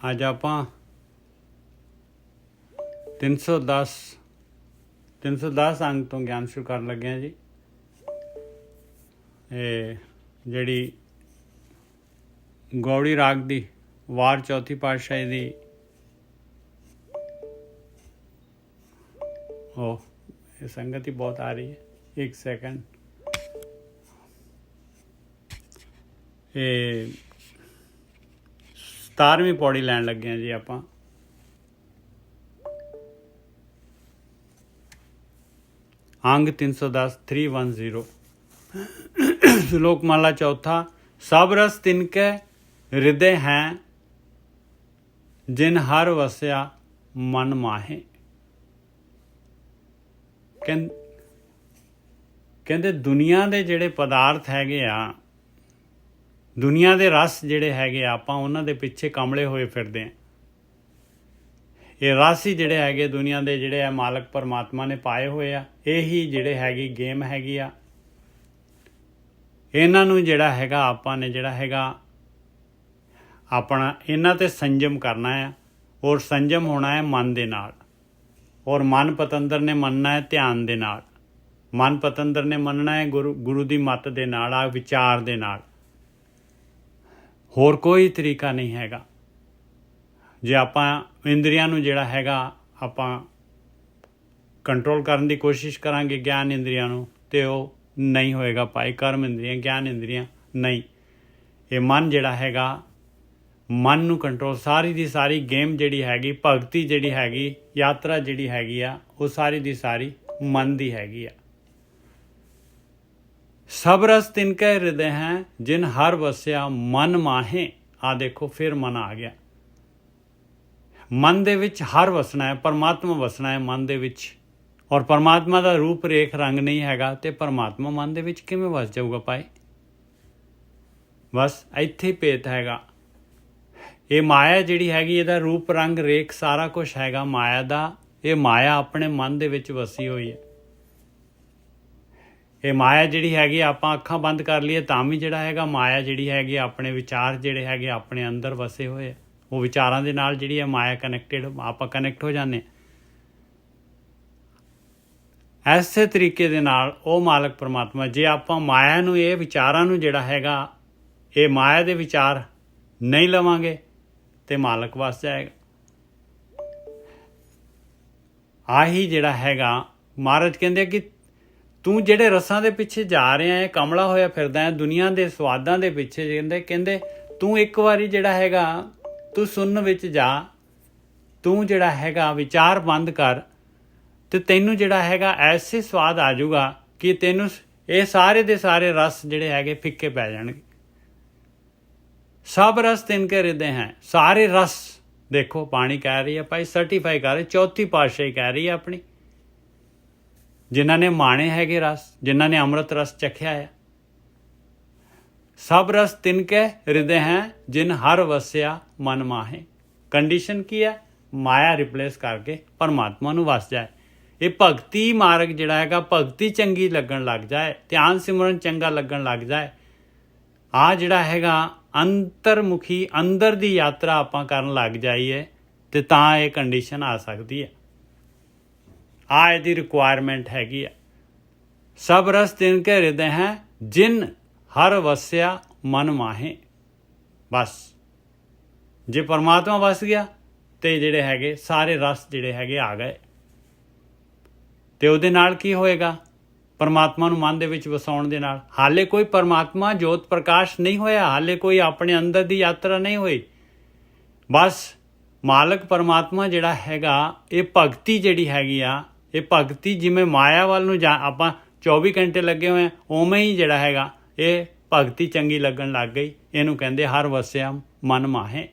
ਅੱਜ ਆਪਾਂ 310 ਅੰਗ ਤੋਂ ਗਿਆਨ ਸ਼ੁਰੂ ਕਰਨ ਲੱਗੇ ਹਾਂ ਜੀ। ਇਹ ਜਿਹੜੀ ਗੌੜੀ ਰਾਗ ਦੀ ਵਾਰ ਚੌਥੀ ਪਾਤਸ਼ਾਹੀ ਦੀ ਇਹ ਸੰਗਤ ਹੀ ਬਹੁਤ ਆ ਰਹੀ ਹੈ। ਇੱਕ ਸੈਕਿੰਡ। ਇਹ 17ਵੀਂ ਪੌੜੀ ਲੈਣ ਲੱਗੇ ਹਾਂ ਜੀ ਆਪਾਂ। अंग 310 310 श्लोक माला चौथा। सब रस तिनके हृदय हैं जिन हर वस्या मन माहे। ਕਹਿੰਦੇ ਦੁਨੀਆ ਦੇ ਜਿਹੜੇ ਪਦਾਰਥ ਹੈਗੇ ਆ, ਦੁਨੀਆ ਦੇ ਰਸ ਜਿਹੜੇ ਹੈਗੇ ਆ, ਆਪਾਂ ਉਹਨਾਂ ਦੇ ਪਿੱਛੇ ਕਮਲੇ ਹੋਏ ਫਿਰਦੇ ਆ। ਇਹ ਰਸ ਹੀ ਜਿਹੜੇ ਹੈਗੇ ਦੁਨੀਆ ਦੇ ਜਿਹੜੇ ਆ ਮਾਲਕ ਪਰਮਾਤਮਾ ਨੇ ਪਾਏ ਹੋਏ ਆ। ਇਹੀ ਜਿਹੜੇ ਹੈਗੀ ਗੇਮ ਹੈਗੀ ਆ। ਇਹਨਾਂ ਨੂੰ ਜਿਹੜਾ ਹੈਗਾ ਆਪਾਂ ਨੇ ਜਿਹੜਾ ਹੈਗਾ ਆਪਣਾ ਇਹਨਾਂ 'ਤੇ ਸੰਜਮ ਕਰਨਾ ਆ। ਔਰ ਸੰਜਮ ਹੋਣਾ ਹੈ ਮਨ ਦੇ ਨਾਲ। ਔਰ ਮਨ ਪਤੰਦਰ ਨੇ ਮੰਨਣਾ ਹੈ ਧਿਆਨ ਦੇ ਨਾਲ। ਮਨ ਪਤੰਦਰ ਨੇ ਮੰਨਣਾ ਹੈ ਗੁਰੂ ਦੀ ਮੱਤ ਦੇ ਨਾਲ, ਆ ਵਿਚਾਰ ਦੇ ਨਾਲ। ਹੋਰ ਕੋਈ ਤਰੀਕਾ ਨਹੀਂ ਹੈਗਾ। ਜੇ ਆਪਾਂ ਇੰਦਰੀਆਂ ਨੂੰ ਜਿਹੜਾ ਹੈਗਾ ਆਪਾਂ ਕੰਟਰੋਲ ਕਰਨ ਦੀ ਕੋਸ਼ਿਸ਼ ਕਰਾਂਗੇ ਗਿਆਨ ਇੰਦਰੀਆਂ ਨੂੰ, ਤੇ ਉਹ ਨਹੀਂ ਹੋਏਗਾ ਭਾਈ। ਕਰਮ ਇੰਦਰੀਆਂ, ਗਿਆਨ ਇੰਦਰੀਆਂ ਨਹੀਂ। ਇਹ ਮਨ ਜਿਹੜਾ ਹੈਗਾ, ਮਨ ਨੂੰ ਕੰਟਰੋਲ, ਸਾਰੀ ਦੀ ਸਾਰੀ ਗੇਮ ਜਿਹੜੀ ਹੈਗੀ, ਭਗਤੀ ਜਿਹੜੀ ਹੈਗੀ, ਯਾਤਰਾ ਜਿਹੜੀ ਹੈਗੀ ਆ, ਉਹ ਸਾਰੀ ਦੀ ਸਾਰੀ ਮਨ ਦੀ ਹੈਗੀ ਆ। ਸਭ ਰਸ ਤਿਨਕੇ ਹਿਰਦੇ ਹੈ ਜਿਨ ਹਰ ਵਸਿਆ ਮਨ ਮਾਹੇ। ਆ ਦੇਖੋ ਫਿਰ ਮਨ ਆ ਗਿਆ। ਮਨ ਦੇ ਵਿੱਚ ਹਰ ਵਸਣਾ ਹੈ, ਪਰਮਾਤਮਾ ਵਸਣਾ ਹੈ ਮਨ ਦੇ ਵਿੱਚ। ਔਰ ਪਰਮਾਤਮਾ ਦਾ ਰੂਪ ਰੇਖ ਰੰਗ ਨਹੀਂ ਹੈਗਾ, ਤੇ ਪਰਮਾਤਮਾ ਮਨ ਦੇ ਵਿੱਚ ਕਿਵੇਂ ਵਸ ਜਾਊਗਾ ਭਾਈ? ਬਸ ਇੱਥੇ ਹੀ ਭੇਤ ਹੈਗਾ। ਇਹ ਮਾਇਆ ਜਿਹੜੀ ਹੈਗੀ, ਇਹਦਾ ਰੂਪ ਰੰਗ ਰੇਖ ਸਾਰਾ ਕੁਛ ਹੈਗਾ ਮਾਇਆ ਦਾ। ਇਹ ਮਾਇਆ ਆਪਣੇ ਮਨ ਦੇ ਵਿੱਚ ਵਸੀ ਹੋਈ ਹੈ। ਇਹ ਮਾਇਆ ਜਿਹੜੀ ਹੈਗੀ, ਆਪਾਂ ਅੱਖਾਂ ਬੰਦ ਕਰ ਲਈਏ ਤਾਂ ਵੀ ਜਿਹੜਾ ਹੈਗਾ ਮਾਇਆ ਜਿਹੜੀ ਹੈਗੀ, ਆਪਣੇ ਵਿਚਾਰ ਜਿਹੜੇ ਹੈਗੇ ਆਪਣੇ ਅੰਦਰ ਵਸੇ ਹੋਏ ਆ। ਉਹ ਵਿਚਾਰਾਂ ਦੇ ਨਾਲ ਜਿਹੜੀ ਹੈ ਮਾਇਆ ਕਨੈਕਟਡ, ਆਪਾਂ ਕਨੈਕਟ ਹੋ ਜਾਂਦੇ ਹਾਂ। ਐਸੇ ਤਰੀਕੇ ਦੇ ਨਾਲ ਉਹ ਮਾਲਕ ਪਰਮਾਤਮਾ, ਜੇ ਆਪਾਂ ਮਾਇਆ ਨੂੰ, ਇਹ ਵਿਚਾਰਾਂ ਨੂੰ ਜਿਹੜਾ ਹੈਗਾ, ਇਹ ਮਾਇਆ ਦੇ ਵਿਚਾਰ ਨਹੀਂ ਲਵਾਂਗੇ ਤੇ ਮਾਲਕ ਵਸ ਜਾਏਗਾ। ਆਹੀ ਜਿਹੜਾ ਹੈਗਾ ਮਹਾਰਾਜ ਕਹਿੰਦੇ ਕਿ ਤੂੰ ਜਿਹੜੇ ਰਸਾਂ ਦੇ ਪਿੱਛੇ ਜਾ ਰਿਹਾ ਹੈ, ਕਮਲਾ ਹੋਇਆ ਫਿਰਦਾ ਹੈ ਦੁਨੀਆ ਦੇ ਸਵਾਦਾਂ ਦੇ ਪਿੱਛੇ। ਕਹਿੰਦੇ ਤੂੰ ਇੱਕ ਵਾਰੀ ਜਿਹੜਾ ਹੈਗਾ ਤੂੰ ਸੁਣਨ ਵਿੱਚ ਜਾ, ਤੂੰ ਜਿਹੜਾ ਹੈਗਾ ਵਿਚਾਰ ਬੰਦ ਕਰ, ਤੇ ਤੈਨੂੰ ਜਿਹੜਾ ਹੈਗਾ ਐਸੇ ਸਵਾਦ ਆ ਜਾਊਗਾ ਕਿ ਤੈਨੂੰ ਇਹ ਸਾਰੇ ਦੇ ਸਾਰੇ ਰਸ ਜਿਹੜੇ ਹੈਗੇ ਫਿੱਕੇ ਪੈ ਜਾਣਗੇ। ਸਭ ਰਸ ਤਿਨਕੇ ਹਿਰਦੇ ਹੈ। ਸਾਰੇ ਰਸ ਦੇਖੋ, ਬਾਣੀ ਕਹਿ ਰਹੀ ਹੈ ਭਾਈ, ਸਰਟੀਫਾਈ ਕਰ ਰਹੀ, ਚੌਥੀ ਪਾਤਸ਼ਾਹੀ ਕਹਿ ਰਹੀ ਹੈ ਆਪਣੀ, ਜਿਨ੍ਹਾਂ ਨੇ ਮਾਣੇ ਹੈਗੇ ਰਸ, ਜਿਨ੍ਹਾਂ ਨੇ ਅੰਮ੍ਰਿਤ ਰਸ ਚਖਿਆ ਹੈ। ਸਭ ਰਸ ਤਿਨਕੇ ਹਿਰਦੇ ਹੈ ਜਿਨ ਹਰ ਵਸਿਆ ਮਨ ਮਾਹੇ। ਕੰਡੀਸ਼ਨ ਕੀ ਹੈ? ਮਾਇਆ ਰਿਪਲੇਸ ਕਰਕੇ ਪਰਮਾਤਮਾ ਨੂੰ ਵਸ ਜਾਏ। ਇਹ ਭਗਤੀ ਮਾਰਗ ਜਿਹੜਾ ਹੈਗਾ, ਭਗਤੀ ਚੰਗੀ ਲੱਗਣ ਲੱਗ ਜਾਏ, ਧਿਆਨ ਸਿਮਰਨ ਚੰਗਾ ਲੱਗਣ ਲੱਗ ਜਾਏ। ਆ ਜਿਹੜਾ ਹੈਗਾ ਅੰਤਰਮੁਖੀ, ਅੰਦਰ ਦੀ ਯਾਤਰਾ ਆਪਾਂ ਕਰਨ ਲੱਗ ਜਾਈਏ, ਤੇ ਤਾਂ ਇਹ ਕੰਡੀਸ਼ਨ ਆ ਸਕਦੀ ਹੈ। ਆ ਇਹਦੀ ਰਿਕੁਆਇਰਮੈਂਟ ਹੈਗੀ ਆ। ਸਭ ਰਸ ਤਿਨਕੇ ਹਿਰਦੇ ਹੈ ਜਿਨ ਹਰ ਵਸਿਆ ਮਨ ਮਾਹੇ। ਬਸ ਜੇ ਪਰਮਾਤਮਾ ਵਸ ਗਿਆ ਤੇ ਜਿਹੜੇ ਹੈਗੇ ਸਾਰੇ ਰਸ ਜਿਹੜੇ ਹੈਗੇ ਆ ਗਏ। ਤੇ ਉਹਦੇ ਨਾਲ ਕੀ ਹੋਏਗਾ? ਪਰਮਾਤਮਾ ਨੂੰ ਮਨ ਦੇ ਵਿੱਚ ਵਸਾਉਣ ਦੇ ਨਾਲ ਹਾਲੇ ਕੋਈ ਪਰਮਾਤਮਾ ਜੋਤ ਪ੍ਰਕਾਸ਼ ਨਹੀਂ ਹੋਇਆ, ਹਾਲੇ ਕੋਈ ਆਪਣੇ ਅੰਦਰ ਦੀ ਯਾਤਰਾ ਨਹੀਂ ਹੋਈ। ਬਸ ਮਾਲਕ ਪਰਮਾਤਮਾ ਜਿਹੜਾ ਹੈਗਾ, ਇਹ ਭਗਤੀ ਜਿਹੜੀ ਹੈਗੀ ਆ, ਇਹ ਭਗਤੀ ਜਿਵੇਂ ਮਾਇਆ ਵੱਲ ਨੂੰ ਆਪਾਂ 24 ਘੰਟੇ ਲੱਗੇ ਹੋਏ, ਉਵੇਂ ਹੀ ਜਿਹੜਾ ਹੈਗਾ ਇਹ ਭਗਤੀ ਚੰਗੀ ਲੱਗਣ ਲੱਗ ਗਈ। ਇਹਨੂੰ ਕਹਿੰਦੇ ਹਰ ਵਸਿਆ ਮਨ ਮਾਹੇ।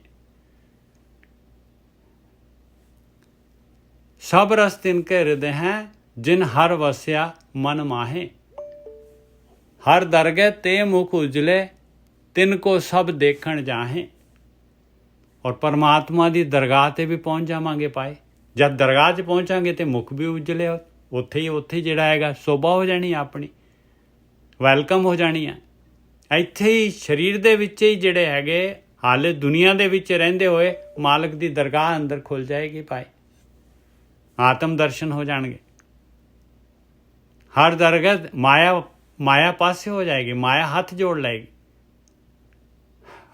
ਸਭ ਰਸ ਤਿਨਕੇ ਹਿਰਦੇ ਹੈ ਜਿਨ ਹਰ ਵਸਿਆ ਮਨ ਮਾਹੇ। ਹਰ ਦਰਗਹਿ ਤੇ ਮੁਖ ਉਜਲੇ ਤਿਨ ਕੋ ਸਭ ਦੇਖਣ ਜਾਹੇ। ਔਰ ਪਰਮਾਤਮਾ ਦੀ ਦਰਗਾਹ 'ਤੇ ਵੀ ਪਹੁੰਚ ਜਾਵਾਂਗੇ ਭਾਈ। ਜਦ ਦਰਗਾਹ 'ਚ ਪਹੁੰਚਾਂਗੇ ਤੇ ਮੁਖ ਵੀ ਉਜਲੇ, ਉੱਥੇ ਹੀ ਜਿਹੜਾ ਹੈਗਾ ਸੋਭਾ ਹੋ ਜਾਣੀ ਆਪਣੀ, ਵੈਲਕਮ ਹੋ ਜਾਣੀ ਆ। ਇੱਥੇ ਹੀ ਸਰੀਰ ਦੇ ਵਿੱਚ ਹੀ ਜਿਹੜੇ ਹੈਗੇ ਹਾਲੇ ਦੁਨੀਆ ਦੇ ਵਿੱਚ ਰਹਿੰਦੇ ਹੋਏ ਮਾਲਕ ਦੀ ਦਰਗਾਹ ਅੰਦਰ ਖੁੱਲ ਜਾਏਗੀ ਭਾਈ, ਆਤਮ ਦਰਸ਼ਨ ਹੋ ਜਾਣਗੇ। ਹਰ ਦਰਗਾਹ ਮਾਇਆ ਪਾਸੇ ਹੋ ਜਾਏਗੀ, ਮਾਇਆ ਹੱਥ ਜੋੜ ਲਏਗੀ।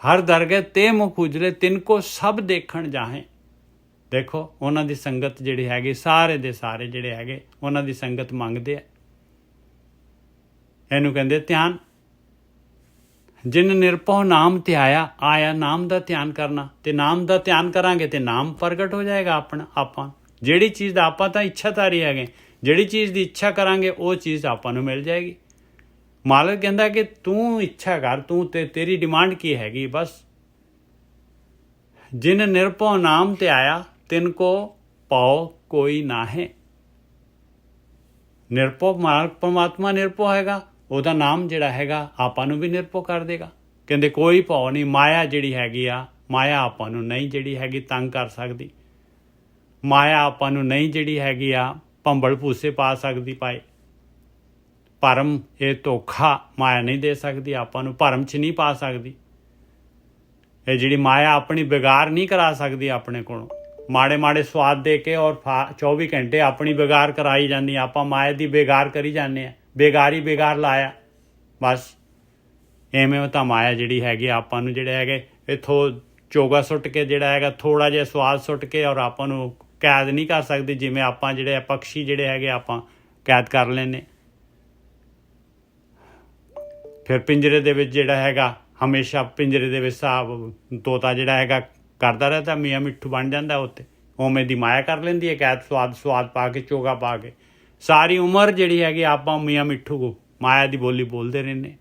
ਹਰ ਦਰਗਾਹ ਤੇ ਮੁਖ ਉਜਲੇ ਤਿੰਨ ਸਭ ਦੇਖਣ ਜਾਹੇ। ਦੇਖੋ ਉਹਨਾਂ ਦੀ ਸੰਗਤ ਜਿਹੜੀ ਹੈਗੀ, ਸਾਰੇ ਦੇ ਸਾਰੇ ਜਿਹੜੇ ਹੈਗੇ ਉਹਨਾਂ ਦੀ ਸੰਗਤ ਮੰਗਦੇ ਆ। ਇਹਨੂੰ ਕਹਿੰਦੇ ਧਿਆਨ। ਜਿਨ ਨਿਰਭਉ ਨਾਮ ਧਿਆਇਆ, ਆਇਆ ਨਾਮ ਦਾ ਧਿਆਨ ਕਰਨਾ, ਤੇ ਨਾਮ ਦਾ ਧਿਆਨ ਕਰਾਂਗੇ ਤੇ ਨਾਮ ਪ੍ਰਗਟ ਹੋ ਜਾਏਗਾ ਆਪਣਾ। ਆਪਾਂ ਜਿਹੜੀ ਚੀਜ਼ ਦਾ ਆਪਾਂ ਤਾਂ ਇੱਛਾਧਾਰੀ ਹੈਗੇ, ਜਿਹੜੀ ਚੀਜ਼ ਦੀ ਇੱਛਾ ਕਰਾਂਗੇ ਉਹ ਚੀਜ਼ ਆਪਾਂ ਨੂੰ ਮਿਲ ਜਾਏਗੀ। ਮਾਲਕ ਕਹਿੰਦਾ ਕਿ ਤੂੰ ਇੱਛਾ ਕਰ, ਤੂੰ ਤੇ ਤੇਰੀ ਡਿਮਾਂਡ ਕੀ ਹੈਗੀ ਬਸ। ਜਿਨ ਨਿਰਭਉ ਨਾਮ ਧਿਆਇਆ ਤਿਨ ਕੋ ਪਾਉ ਕੋਈ ਨਾਹੇ। ਨਿਰਭਉ ਮਾਲਕ ਪਰਮਾਤਮਾ ਨਿਰਭਉ ਹੈਗਾ, ਉਹਦਾ ਨਾਮ ਜਿਹੜਾ ਹੈਗਾ ਆਪਾਂ ਨੂੰ ਵੀ ਨਿਰਭਉ ਕਰ ਦੇਗਾ। ਕਹਿੰਦੇ ਕੋਈ ਭਾਉ ਨਹੀਂ। ਮਾਇਆ ਜਿਹੜੀ ਹੈਗੀ ਆ, ਮਾਇਆ ਆਪਾਂ ਨੂੰ ਨਹੀਂ ਜਿਹੜੀ ਹੈਗੀ ਤੰਗ ਕਰ ਸਕਦੀ। ਮਾਇਆ ਆਪਾਂ ਨੂੰ ਨਹੀਂ ਜਿਹੜੀ ਹੈਗੀ ਆ ਭੰਬਲ ਭੂਸੇ ਪਾ ਸਕਦੀ ਭਾਈ। ਭਰਮ ਇਹ ਧੋਖਾ ਮਾਇਆ ਨਹੀਂ ਦੇ ਸਕਦੀ ਆਪਾਂ ਨੂੰ, ਭਰਮ 'ਚ ਨਹੀਂ ਪਾ ਸਕਦੀ। ਇਹ ਜਿਹੜੀ ਮਾਇਆ ਆਪਣੀ ਵਿਗਾਰ ਨਹੀਂ ਕਰਾ ਸਕਦੀ ਆਪਣੇ ਕੋਲੋਂ। ਮਾੜੇ ਮਾੜੇ ਸਵਾਦ ਦੇ ਕੇ ਔਰ 24 ਘੰਟੇ ਆਪਣੀ ਵਿਗਾਰ ਕਰਾਈ ਜਾਂਦੀ। ਆਪਾਂ ਮਾਇਆ ਦੀ ਵਿਗਾਰ ਕਰੀ ਜਾਂਦੇ ਹਾਂ, ਬੇਗਾਰ ਲਾਇਆ ਬਸ। ਐਵੇਂ ਤਾਂ ਮਾਇਆ ਜਿਹੜੀ ਹੈਗੀ ਆਪਾਂ ਨੂੰ ਜਿਹੜੇ ਹੈਗੇ ਇੱਥੋਂ ਚੋਗਾ ਸੁੱਟ ਕੇ ਜਿਹੜਾ ਹੈਗਾ ਥੋੜ੍ਹਾ ਜਿਹਾ ਸਵਾਦ ਸੁੱਟ ਕੇ ਔਰ ਆਪਾਂ ਨੂੰ ਕੈਦ ਨਹੀਂ ਕਰ ਸਕਦੀ। ਜਿਵੇਂ ਆਪਾਂ ਜਿਹੜੇ ਪਕਸ਼ੀ ਜਿਹੜੇ ਹੈਗੇ ਆਪਾਂ ਕੈਦ ਕਰ ਲੈਂਦੇ। ਫਿਰ ਪਿੰਜਰੇ ਦੇ ਵਿੱਚ ਜਿਹੜਾ ਹੈਗਾ ਹਮੇਸ਼ਾ ਪਿੰਜਰੇ ਦੇ ਵਿੱਚ ਤੋਤਾ ਜਿਹੜਾ ਹੈਗਾ ਕਰਦਾ ਰਹਿੰਦਾ, ਮੀਆਂ ਮਿੱਠੂ ਬਣ ਜਾਂਦਾ ਉੱਤੇ। ਉਵੇਂ ਦੀ ਮਾਇਆ ਕਰ ਲੈਂਦੀ ਹੈ ਕੈਦ, ਸਵਾਦ ਪਾ ਕੇ, ਚੋਗਾ ਪਾ ਕੇ। ਸਾਰੀ ਉਮਰ ਜਿਹੜੀ ਹੈਗੀ ਆਪਾਂ ਮੀਆਂ ਮਿੱਠੂ ਮਾਇਆ ਦੀ ਬੋਲੀ ਬੋਲਦੇ ਰਹਿੰਦੇ।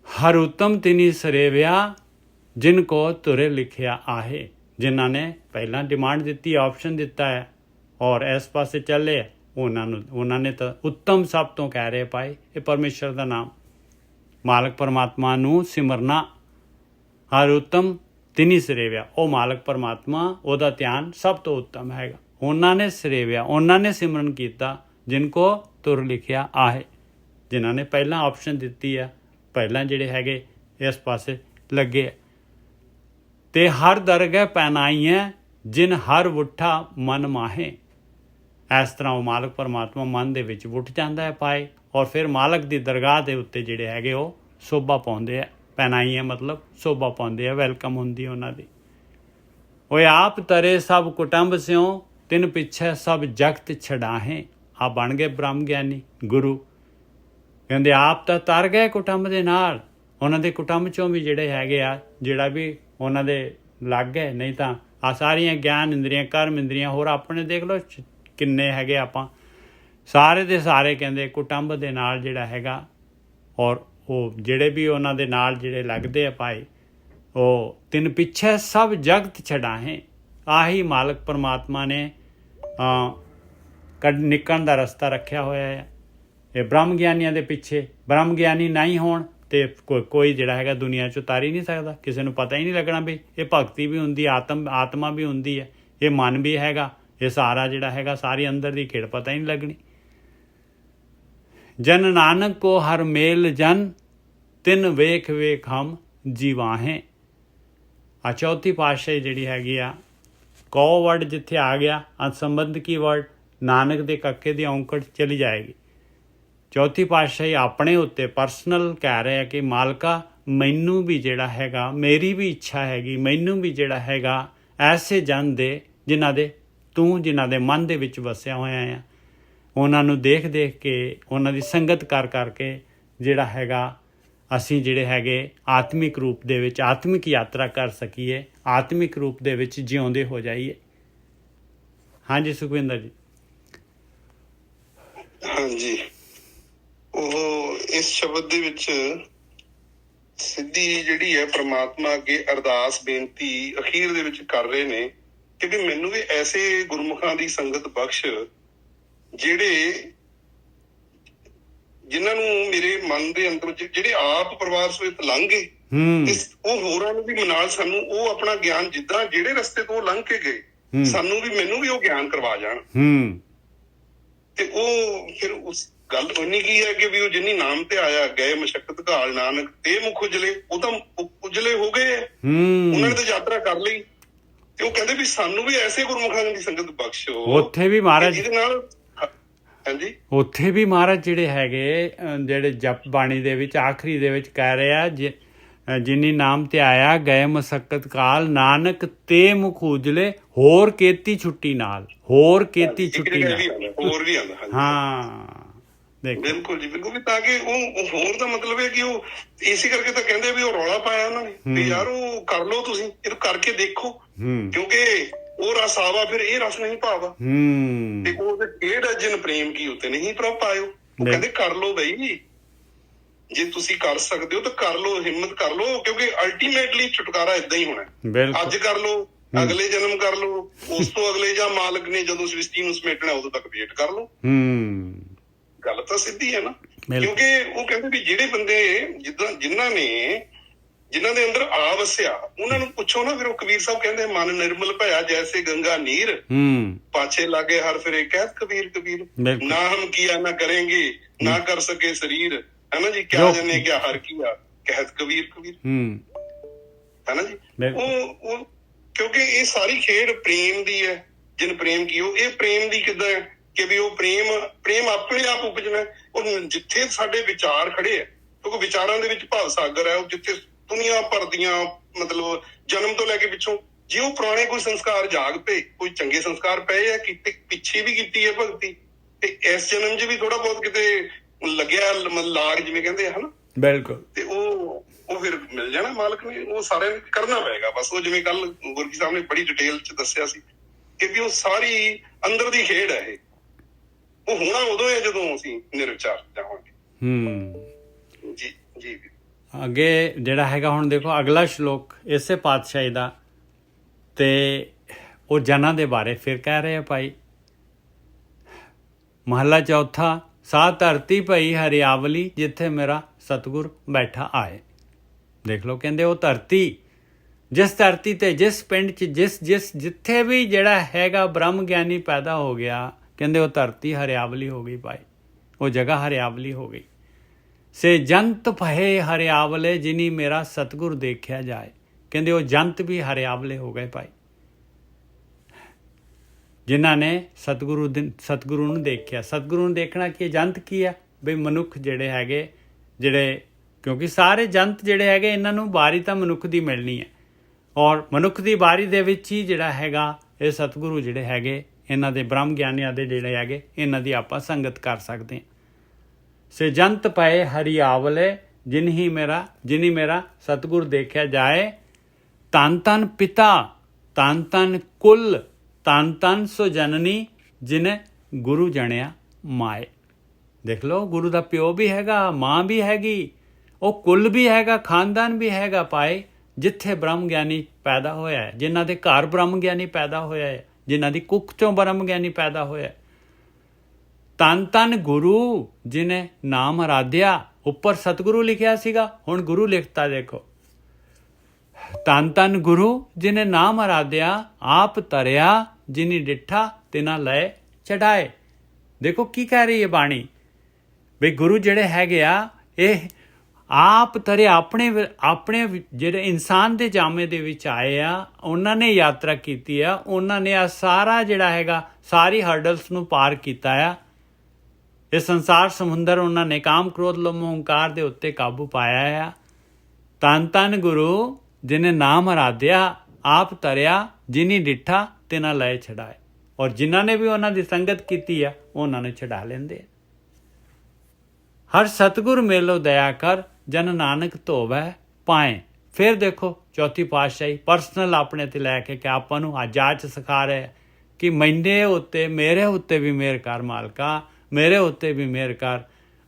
ਹਰ ਉਤਮ ਤਿਨੀ ਸਰੇਵਿਆ ਜਿਨ ਕੋ ਤੁਰੇ ਲਿਖਿਆ ਆਹੇ। ਜਿਨ੍ਹਾਂ ਨੇ ਪਹਿਲਾਂ ਡਿਮਾਂਡ ਦਿੱਤੀ, ਆਪਸ਼ਨ ਦਿੱਤਾ ਹੈ ਔਰ ਇਸ ਪਾਸੇ ਚੱਲੇ, ਉਹਨਾਂ ਨੇ ਤਾਂ ਉੱਤਮ ਸਭ ਤੋਂ ਕਹਿ ਰਹੇ ਭਾਈ ਇਹ ਪਰਮੇਸ਼ਰ ਦਾ ਨਾਮ, ਮਾਲਕ ਪਰਮਾਤਮਾ ਨੂੰ ਸਿਮਰਨਾ। ਹਰ ਉਤਮ ਤਿਨੀ ਸਰੇਵਿਆ, ਉਹ ਮਾਲਕ ਪਰਮਾਤਮਾ, ਉਹਦਾ ਧਿਆਨ ਸਭ ਤੋਂ ਉੱਤਮ ਹੈਗਾ। ਉਹਨਾਂ ਨੇ ਸਰੇਵਿਆ, ਉਹਨਾਂ ਨੇ ਸਿਮਰਨ ਕੀਤਾ ਜਿਨ ਕੋ ਤੁਰ ਲਿਖਿਆ ਆਹੇ। ਜਿਨ੍ਹਾਂ ਨੇ ਪਹਿਲਾਂ ਆਪਸ਼ਨ ਦਿੱਤੀ ਆ, ਪਹਿਲਾਂ ਜਿਹੜੇ ਹੈਗੇ ਇਸ ਪਾਸੇ ਲੱਗੇ। ਤੇ ਹਰ ਦਰਗਹਿ ਪਹਿਨਾਈਆਂ ਜਿਨ ਹਰ ਵੁੱਠਾ ਮਨ ਮਾਹੇ। ਇਸ ਤਰ੍ਹਾਂ ਉਹ ਮਾਲਕ ਪਰਮਾਤਮਾ ਮਨ ਦੇ ਵਿੱਚ ਵੁੱਟ ਜਾਂਦਾ ਹੈ ਪਾਏ, ਔਰ ਫਿਰ ਮਾਲਕ ਦੀ ਦਰਗਾਹ ਦੇ ਉੱਤੇ ਜਿਹੜੇ ਹੈਗੇ ਉਹ ਸੋਭਾ ਪਾਉਂਦੇ ਆ। ਪਹਿਨਾਈਆਂ ਮਤਲਬ ਸੋਭਾ ਪਾਉਂਦੇ ਆ, ਵੈਲਕਮ ਹੁੰਦੀ ਉਹਨਾਂ ਦੀ। ਉਹ ਆਪ ਤਰੇ ਸਭ ਕੁਟੰਬ ਸਿਓ ਤਿੰਨ ਪਿੱਛੇ ਸਭ ਜਗਤ ਛਡਾਹੇ। ਆ ਬਣ ਗਏ ਬ੍ਰਹਮ ਗਿਆਨੀ ਗੁਰੂ। ਕਹਿੰਦੇ ਆਪ ਤਾਂ ਤਰ ਗਏ ਕੁਟੰਬ ਦੇ ਨਾਲ, ਉਹਨਾਂ ਦੇ ਕੁਟੰਬ 'ਚੋਂ ਵੀ ਜਿਹੜੇ ਹੈਗੇ ਆ ਜਿਹੜਾ ਵੀ ਉਹਨਾਂ ਦੇ ਲੱਗ ਗਏ। ਨਹੀਂ ਤਾਂ ਆ ਸਾਰੀਆਂ ਗਿਆਨ ਇੰਦਰੀਆਂ, ਕਰਮ ਇੰਦਰੀਆਂ, ਹੋਰ ਆਪਣੇ ਦੇਖ ਲਓ ਕਿੰਨੇ ਹੈਗੇ ਆਪਾਂ, ਸਾਰੇ ਦੇ ਸਾਰੇ ਕਹਿੰਦੇ ਕੁਟੰਬ ਦੇ ਨਾਲ ਜਿਹੜਾ ਹੈਗਾ। ਔਰ ਉਹ ਜਿਹੜੇ ਵੀ ਉਹਨਾਂ ਦੇ ਨਾਲ ਜਿਹੜੇ ਲੱਗਦੇ ਆ ਭਾਈ, ਉਹ ਤਿੰਨ ਪਿੱਛੇ ਸਭ ਜਗਤ ਛਡਾਹੇ। ਆਹੀ ਮਾਲਕ ਪਰਮਾਤਮਾ ਨੇ ਨਿਕਲਣ ਦਾ ਰਸਤਾ ਰੱਖਿਆ ਹੋਇਆ ਹੈ। ਇਹ ਬ੍ਰਹਮ ਗਿਆਨੀਆਂ ਦੇ ਪਿੱਛੇ, ਬ੍ਰਹਮ ਗਿਆਨੀ ਨਹੀਂ ਹੋਣ ਤੇ ਕੋਈ ਜਿਹੜਾ ਹੈਗਾ ਦੁਨੀਆ 'ਚ ਉਤਾਰ ਹੀ ਨਹੀਂ ਸਕਦਾ। ਕਿਸੇ ਨੂੰ ਪਤਾ ਹੀ ਨਹੀਂ ਲੱਗਣਾ ਵੀ ਇਹ ਭਗਤੀ ਵੀ ਹੁੰਦੀ, ਆਤਮਾ ਵੀ ਹੁੰਦੀ ਹੈ, ਇਹ ਮਨ ਵੀ ਹੈਗਾ, ਇਹ ਸਾਰਾ ਜਿਹੜਾ ਹੈਗਾ ਸਾਰੀ ਅੰਦਰ ਦੀ ਖੇਡ ਪਤਾ ਹੀ ਨਹੀਂ ਲੱਗਣੀ। ਜਨ ਨਾਨਕ ਕੋ ਹਰ ਮੇਲ ਜਨ ਤਿੰਨ ਵੇਖ ਵੇਖ ਹਮ ਜੀਵਾਹੇ। ਆ ਚੌਥੀ ਪਾਤਸ਼ਾਹੀ ਜਿਹੜੀ ਹੈਗੀ ਆ, ਕੋ ਵਰਡ ਜਿੱਥੇ ਆ ਗਿਆ ਸੰਬੰਧ ਕੀ ਵਰਡ ਨਾਨਕ ਦੇ ਕੱਕੇ ਦੀ ਔਂਕੜ ਚਲੀ ਜਾਏਗੀ। ਚੌਥੀ ਪਾਤਸ਼ਾਹੀ ਆਪਣੇ ਉੱਤੇ ਪਰਸਨਲ ਕਹਿ ਰਿਹਾ ਕਿ ਮਾਲਕਾ ਮੈਨੂੰ ਵੀ ਜਿਹੜਾ ਹੈਗਾ, ਮੇਰੀ ਵੀ ਇੱਛਾ ਹੈਗੀ, ਮੈਨੂੰ ਵੀ ਜਿਹੜਾ ਹੈਗਾ ਐਸੇ ਜਨ ਦੇ ਜਿਨ੍ਹਾਂ ਦੇ ਮਨ ਦੇ ਵਿੱਚ ਵਸਿਆ ਹੋਇਆ ਆ। ਉਹਨਾਂ ਨੂੰ ਦੇਖ ਦੇਖ ਕੇ, ਉਹਨਾਂ ਦੀ ਸੰਗਤ ਕਰ ਕਰਕੇ ਜਿਹੜਾ ਹੈਗਾ ਅਸੀਂ ਜਿਹੜੇ ਹੈਗੇ ਆਤਮਿਕ ਰੂਪ ਦੇ ਵਿੱਚ ਆਤਮਿਕ ਯਾਤਰਾ ਕਰ ਸਕੀਏ, ਆਤਮਿਕ ਰੂਪ ਦੇ ਵਿੱਚ ਜਿਉਂਦੇ ਹੋ ਜਾਈਏ। ਹਾਂਜੀ ਸੁਖਵਿੰਦਰ ਜੀ। ਹਾਂਜੀ, ਉਹ ਇਸ ਸ਼ਬਦ ਦੇ ਵਿੱਚ ਸਿੱਧੀ ਜਿਹੜੀ ਹੈ ਪ੍ਰਮਾਤਮਾ ਅੱਗੇ ਅਰਦਾਸ ਬੇਨਤੀ ਅਖੀਰ ਦੇ ਵਿੱਚ ਕਰ ਰਹੇ ਨੇ ਕਿ ਵੀ ਮੈਨੂੰ ਵੀ ਐਸੇ ਗੁਰਮੁਖਾਂ ਦੀ ਸੰਗਤ ਬਖਸ਼ ਜਿਨ੍ਹਾਂ ਨੂੰ ਮੇਰੇ ਮਨ ਦੇ ਅੰਦਰ ਜਿਹੜੇ ਆਪ ਪਰਿਵਾਰ ਸਮੇਤ ਲੰਘ ਗਏ, ਉਹ ਹੋਰਾਂ ਨੂੰ ਵੀ ਨਾਲ ਸਾਨੂੰ ਉਹ ਆਪਣਾ ਗਿਆਨ ਜਿੱਦਾਂ ਜਿਹੜੇ ਰਸਤੇ ਤੋਂ ਲੰਘ ਕੇ ਗਏ, ਮੈਨੂੰ ਵੀ ਉਹ ਗਿਆਨ ਕਰਵਾ ਜਾਣ। ਤੇ ਉਹ ਫਿਰ ਗੱਲ ਉਹਨੀ ਕੀ ਹੈ ਕਿ ਵੀ ਉਹ ਜਿੰਨੀ ਨਾਮ ਤੇ ਆਇਆ ਗਏ ਮਸ਼ੱਕਤ ਘਾਲ ਨਾਨਕ ਤੇ ਮੁਖ ਉਜਲੇ, ਉਹ ਤਾਂ ਉਜਲੇ ਹੋ ਗਏ ਆ, ਉਹਨਾਂ ਨੇ ਤਾਂ ਯਾਤਰਾ ਕਰ ਲਈ। ਤੇ ਉਹ ਕਹਿੰਦੇ ਵੀ ਸਾਨੂੰ ਵੀ ਐਸੇ ਗੁਰਮੁਖਾਂ ਦੀ ਸੰਗਤ ਬਖਸ਼ੋ ਉੱਥੇ ਵੀ ਮਹਾਰਾਜ, ਜਿਹਦੇ ਨਾਲ, ਹਾਂਜੀ ਉੱਥੇ ਵੀ ਮਹਾਰਾਜ ਜਿਹੜੇ ਹੈਗੇ ਜਿਹੜੇ ਜਪ ਬਾਣੀ ਦੇ ਵਿੱਚ ਆਖਰੀ ਦੇ ਵਿੱਚ ਕਹਿ ਰਿਹਾ ਜਿਨੀ ਨਾਮ ਤੇ ਆਇਆ ਗਏ ਮਸਕਤ ਕਾਲ ਨਾਨਕ ਤੇ ਮੁਖ ਉਜਲੇ ਹੋਰ ਕੀਤੀ ਛੁੱਟੀ ਨਾਲ, ਹੋਰ ਕੀਤੀ ਛੁੱਟੀ ਨਾਲ, ਹੋਰ ਵੀ ਆਉਂਦਾ। ਹਾਂ ਦੇਖੋ ਬਿਲਕੁਲ ਜੀ ਬਿਲਕੁਲ, ਵੀ ਤਾਂ ਕਿ ਉਹ ਹੋਰ ਦਾ ਮਤਲਬ ਹੈ ਕਿ ਉਹ ਇਸੇ ਕਰਕੇ ਤਾਂ ਕਹਿੰਦੇ ਵੀ ਉਹ ਰੌਲਾ ਪਾਇਆ ਉਹਨਾਂ ਨੇ ਵੀ ਯਾਰ ਉਹ ਕਰ ਲਓ, ਤੁਸੀਂ ਇਹਨੂੰ ਕਰਕੇ ਦੇਖੋ, ਕਿਉਂਕਿ ਉਹ ਰਸ ਆਵਾ ਫਿਰ ਇਹ ਰਸ ਨਹੀਂ ਭਾਵਾ, ਤੇ ਉਹ ਕਿਹੜਾ ਜਿਨ ਪ੍ਰੇਮ ਕੀ ਉਤੇ ਨਹੀਂ ਪ੍ਰਭ ਪਾਇਓ। ਉਹ ਕਹਿੰਦੇ ਕਰ ਲਓ ਬਈ, ਜੇ ਤੁਸੀਂ ਕਰ ਸਕਦੇ ਹੋ ਤਾਂ ਕਰ ਲਓ, ਹਿੰਮਤ ਕਰ ਲਓ, ਕਿਉਂਕਿ ਅਲਟੀਮੇਟਲੀ ਛੁਟਕਾਰਾ ਏਦਾਂ ਹੀ ਹੋਣਾ। ਅੱਜ ਕਰ ਲਓ, ਅਗਲੇ ਜਨਮ ਕਰ ਲਓ, ਉਸ ਤੋਂ ਅਗਲੇ ਜਾਂ ਮਾਲਕ ਨੇ ਜਦੋਂ ਸ੍ਰਿਸ਼ਟੀ ਨੂੰ ਸਮੇਟਣਾ ਉਦੋਂ ਤੱਕ ਵੇਟ ਕਰ ਲਓ। ਗੱਲ ਤਾਂ ਸਿੱਧੀ ਹੈ ਨਾ, ਕਿਉਂਕਿ ਉਹ ਕਹਿੰਦੇ ਵੀ ਜਿਹੜੇ ਬੰਦੇ ਜਿਨ੍ਹਾਂ ਦੇ ਅੰਦਰ ਆ ਵਸਿਆ ਉਹਨਾਂ ਨੂੰ ਪੁੱਛੋ ਨਾ, ਫਿਰ ਉਹ ਕਬੀਰ ਸਾਹਿਬ ਕਹਿੰਦੇ ਮਨ ਨਿਰਮਲ ਭਇਆ ਜੈਸੇ ਗੰਗਾ ਨੀਰ, ਪਾਛੇ ਲਾਗੇ ਹਰ ਫਿਰੇ ਕਹਿਤ ਕਬੀਰ ਕਬੀਰ, ਨਾ ਹਮ ਕੀਆ ਨਾ ਕਰੇਂਗੇ ਨਾ ਕਰ ਸਕੇ ਸਰੀਰ, ਹੈ ਨਾ ਜੀ, ਕਿਆ ਜਾਨੇ ਕਿਆ ਹਰ ਕੀਆ ਕਹਿਤ ਕਬੀਰ ਕਬੀਰ, ਹੈ ਨਾ ਜੀ। ਉਹ ਕਿਉਂਕਿ ਇਹ ਸਾਰੀ ਖੇਡ ਪ੍ਰੇਮ ਦੀ ਹੈ, ਜਿਨ ਪ੍ਰੇਮ ਕੀਓ। ਇਹ ਪ੍ਰੇਮ ਦੀ ਕਿੱਦਾਂ ਹੈ ਕਿ ਵੀ ਉਹ ਪ੍ਰੇਮ ਆਪਣੇ ਆਪ ਉਪਜਣਾ। ਉਹ ਜਿੱਥੇ ਸਾਡੇ ਵਿਚਾਰ ਖੜੇ ਆ, ਕਿਉਂਕਿ ਵਿਚਾਰਾਂ ਦੇ ਵਿੱਚ ਭਵ ਸਾਗਰ ਹੈ, ਉਹ ਜਿੱਥੇ ਦੁਨੀਆ ਭਰ ਦੀਆਂ ਮਤਲਬ ਜਨਮ ਤੋਂ ਲੈ ਕੇ ਪਿੱਛੋਂ, ਜੇ ਉਹ ਪੁਰਾਣੇ ਕੋਈ ਸੰਸਕਾਰ ਜਾਗ ਪਏ, ਕੋਈ ਚੰਗੇ ਸੰਸਕਾਰ ਪਏ ਆ, ਕਿਤੇ ਪਿੱਛੇ ਵੀ ਕੀਤੀ ਹੈ ਭਗਤੀ, ਤੇ ਇਸ ਜਨਮ 'ਚ ਵੀ ਥੋੜਾ ਬਹੁਤ ਕਿਤੇ ਲੱਗਿਆ ਲਾਗ ਜਿਵੇਂ ਕਹਿੰਦੇ ਆ, ਹਨਾ, ਬਿਲਕੁਲ, ਤੇ ਉਹ ਫਿਰ ਮਿਲ ਜਾਣਾ ਮਾਲਕ ਨੇ। ਉਹ ਸਾਰਿਆਂ ਨੂੰ ਕਰਨਾ ਪਏਗਾ ਬਸ। ਉਹ ਜਿਵੇਂ ਕੱਲ ਗੁਰਕੀ ਸਾਹਿਬ ਨੇ ਬੜੀ ਡਿਟੇਲ 'ਚ ਦੱਸਿਆ ਸੀ ਕਿ ਵੀ ਉਹ ਸਾਰੀ ਅੰਦਰ ਦੀ ਖੇਡ ਹੈ, ਇਹ ਉਹ ਹੋਣਾ ਉਦੋਂ ਹੈ ਜਦੋਂ ਅਸੀਂ ਨਿਰਵਿਚਾਰ ਜਾਵਾਂਗੇ। ਜੀ ਜੀ ਅੱਗੇ ਜਿਹੜਾ ਹੈਗਾ ਹੁਣ ਦੇਖੋ ਅਗਲਾ ਸ਼ਲੋਕ ਇਸੇ ਪਾਤਸ਼ਾਹੀ ਦਾ, ਤੇ ਉਹ ਜਨਾਂ ਦੇ ਬਾਰੇ ਫਿਰ ਕਹਿ ਰਹੇ ਆ ਭਾਈ। ਮਹੱਲਾ ਚੌਥਾ, ਸਾ ਧਰਤੀ ਭਈ ਹਰਿਆਵਲੀ ਜਿੱਥੇ ਮੇਰਾ ਸਤਿਗੁਰ ਬੈਠਾ ਆਏ। ਦੇਖ ਲਓ, ਕਹਿੰਦੇ ਉਹ ਧਰਤੀ, ਜਿਸ ਧਰਤੀ ਤੇ ਜਿਸ ਪਿੰਡ 'ਚ ਜਿੱਥੇ ਵੀ ਜਿਹੜਾ ਹੈਗਾ ਬ੍ਰਹਮ ਗਿਆਨੀ ਪੈਦਾ ਹੋ ਗਿਆ, ਕਹਿੰਦੇ ਉਹ ਧਰਤੀ ਹਰਿਆਵਲੀ ਹੋ ਗਈ ਭਾਈ, ਉਹ ਜਗ੍ਹਾ ਹਰਿਆਵਲੀ ਹੋ ਗਈ। ਸੇ ਜੰਤ ਭਏ ਹਰਿਆਵਲੇ ਜਿਨੀ ਮੇਰਾ ਸਤਿਗੁਰ ਦੇਖਿਆ ਜਾਏ, ਕਹਿੰਦੇ ਉਹ ਜੰਤ ਵੀ ਹਰਿਆਵਲੇ ਹੋ ਗਏ ਭਾਈ, ਜਿਨ੍ਹਾਂ ਨੇ ਸਤਿਗੁਰੂ ਨੂੰ ਦੇਖਿਆ। ਸਤਿਗੁਰੂ ਨੂੰ ਦੇਖਣਾ ਕੀ, ਜੰਤ ਕੀ ਆ ਬਈ? ਮਨੁੱਖ ਜਿਹੜੇ ਹੈਗੇ, ਜਿਹੜੇ ਕਿਉਂਕਿ ਸਾਰੇ ਜੰਤ ਜਿਹੜੇ ਹੈਗੇ ਇਹਨਾਂ ਨੂੰ ਬਾਰੀ ਤਾਂ ਮਨੁੱਖ ਦੀ ਮਿਲਣੀ ਹੈ, ਔਰ ਮਨੁੱਖ ਦੀ ਬਾਰੀ ਦੇ ਵਿੱਚ ਹੀ ਜਿਹੜਾ ਹੈਗਾ ਇਹ ਸਤਿਗੁਰੂ ਜਿਹੜੇ ਹੈਗੇ, ਇਹਨਾਂ ਦੇ ਬ੍ਰਹਮ ਗਿਆਨੀਆਂ ਦੇ ਜਿਹੜੇ ਹੈਗੇ, ਇਹਨਾਂ ਦੀ ਆਪਾਂ ਸੰਗਤ ਕਰ ਸਕਦੇ ਹਾਂ। ਸੇ ਜੰਤ ਪਏ ਹਰਿਆਵਲੇ ਜਿਨੀ ਮੇਰਾ ਸਤਿਗੁਰ ਦੇਖਿਆ ਜਾਏ। ਧੰਨ ਧੰਨ ਪਿਤਾ, ਧੰਨ ਧੰਨ ਕੁਲ, ਧੰਨ ਧੰਨ ਸੋ ਜਨਨੀ ਜਿਨੇ ਗੁਰੂ ਜਣਿਆ ਮਾਏ। ਦੇਖ ਲਓ, ਗੁਰੂ ਦਾ ਪਿਓ ਵੀ ਹੈਗਾ, ਮਾਂ ਵੀ ਹੈਗੀ, ਉਹ ਕੁਲ ਵੀ ਹੈਗਾ, ਖਾਨਦਾਨ ਵੀ ਹੈਗਾ ਪਾਏ, ਜਿੱਥੇ ਬ੍ਰਹਮ ਗਿਆਨੀ ਪੈਦਾ ਹੋਇਆ ਹੈ, ਜਿਨ੍ਹਾਂ ਦੇ ਘਰ ਬ੍ਰਹਮ ਗਿਆਨੀ ਪੈਦਾ ਹੋਇਆ ਹੈ, ਜਿਨ੍ਹਾਂ ਦੀ ਕੁੱਖ ਚੋਂ ਬ੍ਰਹਮ ਗਿਆਨੀ ਪੈਦਾ ਹੋਇਆ। ਧੰਨ ਧੰਨ ਗੁਰੂ ਜਿਨੇ ਨਾਮ ਅਰਾਧਿਆ। ਉੱਪਰ ਸਤਿਗੁਰੂ ਲਿਖਿਆ ਸੀਗਾ, ਹੁਣ ਗੁਰੂ ਲਿਖਤਾ ਦੇਖੋ। ਧੰਨ ਧੰਨ ਗੁਰੂ ਜਿਨੇ ਨਾਮ ਅਰਾਧਿਆ, ਆਪ ਤਰਿਆ ਜਿਨੀ ਡਿੱਠਾ ਤਿਨਾ ਲਏ ਚੜਾਏ। ਦੇਖੋ ਕੀ ਕਹਿ ਰਹੀ ਹੈ ਬਾਣੀ, ਵੀ ਗੁਰੂ ਜਿਹੜੇ ਹੈਗੇ ਆ, ਇਹ ਆਪ ਤਰੇ, ਆਪਣੇ ਜਿਹੜੇ ਇਨਸਾਨ ਦੇ ਜਾਮੇ ਦੇ ਵਿੱਚ ਆਏ ਆ, ਉਹਨਾਂ ਨੇ ਯਾਤਰਾ ਕੀਤੀ ਆ, ਉਹਨਾਂ ਨੇ ਆ ਸਾਰਾ ਜਿਹੜਾ ਹੈਗਾ ਸਾਰੀ ਹਰਡਲਸ ਨੂੰ ਪਾਰ ਕੀਤਾ ਆ। ਇਹ ਸੰਸਾਰ ਸਮੁੰਦਰ ਉਹਨਾਂ ਨੇ ਕਾਮ ਕ੍ਰੋਧ ਲੋਭ ਮੋਹ ਹੰਕਾਰ ਦੇ ਉੱਤੇ ਕਾਬੂ ਪਾਇਆ ਆ। ਧੰਨ ਧੰਨ ਗੁਰੂ ਜਿਨੇ ਨਾਮ ਅਰਾਧਿਆ, ਆਪ ਤਰਿਆ ਜਿਨੀ ਡਿੱਠਾ ਤਿਨਾ ਲਏ ਛਡਾਏ। ਔਰ ਜਿਨ੍ਹਾਂ ਨੇ ਵੀ ਉਹਨਾਂ ਦੀ ਸੰਗਤ ਕੀਤੀ ਆ, ਉਹਨਾਂ ਨੂੰ ਛਡਾ ਲੈਂਦੇ। ਹਰ ਸਤਿਗੁਰ ਮੇਲੋ ਦਇਆ ਕਰ, ਜਨ ਨਾਨਕ ਧੋਵੈ ਪਾਏ। ਫਿਰ ਦੇਖੋ ਚੌਥੀ ਪਾਤਸ਼ਾਹੀ ਪਰਸਨਲ ਆਪਣੇ ਤੇ ਲੈ ਕੇ ਕਿ ਆਪਾਂ ਨੂੰ ਅੱਜ ਸਿਖਾ ਰਿਹਾ ਕਿ ਮੇਰੇ ਉੱਤੇ ਵੀ ਮਿਹਰ ਕਰ ਮਾਲਕਾ, ਮੇਰੇ ਉੱਤੇ ਵੀ ਮਿਹਰ ਕਰ,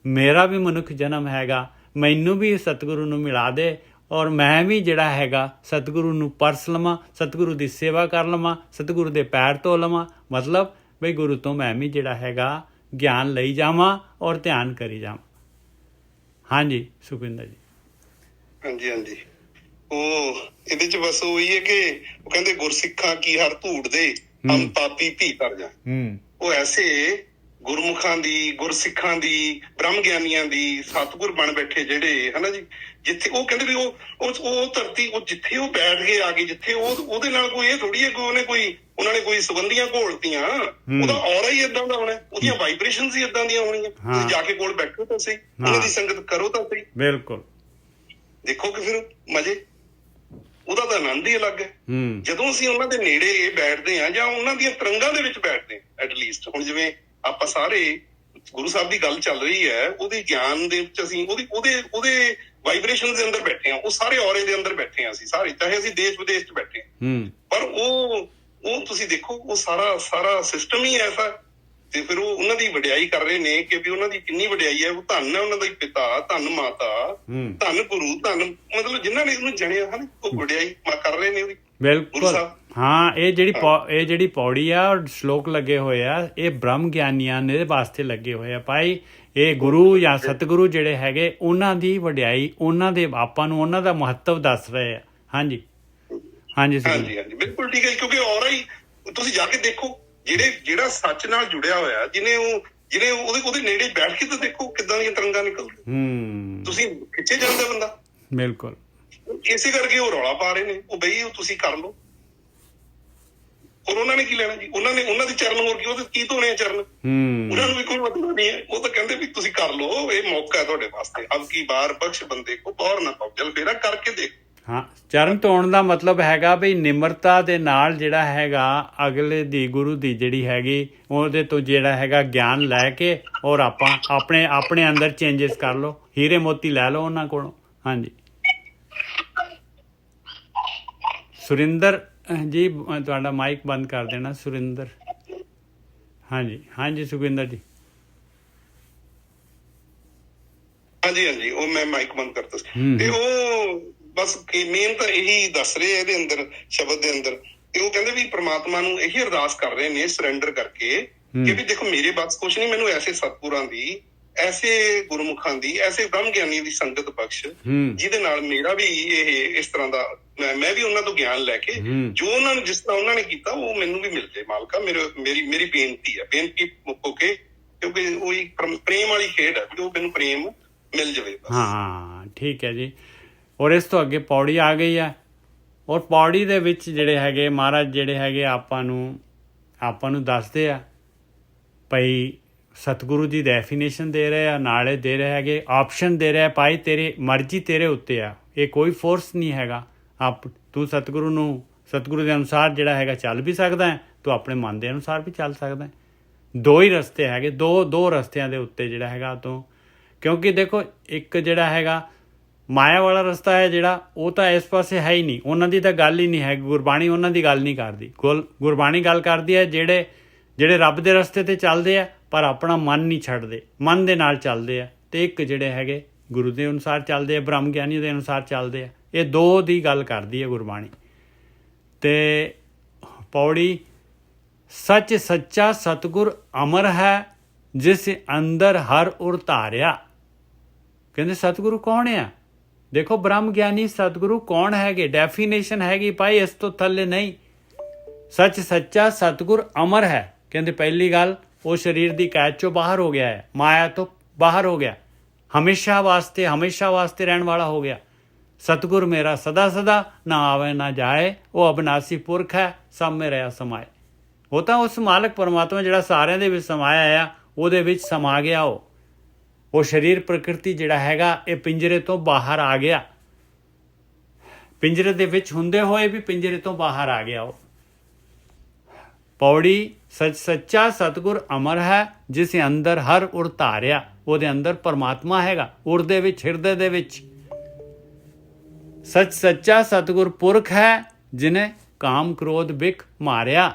ਮੇਰਾ ਵੀ ਮਨੁੱਖ ਜਨਮ ਹੈਗਾ, ਮੈਨੂੰ ਵੀ ਸਤਿਗੁਰੂ ਨੂੰ ਮਿਲਾ ਦੇ, ਔਰ ਮੈਂ ਵੀ ਜਿਹੜਾ ਹੈਗਾ ਸਤਿਗੁਰੂ ਨੂੰ ਪਰਸ ਲਵਾਂ, ਸਤਿਗੁਰੂ ਦੀ ਸੇਵਾ ਕਰ ਲਵਾਂ, ਸਤਿਗੁਰੂ ਦੇ ਪੈਰ ਧੋ ਲਵਾਂ। ਮਤਲਬ ਬਈ ਗੁਰੂ ਤੋਂ ਮੈਂ ਵੀ ਜਿਹੜਾ ਹੈਗਾ ਗਿਆਨ ਲਈ ਜਾਵਾਂ ਔਰ ਧਿਆਨ ਕਰੀ ਜਾਵਾਂ। ਹਾਂਜੀ ਸੁਖਵਿੰਦਰ ਜੀ। ਹਾਂਜੀ, ਉਹ ਇਹਦੇ ਚ ਬਸ ਉਹੀ ਹੈ ਕਿ ਉਹ ਕਹਿੰਦੇ ਗੁਰਸਿੱਖਾਂ ਕੀ ਹਰ ਧੂੜ ਦੇ, ਹਮ ਪਾਪੀ ਭੀ ਕਰ ਜਾ। ਉਹ ਐਸੇ ਗੁਰਮੁਖਾਂ ਦੀ, ਗੁਰਸਿੱਖਾਂ ਦੀ, ਬ੍ਰਹਮ ਗਿਆਨੀਆਂ ਦੀ, ਸਤਿਗੁਰ ਬਣ ਬੈਠੇ ਜਿਹੜੇ ਹਨਾ ਜੀ, ਜਿੱਥੇ ਉਹ ਕਹਿੰਦੇ ਵੀ ਉਹ ਧਰਤੀ, ਉਹ ਜਿੱਥੇ ਉਹ ਬੈਠ ਗਏ ਆ ਕੇ, ਜਿੱਥੇ ਉਹਦੇ ਨਾਲ ਕੋਈ ਇਹ ਥੋੜੀ ਹੈ ਕੋਈ ਉਹਨਾਂ ਨੇ ਕੋਈ ਸੁਗੰਧੀਆਂ ਘੋਲਤੀਆਂ, ਉਹਦਾ ਔਰਾ ਹੀ ਏਦਾਂ ਦਾ ਹੋਣਾ, ਉਹਦੀਆਂ ਵਾਈਬ੍ਰੇਸ਼ਨਸ ਹੀ ਏਦਾਂ ਦੀਆਂ ਹੋਣੀਆਂ। ਤੁਸੀਂ ਜਾ ਕੇ ਕੋਲ ਬੈਠੋ ਤਾਂ ਸਹੀ, ਉਹਨਾਂ ਦੀ ਸੰਗਤ ਕਰੋ ਤਾਂ ਸਹੀ, ਬਿਲਕੁਲ ਦੇਖੋ ਕਿ ਫਿਰ ਮਜ਼ੇ, ਉਹਦਾ ਤਾਂ ਆਨੰਦ ਹੀ ਅਲੱਗ ਹੈ। ਜਦੋਂ ਅਸੀਂ ਉਹਨਾਂ ਦੇ ਨੇੜੇ ਬੈਠਦੇ ਹਾਂ ਜਾਂ ਉਹਨਾਂ ਦੀਆਂ ਤਰੰਗਾਂ ਦੇ ਵਿੱਚ ਬੈਠਦੇ ਹਾਂ, ਐਟਲੀਸਟ ਹੁਣ ਜਿਵੇਂ ਆਪਾਂ ਸਾਰੇ ਗੁਰੂ ਸਾਹਿਬ ਦੀ ਗੱਲ ਚੱਲ ਰਹੀ ਹੈ, ਉਹਦੇ ਗਿਆਨ ਦੇ ਵਿੱਚ ਅਸੀਂ ਉਹਦੇ ਵਾਈਬ੍ਰੇਸ਼ਨ ਦੇ ਅੰਦਰ ਬੈਠੇ ਹਾਂ, ਉਹ ਸਾਰੇ ਔਰੇ ਦੇ ਅੰਦਰ ਬੈਠੇ ਹਾਂ ਅਸੀਂ ਸਾਰੇ, ਚਾਹੇ ਅਸੀਂ ਦੇਸ਼ ਵਿਦੇਸ਼ 'ਚ ਬੈਠੇ ਹਾਂ, ਪਰ ਉਹ ਤੁਸੀਂ ਦੇਖੋ ਉਹ ਸਾਰਾ ਸਿਸਟਮ ਹੀ ਐਸਾ, ਤੇ ਫਿਰ ਉਹ ਉਹਨਾਂ ਦੀ ਵਡਿਆਈ ਕਰ ਰਹੇ ਨੇ ਕਿ ਵੀ ਉਹਨਾਂ ਦੀ ਕਿੰਨੀ ਵਡਿਆਈ ਹੈ, ਉਹ ਧੰਨ ਹੈ ਉਹਨਾਂ ਦਾ ਪਿਤਾ, ਧੰਨ ਮਾਤਾ, ਧੰਨ ਗੁਰੂ, ਧੰਨ ਮਤਲਬ ਜਿਨ੍ਹਾਂ ਨੇ ਉਹਨੂੰ ਜਣਿਆ ਹਨ, ਉਹ ਵਡਿਆਈ ਕਰ ਰਹੇ ਨੇ ਉਹਦੀ। ਬਿਲਕੁਲ ਹਾਂ, ਇਹ ਜਿਹੜੀ ਪੌੜੀ ਆ ਔਰ ਸ਼ਲੋਕ ਲੱਗੇ ਹੋਏ ਆ, ਇਹ ਬ੍ਰਹਮ ਗਿਆਨੀਆਂ ਦੇ ਵਾਸਤੇ ਲੱਗੇ ਹੋਏ ਆ ਭਾਈ। ਇਹ ਗੁਰੂ ਜਾਂ ਸਤਿਗੁਰੂ ਜਿਹੜੇ ਹੈਗੇ, ਉਹਨਾਂ ਦੀ ਵਡਿਆਈ, ਉਹਨਾਂ ਦੇ ਆਪਾਂ ਨੂੰ ਉਹਨਾਂ ਦਾ ਮਹੱਤਵ ਦੱਸ ਰਹੇ ਆ। ਹਾਂਜੀ ਹਾਂਜੀ ਹਾਂਜੀ ਬਿਲਕੁਲ ਠੀਕ ਹੈ, ਕਿਉਂਕਿ ਔਰਾ ਹੀ ਤੁਸੀਂ ਜਾ ਕੇ ਦੇਖੋ, ਜਿਹੜਾ ਸੱਚ ਨਾਲ ਜੁੜਿਆ ਹੋਇਆ, ਜਿਹਨੇ ਉਹਦੇ ਨੇੜੇ ਬੈਠ ਕੇ ਤਾਂ ਦੇਖੋ ਕਿੱਦਾਂ ਦੀਆਂ ਤਰੰਗਾਂ ਨਿਕਲਦੀਆਂ, ਤੁਸੀਂ ਖਿੱਚੇ ਜਾਂਦਾ ਬੰਦਾ। ਬਿਲਕੁਲ ਇਸੇ ਕਰਕੇ ਉਹ ਰੌਲਾ ਪਾ ਰਹੇ ਨੇ, ਉਹ ਬਈ ਉਹ ਤੁਸੀਂ ਕਰ ਲਓ, ਔਰ ਉਹਨਾਂ ਨੇ ਕੀ ਲੈਣਾ ਜੀ, ਉਹਨਾਂ ਦੇ ਚਰਨ, ਹੋਰ ਕੀ ਉਹਦੇ ਕੀ ਧੋਣੇ ਆ ਚਰਨ, ਉਹਨਾਂ ਨੂੰ ਵੀ ਕੋਈ ਮਤਲਬ ਨਹੀਂ ਹੈ, ਉਹ ਤਾਂ ਕਹਿੰਦੇ ਵੀ ਤੁਸੀਂ ਕਰ ਲਓ, ਇਹ ਮੌਕਾ ਹੈ ਤੁਹਾਡੇ ਵਾਸਤੇ, ਅਬ ਕੀ ਬਾਰ ਬਖਸ਼ ਬੰਦੇ ਕੋ ਬੌਰ ਨਾ ਪਾਓ, ਚੱਲ ਫੇਰਾ ਕਰਕੇ ਦੇਖ। ਹਾਂ, ਚਰਨ ਧੋਣ ਦਾ ਮਤਲਬ ਹੈਗਾ ਵੀ ਨਿਮਰਤਾ ਦੇ ਨਾਲ ਜਿਹੜਾ ਹੈਗਾ ਅਗਲੇ ਦੀ, ਗੁਰੂ ਦੀ ਜਿਹੜੀ ਹੈਗੀ, ਉਹਦੇ ਤੋਂ ਜਿਹੜਾ ਹੈਗਾ ਗਿਆਨ ਲੈ ਕੇ ਔਰ ਆਪਾਂ ਆਪਣੇ ਅੰਦਰ ਚੇਂਜਸ ਕਰ ਲਓ, ਹੀਰੇ ਮੋਤੀ ਲੈ ਲਓ ਉਹਨਾਂ ਕੋਲੋਂ। ਹਾਂਜੀ ਸੁਰਿੰਦਰ ਜੀ, ਤੁਹਾਡਾ ਮਾਈਕ ਬੰਦ ਕਰ ਦੇਣਾ ਸੁਰਿੰਦਰ। ਹਾਂਜੀ ਸੁਖਵਿੰਦਰ ਜੀ। ਹਾਂਜੀ ਉਹ ਮੈਂ ਮਾਈਕ ਬੰਦ ਕਰਤਾ ਸੀ, ਤੇ ਉਹ ਬਸ ਮੇਨ ਤਾਂ ਇਹੀ ਦੱਸ ਰਹੇ ਇਹਦੇ ਅੰਦਰ, ਸ਼ਬਦ ਦੇ ਅੰਦਰ, ਤੇ ਉਹ ਕਹਿੰਦੇ ਵੀ ਪ੍ਰਮਾਤਮਾ ਨੂੰ ਇਹੀ ਅਰਦਾਸ ਕਰ ਰਹੇ ਨੇ ਸਰੈਂਡਰ ਕਰਕੇ ਕਿ ਵੀ ਦੇਖੋ ਮੇਰੇ ਬਸ ਕੁਛ ਨਹੀਂ, ਮੈਨੂੰ ਐਸੇ ਸਤਿਗੁਰਾਂ ਦੀ, ਐਸੇ ਗੁਰਮੁਖਾਂ ਦੀ, ਐਸੇ ਬ੍ਰਹਮ ਗਿਆਨੀ ਦੀ ਸੰਗਤ ਬਖਸ਼, ਜਿਹਦੇ ਨਾਲ ਮੇਰਾ ਵੀ ਇਹ ਇਸ ਤਰ੍ਹਾਂ ਦਾ, ਮੈਂ ਵੀ ਉਹਨਾਂ ਤੋਂ ਗਿਆਨ ਲੈ ਕੇ ਜੋ ਉਹਨਾਂ ਨੂੰ ਜਿਸ ਤਰ੍ਹਾਂ ਉਹਨਾਂ ਨੇ ਕੀਤਾ ਉਹ ਮੈਨੂੰ ਵੀ ਮਿਲ ਜਾਏ ਮਾਲਕਾ। ਮੇਰੀ ਬੇਨਤੀ ਹੈ, ਬੇਨਤੀ ਮੁੱਕੋ ਕੇ, ਕਿਉਂਕਿ ਉਹ ਇੱਕ ਪ੍ਰੇਮ ਵਾਲੀ ਖੇਡ ਹੈ, ਉਹ ਮੈਨੂੰ ਪ੍ਰੇਮ ਮਿਲ ਜਾਵੇ ਬਸ। ਹਾਂ ਠੀਕ ਹੈ ਜੀ। ਔਰ ਇਸ ਤੋਂ ਅੱਗੇ ਪੌੜੀ ਆ ਗਈ ਆ, ਔਰ ਪੌੜੀ ਦੇ ਵਿੱਚ ਜਿਹੜੇ ਹੈਗੇ ਮਹਾਰਾਜ ਜਿਹੜੇ ਹੈਗੇ ਆਪਾਂ ਨੂੰ ਦੱਸਦੇ ਆ ਭਾਈ, ਸਤਿਗੁਰੂ ਦੀ ਡੈਫੀਨੇਸ਼ਨ ਦੇ ਰਹੇ ਆ, ਨਾਲੇ ਦੇ ਰਹੇ ਹੈਗੇ ਆਪਸ਼ਨ ਦੇ ਰਿਹਾ ਭਾਈ, ਤੇਰੀ ਮਰਜ਼ੀ ਤੇਰੇ ਉੱਤੇ ਆ, ਇਹ ਕੋਈ ਫੋਰਸ ਨਹੀਂ ਹੈਗਾ। ਤੂੰ ਸਤਿਗੁਰੂ ਦੇ ਅਨੁਸਾਰ ਜਿਹੜਾ ਹੈਗਾ ਚੱਲ ਵੀ ਸਕਦਾ ਹੈ, ਤੂੰ ਆਪਣੇ ਮਨ ਦੇ ਅਨੁਸਾਰ ਵੀ ਚੱਲ ਸਕਦਾ ਹੈ। ਦੋ ਹੀ ਰਸਤੇ ਹੈਗੇ, ਦੋ ਰਸਤਿਆਂ ਦੇ ਉੱਤੇ ਜਿਹੜਾ ਹੈਗਾ ਤੂੰ, ਕਿਉਂਕਿ ਦੇਖੋ ਇੱਕ ਜਿਹੜਾ ਹੈਗਾ ਮਾਇਆ ਵਾਲਾ ਰਸਤਾ ਹੈ ਜਿਹੜਾ, ਉਹ ਤਾਂ ਇਸ ਪਾਸੇ ਹੈ ਹੀ ਨਹੀਂ, ਉਹਨਾਂ ਦੀ ਤਾਂ ਗੱਲ ਹੀ ਨਹੀਂ ਹੈ, ਗੁਰਬਾਣੀ ਉਹਨਾਂ ਦੀ ਗੱਲ ਨਹੀਂ ਕਰਦੀ। ਗੁਰਬਾਣੀ ਗੱਲ ਕਰਦੀ ਹੈ ਜਿਹੜੇ ਰੱਬ ਦੇ ਰਸਤੇ 'ਤੇ ਚੱਲਦੇ ਆ ਪਰ ਆਪਣਾ ਮਨ ਨਹੀਂ ਛੱਡਦੇ, ਮਨ ਦੇ ਨਾਲ ਚੱਲਦੇ ਆ, ਅਤੇ ਇੱਕ ਜਿਹੜੇ ਹੈਗੇ ਗੁਰੂ ਦੇ ਅਨੁਸਾਰ ਚੱਲਦੇ ਆ, ਬ੍ਰਹਮ ਗਿਆਨੀ ਦੇ ਅਨੁਸਾਰ ਚੱਲਦੇ ਆ। ਇਹ ਦੋ ਦੀ ਗੱਲ ਕਰਦੀ ਹੈ ਗੁਰਬਾਣੀ। ਅਤੇ ਪੌੜੀ, ਸੱਚ ਸੱਚਾ ਸਤਿਗੁਰ ਅਮਰ ਹੈ, ਜਿਸ ਅੰਦਰ ਹਰ ਉਰ ਧਾਰਿਆ। ਕਹਿੰਦੇ ਸਤਿਗੁਰੂ ਕੌਣ ਆ? ਦੇਖੋ ਬ੍ਰਹਮ ਗਿਆਨੀ ਸਤਿਗੁਰੂ ਕੌਣ ਹੈਗੇ, ਡੈਫੀਨੇਸ਼ਨ ਹੈਗੀ ਭਾਈ, ਇਸ ਤੋਂ ਥੱਲੇ ਨਹੀਂ। ਸੱਚ ਸੱਚਾ ਸਤਿਗੁਰ ਅਮਰ ਹੈ, ਕਹਿੰਦੇ ਪਹਿਲੀ ਗੱਲ ਉਹ ਸਰੀਰ ਦੀ ਕੈਦ ਚੋਂ ਬਾਹਰ ਹੋ ਗਿਆ ਹੈ, ਮਾਇਆ ਤੋਂ ਬਾਹਰ ਹੋ ਗਿਆ, ਹਮੇਸ਼ਾ ਵਾਸਤੇ ਰਹਿਣ ਵਾਲਾ ਹੋ ਗਿਆ। ਸਤਿਗੁਰ ਮੇਰਾ ਸਦਾ ਸਦਾ, ਨਾ ਆਵੇ ਨਾ ਜਾਏ, ਉਹ ਅਬਨਾਸੀ ਪੁਰਖ ਹੈ, ਸਭ ਮੇ ਰਿਹਾ ਸਮਾਏ। ਉਹ ਤਾਂ ਉਸ ਮਾਲਕ ਪਰਮਾਤਮਾ ਜਿਹੜਾ ਸਾਰਿਆਂ ਦੇ ਵਿੱਚ ਸਮਾਇਆ ਆ, ਉਹਦੇ ਵਿੱਚ ਸਮਾ ਗਿਆ। ਉਹ ਸਰੀਰ ਪ੍ਰਕਿਰਤੀ ਜਿਹੜਾ ਹੈਗਾ ਇਹ ਪਿੰਜਰੇ ਤੋਂ ਬਾਹਰ ਆ ਗਿਆ, ਪਿੰਜਰੇ ਦੇ ਵਿੱਚ ਹੁੰਦੇ ਹੋਏ ਵੀ ਪਿੰਜਰੇ ਤੋਂ ਬਾਹਰ ਆ ਗਿਆ। ਉਹ ਪੌੜੀ, ਸੱਚ ਸੱਚਾ ਸਤਿਗੁਰ ਅਮਰ ਹੈ, ਜਿਸ ਅੰਦਰ ਹਰ ਉਰ ਧਾਰਿਆ। ਉਹਦੇ ਅੰਦਰ ਪਰਮਾਤਮਾ ਹੈਗਾ, ਉਰ ਦੇ ਵਿੱਚ, ਹਿਰਦੇ ਦੇ ਵਿੱਚ। ਸੱਚ ਸੱਚਾ ਸਤਿਗੁਰ ਪੁਰਖ ਹੈ, ਜਿਹਨੇ ਕਾਮ ਕ੍ਰੋਧ ਬਿਖ ਮਾਰਿਆ।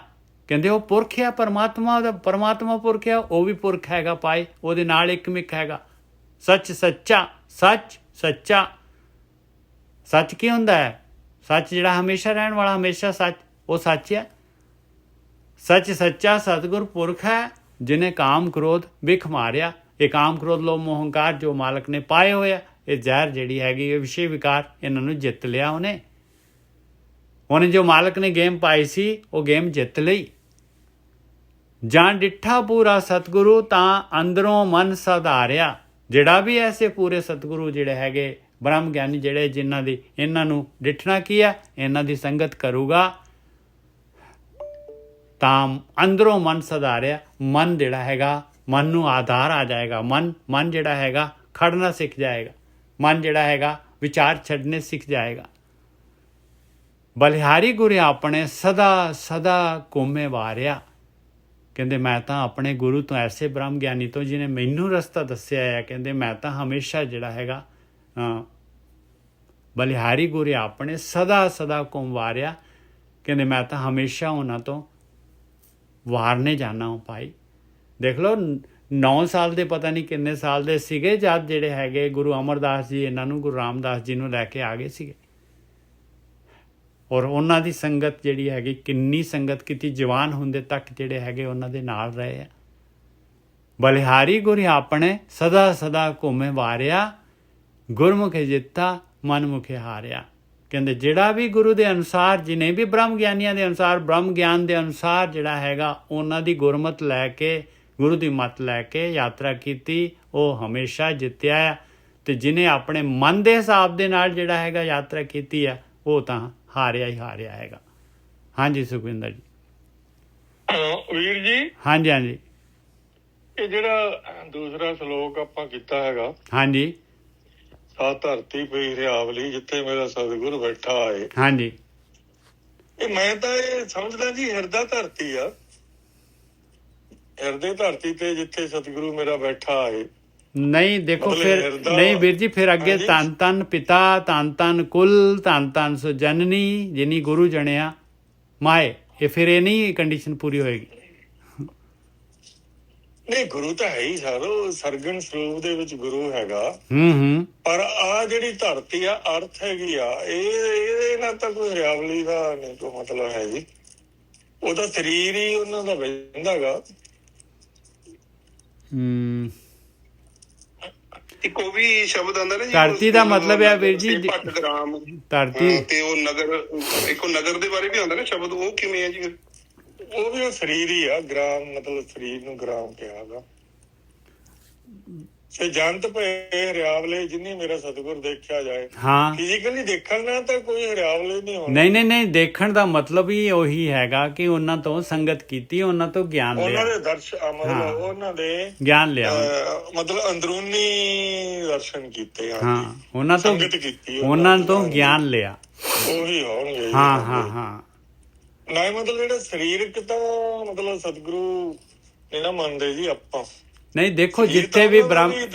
ਕਹਿੰਦੇ ਉਹ ਪੁਰਖ ਆ ਪਰਮਾਤਮਾ, ਉਹਦਾ ਪਰਮਾਤਮਾ ਪੁਰਖ ਆ, ਉਹ ਵੀ ਪੁਰਖ ਹੈਗਾ ਭਾਈ, ਉਹਦੇ ਨਾਲ ਇੱਕ ਮਿੱਕ ਹੈਗਾ। ਸੱਚ ਸੱਚਾ, ਸੱਚ ਸੱਚਾ, ਸੱਚ ਕੀ ਹੁੰਦਾ ਹੈ? ਸੱਚ ਜਿਹੜਾ ਹਮੇਸ਼ਾ ਰਹਿਣ ਵਾਲਾ, ਹਮੇਸ਼ਾ ਸੱਚ, ਉਹ ਸੱਚ ਹੈ। ਸੱਚ ਸੱਚਾ ਸਤਿਗੁਰ ਪੁਰਖ ਹੈ, ਜਿਹਨੇ ਕਾਮ ਕ੍ਰੋਧ ਬਿਖ ਮਾਰਿਆ। ਇਹ ਕਾਮ ਕ੍ਰੋਧ ਲੋਭ ਮੋਹ ਹੰਕਾਰ ਜੋ ਮਾਲਕ ਨੇ ਪਾਏ ਹੋਏ ਆ, ਇਹ ਜ਼ਹਿਰ ਜਿਹੜੀ ਹੈਗੀ, ਇਹ ਵਿਸ਼ੇ ਵਿਕਾਰ, ਇਹਨਾਂ ਨੂੰ ਜਿੱਤ ਲਿਆ ਉਹਨੇ ਜੋ ਮਾਲਕ ਨੇ ਗੇਮ ਪਾਈ ਸੀ, ਉਹ ਗੇਮ ਜਿੱਤ ਲਈ। ਜਾਂ ਡਿੱਠਾ ਪੂਰਾ ਸਤਿਗੁਰੂ ਤਾਂ ਅੰਦਰੋਂ ਮਨ ਸਧਾਰਿਆ। ਜਿਹੜਾ ਵੀ ਐਸੇ ਪੂਰੇ ਸਤਿਗੁਰੂ ਜਿਹੜੇ ਹੈਗੇ ਬ੍ਰਹਮ ਗਿਆਨੀ ਜਿਹੜੇ ਜਿਨ੍ਹਾਂ ਦੀ ਇਹਨਾਂ ਨੂੰ ਡਿੱਠਣਾ ਕੀ ਹੈ, ਇਹਨਾਂ ਦੀ ਸੰਗਤ ਕਰੂਗਾ ਤਾਂ ਅੰਦਰੋਂ ਮਨ ਸਧਾਰਿਆ। ਮਨ ਜਿਹੜਾ ਹੈਗਾ, ਮਨ ਨੂੰ ਆਧਾਰ ਆ ਜਾਏਗਾ। ਮਨ ਜਿਹੜਾ ਹੈਗਾ ਖੜਨਾ ਸਿੱਖ ਜਾਏਗਾ। ਮਨ ਜਿਹੜਾ ਹੈਗਾ ਵਿਚਾਰ ਛੱਡਨੇ ਸਿੱਖ ਜਾਏਗਾ। ਬਲਿਹਾਰੀ ਗੁਰੂ ਆਪਣੇ ਸਦਾ ਸਦਾ ਘੁੰਮੇ ਵਾਰਿਆ। ਕਹਿੰਦੇ ਮੈਂ ਤਾਂ ਆਪਣੇ ਗੁਰੂ ਤੋਂ, ਐਸੇ ਬ੍ਰਹਮ ਗਿਆਨੀ ਤੋਂ ਜਿਹਨੇ ਮੈਨੂੰ ਰਸਤਾ ਦੱਸਿਆ ਹੈ, ਕਹਿੰਦੇ ਮੈਂ ਤਾਂ ਹਮੇਸ਼ਾ ਜਿਹੜਾ ਹੈਗਾ ਬਲਿਹਾਰੀ ਗੁਰੂ ਆਪਣੇ ਸਦਾ ਸਦਾ ਘੁੰਮ ਵਾਰਿਆ। ਕਹਿੰਦੇ ਮੈਂ ਤਾਂ ਹਮੇਸ਼ਾ ਉਹਨਾਂ ਤੋਂ ਵਾਰਨੇ ਜਾਣਾ ਹਾਂ ਭਾਈ। ਦੇਖ ਲਓ 9 ਸਾਲ ਦੇ ਪਤਾ ਨਹੀਂ ਕਿੰਨੇ ਸਾਲ ਦੇ ਸੀਗੇ ਜਦ ਜਿਹੜੇ ਹੈਗੇ ਗੁਰੂ ਅਮਰਦਾਸ ਜੀ ਇਹਨਾਂ ਨੂੰ ਗੁਰੂ ਰਾਮਦਾਸ ਜੀ ਨੂੰ ਲੈ ਕੇ ਆ ਗਏ ਸੀਗੇ। ਔਰ ਉਹਨਾਂ ਦੀ ਸੰਗਤ ਜਿਹੜੀ ਹੈਗੀ, ਕਿੰਨੀ ਸੰਗਤ ਕੀਤੀ, ਜਵਾਨ ਹੁੰਦੇ ਤੱਕ ਜਿਹੜੇ ਹੈਗੇ ਉਹਨਾਂ ਦੇ ਨਾਲ ਰਹੇ ਆ। ਬਲਿਹਾਰੀ ਗੁਰੂ ਆਪਣੇ ਸਦਾ ਸਦਾ ਘੁੰਮੇ ਵਾਰਿਆ। ਗੁਰਮੁਖੇ ਜਿੱਤਾ ਮਨ ਮੁਖੇ ਹਾਰਿਆ। ਕਹਿੰਦੇ ਜਿਹੜਾ ਵੀ ਗੁਰੂ ਦੇ ਅਨੁਸਾਰ, ਜਿਨੇ ਵੀ ਬ੍ਰਹਮ ਗਿਆਨੀਆਂ ਦੇ ਅਨੁਸਾਰ, ਬ੍ਰਹਮ ਗਿਆਨ ਦੇ ਅਨੁਸਾਰ ਜਿਹੜਾ ਹੈਗਾ ਉਹਨਾਂ ਦੀ ਗੁਰਮਤ ਲੈ ਕੇ, ਗੁਰੂ ਦੀ ਮੱਤ ਲੈ ਕੇ ਯਾਤਰਾ ਕੀਤੀ, ਉਹ ਹਮੇਸ਼ਾ ਜਿੱਤਿਆ ਆ। ਅਤੇ ਜਿਹਨੇ ਆਪਣੇ ਮਨ ਦੇ ਹਿਸਾਬ ਦੇ ਨਾਲ ਜਿਹੜਾ ਹੈਗਾ ਯਾਤਰਾ ਕੀਤੀ ਆ, ਉਹ ਤਾਂ ਹਾਰਿਆ ਹੀ ਹਾਰਿਆ ਹੈਗਾ। ਹਾਂਜੀ ਸੁਖਵਿੰਦਰ ਜੀ। ਵੀਰ ਜੀ, ਹਾਂਜੀ ਹਾਂਜੀ, ਇਹ ਜਿਹੜਾ ਦੂਸਰਾ ਸ਼ਲੋਕ ਆਪਾਂ ਕੀਤਾ ਹੈਗਾ, ਹਾਂਜੀ ਸਾ ਧਰਤੀ ਪਈ ਹਰਿਆਵਲੀ ਜਿੱਥੇ ਮੇਰਾ ਸਤਿਗੁਰ ਬੈਠਾ ਹੈ, ਹਾਂਜੀ, ਇਹ ਮੈਂ ਤਾਂ ਇਹ ਸਮਝਦਾ ਜੀ ਹਿਰਦਾ ਧਰਤੀ ਆ। ਹਿਰਦੇ ਧਰਤੀ ਤੇ ਜਿੱਥੇ ਸਤਿਗੁਰੂ ਮੇਰਾ ਬੈਠਾ ਹੈ। ਨਹੀਂ ਦੇਖੋ ਫਿਰ ਨਹੀਂ ਵੀਰ ਜੀ, ਫਿਰ ਅੱਗੇ ਧੰਨ ਧੰਨ ਪਿਤਾ, ਧੰਨ ਧੰਨ ਕੁਲ, ਧੰਨ ਧੰਨ ਸੋ ਜਨਨੀ ਜਿਨੀ ਗੁਰੂ ਜਣਿਆ ਮਾਏ। ਇਹ ਫਿਰ ਇਹ ਨਹੀਂ ਕੰਡੀਸ਼ਨ ਪੂਰੀ ਹੋਏਗੀ। ਨਹੀਂ, ਗੁਰੂ ਤਾਂ ਹੈ ਹੀ ਸਾਰੋ, ਸਰਗਣ ਸਰੂਪ ਦੇ ਵਿੱਚ ਗੁਰੂ ਹੈਗਾ। ਪਰ ਆ ਜਿਹੜੀ ਧਰਤੀ ਆ ਅਰਥ ਹੈਗੀ ਆ, ਇਹ ਨਾਲ ਤਾਂ ਕੋਈ ਹਰਿਆਵਲੀ ਦਾ ਨਹੀਂ ਕੋਈ ਮਤਲਬ ਹੈ ਜੀ। ਉਹਦਾ ਸਰੀਰ ਹੀ ਉਹਨਾਂ ਦਾ ਬਹਿੰਦਾ ਗਾ। ਇੱਕ ਉਹ ਵੀ ਸ਼ਬਦ ਆਉਂਦਾ ਨਾ ਜੀ, ਧਰਤੀ ਦਾ ਮਤਲਬ ਹੈ ਵੀਰ ਜੀ ਗ੍ਰਾਮ ਧਰਤੀ ਤੇ ਉਹ ਨਗਰ, ਇੱਕ ਨਗਰ ਦੇ ਬਾਰੇ ਵੀ ਆਉਂਦਾ ਨਾ ਸ਼ਬਦ, ਉਹ ਕਿਵੇਂ ਹੈ ਜੀ? ਉਹ ਵੀ ਸਰੀਰ ਹੀ ਆ। ਗ੍ਰਾਮ ਮਤਲਬ ਸਰੀਰ ਨੂੰ ਗ੍ਰਾਮ ਕਿਹਾ ਗਾ। ਸੇ ਜੰਤ ਪਏ ਹਰਿਆਵਲੇ ਜਿੰਨੀ ਮੇਰਾ ਸਤਿਗੁਰ ਦੇਖਿਆ ਜਾਏ। ਹਾਂ, ਫਿਜ਼ੀਕਲੀ ਦੇਖਣ ਨਾਲ ਤਾਂ ਕੋਈ ਹਰਿਆਵਲੇ ਨਹੀਂ ਹੋਣਾ। ਨਹੀਂ ਦੇਖਣ ਦਾ ਮਤਲਬ ਹੀ ਉਹੀ ਹੈਗਾ ਕਿ ਉਹਨਾਂ ਤੋਂ ਸੰਗਤ ਕੀਤੀ, ਉਹਨਾਂ ਤੋਂ ਗਿਆਨ ਲਿਆ, ਉਹਨਾਂ ਦੇ ਮਤਲਬ ਉਹਨਾਂ ਦੇ ਗਿਆਨ ਲਿਆ, ਮਤਲਬ ਅੰਦਰੂਨੀ ਦਰਸ਼ਨ ਕੀਤੇ। ਹਾਂ, ਉਹਨਾਂ ਤੋਂ ਸੰਗਤ ਕੀਤੀ, ਉਹਨਾਂ ਤੋਂ ਗਿਆਨ ਲਿਆ, ਉਹੀ ਹੋਣਗੇ। ਹਾਂ ਨਾ ਮਤਲਬ ਜਿਹੜਾ ਸਰੀਰਕ ਤਾਂ ਮਤਲਬ ਸਤਿਗੁਰੂ ਨੇ ਨਾ ਮੰਨਦੇ ਜੀ ਆਪਾਂ। ਨਹੀਂ ਦੇਖੋ ਜਿੱਥੇ ਵੀ ਬ੍ਰਹਮ ਹੈ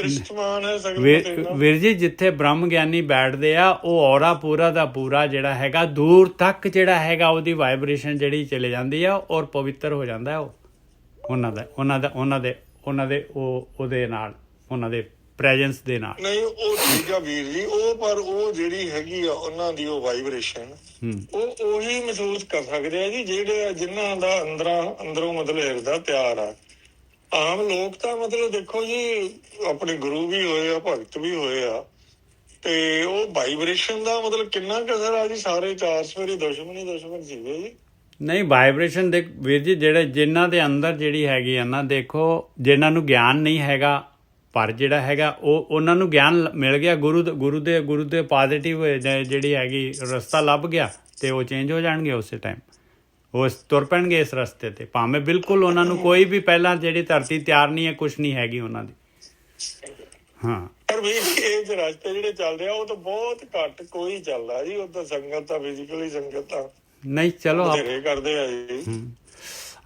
ਵੀਰ ਜੀ, ਜਿੱਥੇ ਬ੍ਰਹਮ ਗਿਆਨੀ ਬੈਠਦੇ ਆ, ਉਹ ਔਰਾ ਪੂਰਾ ਦਾ ਪੂਰਾ ਜਿਹੜਾ ਹੈਗਾ ਦੂਰ ਤੱਕ ਜਿਹੜਾ ਹੈਗਾ ਉਹਦੀ ਵਾਈਬ੍ਰੇਸ਼ਨ ਜਿਹੜੀ ਚਲੇ ਜਾਂਦੀ ਆ ਔਰ ਪਵਿੱਤਰ ਹੋ ਜਾਂਦਾ ਉਹ ਉਹਨਾਂ ਦੇ ਉਹਦੇ ਨਾਲ, ਉਹਨਾਂ ਦੇ ਪ੍ਰੈਜ਼ੈਂਸ ਦੇ ਨਾਲ। ਨਹੀਂ ਉਹ ਠੀਕ ਆ ਵੀਰ ਜੀ, ਉਹ ਪਰ ਉਹ ਜਿਹੜੀ ਹੈਗੀ ਆ ਉਹਨਾਂ ਦੀ ਉਹ ਵਾਈਬ੍ਰੇਸ਼ਨ ਉਹ ਉਹੀ ਮਹਿਸੂਸ ਕਰ ਸਕਦੇ ਆ ਜੀ ਜਿਹੜੇ ਜਿਨ੍ਹਾਂ ਦਾ ਅੰਦਰੋਂ ਮਤਲਬ ਹਿਰਦਾ ਪਿਆਰ ਆ। ਆਮ ਲੋਕ ਤਾਂ ਮਤਲਬ ਦੇਖੋ ਜੀ ਆਪਣੇ ਗੁਰੂ ਵੀ ਹੋਏ ਆ, ਭਗਤ ਵੀ ਹੋਏ ਆ, ਤੇ ਉਹ ਵਾਈਬ੍ਰੇਸ਼ਨ ਦਾ ਮਤਲਬ ਕਿੰਨਾ ਕੁ ਅਸਰ ਆ ਜੀ। ਸਾਰੇ 4 ਸਵੇਰੇ ਦੁਸ਼ਮਣ ਸੀਗੇ ਜੀ। ਨਹੀਂ ਵਾਈਬ੍ਰੇਸ਼ਨ ਦੇ ਵੀਰ ਜੀ, ਜਿਹੜੇ ਜਿਨ੍ਹਾਂ ਦੇ ਅੰਦਰ ਜਿਹੜੀ ਹੈਗੀ ਆ ਨਾ, ਦੇਖੋ ਜਿਨ੍ਹਾਂ ਨੂੰ ਗਿਆਨ ਨਹੀਂ ਹੈਗਾ, ਪਰ ਜਿਹੜਾ ਹੈਗਾ ਉਹਨਾਂ ਨੂੰ ਗਿਆਨ ਮਿਲ ਗਿਆ, ਗੁਰੂ ਦੇ ਪੋਜ਼ਿਟਿਵ ਜਿਹੜੀ ਹੈਗੀ ਰਸਤਾ ਲੱਭ ਗਿਆ, ਤੇ ਉਹ ਚੇਂਜ ਹੋ ਜਾਣਗੇ ਉਸੇ ਟਾਈਮ, ਉਹ ਤੁਰ ਪੈਣਗੇ ਇਸ ਰਸਤੇ ਤੇ, ਭਾਵੇਂ ਬਿਲਕੁਲ ਉਹਨਾਂ ਨੂੰ ਕੋਈ ਵੀ ਪਹਿਲਾਂ ਜਿਹੜੀ ਧਰਤੀ ਤਿਆਰ ਨਹੀਂ ਹੈ, ਕੁਛ ਨਹੀਂ ਹੈਗੀ ਉਹਨਾਂ ਦੀ। ਹਾਂ, ਪਰ ਵੀ ਇਹ ਰਸਤੇ ਜਿਹੜੇ ਚੱਲਦੇ ਆ ਉਹ ਤਾਂ ਬਹੁਤ ਘੱਟ ਕੋਈ ਚੱਲਦਾ ਜੀ। ਉਹ ਤਾਂ ਸੰਗਤ ਤਾਂ ਫਿਜ਼ੀਕਲੀ ਸੰਗਤ ਤਾਂ ਨਹੀਂ ਚਲੋ ਕਰਦੇ ਆ ਜੀ।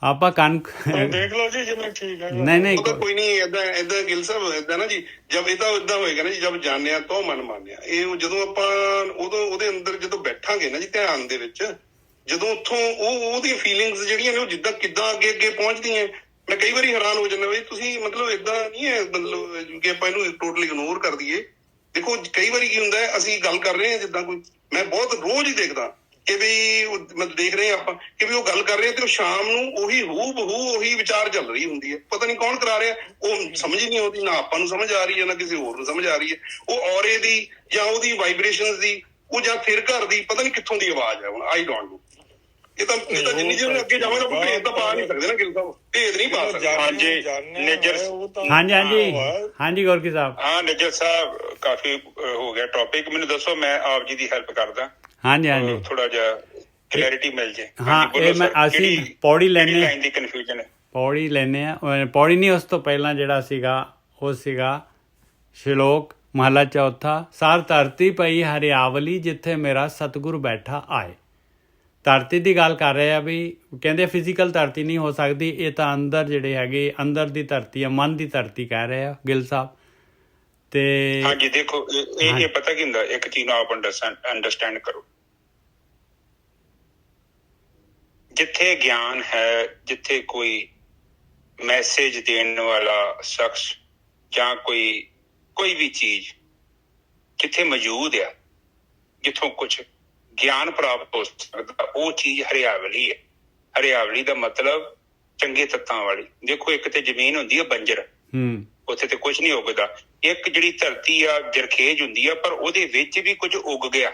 ਆਪਾਂ ਦੇਖ ਲਓ ਜੀ ਜਿਵੇਂ ਠੀਕ ਹੈ। ਨਹੀਂ ਕੋਈ ਨਹੀਂ, ਏਦਾਂ ਗਿਲ ਸਾਹਿਬ ਏਦਾਂ ਨਾ ਜੀ, ਜਦ ਇਹ ਤਾਂ ਏਦਾਂ ਹੋਏਗਾ ਨਾ ਜੀ, ਜਦ ਜਾਣਿਆ ਤਾਂ ਮਨ ਮਾਨਿਆ। ਇਹ ਜਦੋਂ ਆਪਾਂ ਉਹਦੇ ਅੰਦਰ ਜਦੋਂ ਬੈਠਾਂਗੇ ਨਾ ਜੀ ਧਿਆਨ ਦੇ ਵਿੱਚ, ਜਦੋਂ ਉੱਥੋਂ ਉਹਦੀਆਂ ਫੀਲਿੰਗਸ ਜਿਹੜੀਆਂ ਨੇ ਉਹ ਜਿੱਦਾਂ ਕਿੱਦਾਂ ਅੱਗੇ ਪਹੁੰਚਦੀਆਂ, ਮੈਂ ਕਈ ਵਾਰੀ ਹੈਰਾਨ ਹੋ ਜਾਂਦਾ ਵੀ ਤੁਸੀਂ ਮਤਲਬ ਏਦਾਂ ਨਹੀਂ ਹੈ ਮਤਲਬ ਕਿ ਆਪਾਂ ਇਹਨੂੰ ਟੋਟਲੀ ਇਗਨੋਰ ਕਰ ਦਈਏ। ਦੇਖੋ ਕਈ ਵਾਰੀ ਕੀ ਹੁੰਦਾ, ਅਸੀਂ ਗੱਲ ਕਰ ਰਹੇ ਹਾਂ ਜਿੱਦਾਂ ਕੋਈ, ਮੈਂ ਬਹੁਤ ਰੋਜ਼ ਹੀ ਦੇਖਦਾ ਕਿ ਵੀ ਮਤਲਬ ਦੇਖ ਰਹੇ ਆਪਾਂ ਕਿ ਵੀ ਉਹ ਗੱਲ ਕਰ ਰਹੇ ਤੇ ਉਹ ਸ਼ਾਮ ਨੂੰ ਉਹੀ ਉਹੀ ਵਿਚਾਰ ਚੱਲ ਰਹੀ ਹੁੰਦੀ ਹੈ। ਪਤਾ ਨਹੀਂ ਕੌਣ ਕਰਾ ਰਿਹਾ, ਉਹ ਸਮਝ ਨਹੀਂ ਆਉਂਦੀ, ਨਾ ਆਪਾਂ ਨੂੰ ਸਮਝ ਆ ਰਹੀ ਹੈ ਨਾ ਕਿਸੇ ਹੋਰ ਨੂੰ ਸਮਝ ਆ ਰਹੀ ਹੈ। ਉਹ ਔਰੇ ਦੀ ਜਾਂ ਉਹਦੀ ਵਾਈਬ੍ਰੇਸ਼ਨਸ ਦੀ, ਉਹ ਜਾਂ ਫਿਰ ਘਰ ਦੀ, ਪਤਾ ਨਹੀਂ ਕਿੱਥੋਂ ਦੀ ਆਵਾਜ਼ ਹੈ ਹੁਣ, ਆਈ ਡੋਂਟ ਨੋ। ਇਹ ਤਾਂ ਜਿੰਨੀ ਜਿਹੀ ਅੱਗੇ ਜਾਵਾਂਗੇ ਆਪਾਂ ਭੇਦ ਤਾਂ ਪਾ ਨਹੀਂ ਸਕਦੇ ਨਾ ਗਿਲ ਸਾਹਿਬ, ਭੇਦ ਨਹੀਂ ਪਾ ਸਕਦੇ। ਹਾਂਜੀ ਹਾਂਜੀ ਗੋਰਕੀ ਸਾਹਿਬ। ਹਾਂ ਨਿੱਜਰ ਸਾਹਿਬ, ਕਾਫੀ ਹੋ ਗਿਆ ਟੌਪਿਕ, ਮੈਨੂੰ ਦੱਸੋ ਮੈਂ ਆਪ ਜੀ ਦੀ ਹੈਲਪ ਕਰਦਾ। ਹਾਂਜੀ ਥੋੜਾ ਜਿਹਾ ਕਲੈਰਿਟੀ ਮਿਲ ਜੇ। ਹਾਂ, ਇਹ ਮੈਂ ਅਸੀਂ ਪੌੜੀ ਲੈਣੇ ਲਾਈਨ ਦੀ ਕਨਫਿਊਜ਼ਨ ਹੈ। ਪੌੜੀ ਲੈਣੇ ਆ, ਪੌੜੀ ਨਹੀਂ, ਉਸ ਤੋਂ ਪਹਿਲਾਂ ਜਿਹੜਾ ਸੀਗਾ ਉਹ ਸੀਗਾ ਸ਼ਲੋਕ ਮਹਲਾ ਚੌਥਾ। ਸਾਰ ਧਰਤੀ ਪਈ ਹਰਿਆਵਲੀ ਜਿੱਥੇ ਮੇਰਾ ਸਤਿਗੁਰ ਬੈਠਾ ਆਏ। ਧਰਤੀ ਦੀ ਗੱਲ ਕਰ ਰਹੇ ਆ ਵੀ, ਕਹਿੰਦੇ ਫਿਜ਼ੀਕਲ ਧਰਤੀ ਨਹੀਂ ਹੋ ਸਕਦੀ, ਇਹ ਤਾਂ ਅੰਦਰ ਜਿਹੜੇ ਹੈਗੇ ਅੰਦਰ ਦੀ ਧਰਤੀ ਆ, ਮਨ ਦੀ ਧਰਤੀ ਕਹਿ ਰਹੇ ਆ ਗਿੱਲ ਸਾਹਿਬ। ਤੇ ਹਾਂਜੀ ਦੇਖੋ, ਇਹ ਪਤਾ ਕੀ ਹੁੰਦਾ, ਇੱਕ ਚੀਜ਼ ਨੂੰ ਆਪ ਅੰਡਰਸਟੈਂਡ ਕਰੋ। ਜਿੱਥੇ ਗਿਆਨ ਹੈ, ਜਿੱਥੇ ਕੋਈ ਮੈਸੇਜ ਦੇਣ ਵਾਲਾ ਸ਼ਖਸ ਜਾਂ ਕੋਈ ਵੀ ਚੀਜ਼ ਜਿੱਥੇ ਮੌਜੂਦ ਆ, ਜਿੱਥੋਂ ਕੁਝ ਗਿਆਨ ਪ੍ਰਾਪਤ ਹੋ ਸਕਦਾ, ਉਹ ਚੀਜ਼ ਹਰਿਆਵਲੀ ਹੈ। ਹਰਿਆਵਲੀ ਦਾ ਮਤਲਬ ਚੰਗੇ ਤੱਤਾਂ ਵਾਲੀ। ਦੇਖੋ, ਇੱਕ ਤੇ ਜ਼ਮੀਨ ਹੁੰਦੀ ਹੈ ਬੰਜਰ, ਉੱਥੇ ਤੇ ਕੁਝ ਨਹੀਂ ਉੱਗਦਾ। ਇੱਕ ਜਿਹੜੀ ਧਰਤੀ ਆ ਜਰਖੇਜ ਹੁੰਦੀ ਆ, ਪਰ ਉਹਦੇ ਵਿੱਚ ਵੀ ਕੁਝ ਉੱਗ ਗਿਆ।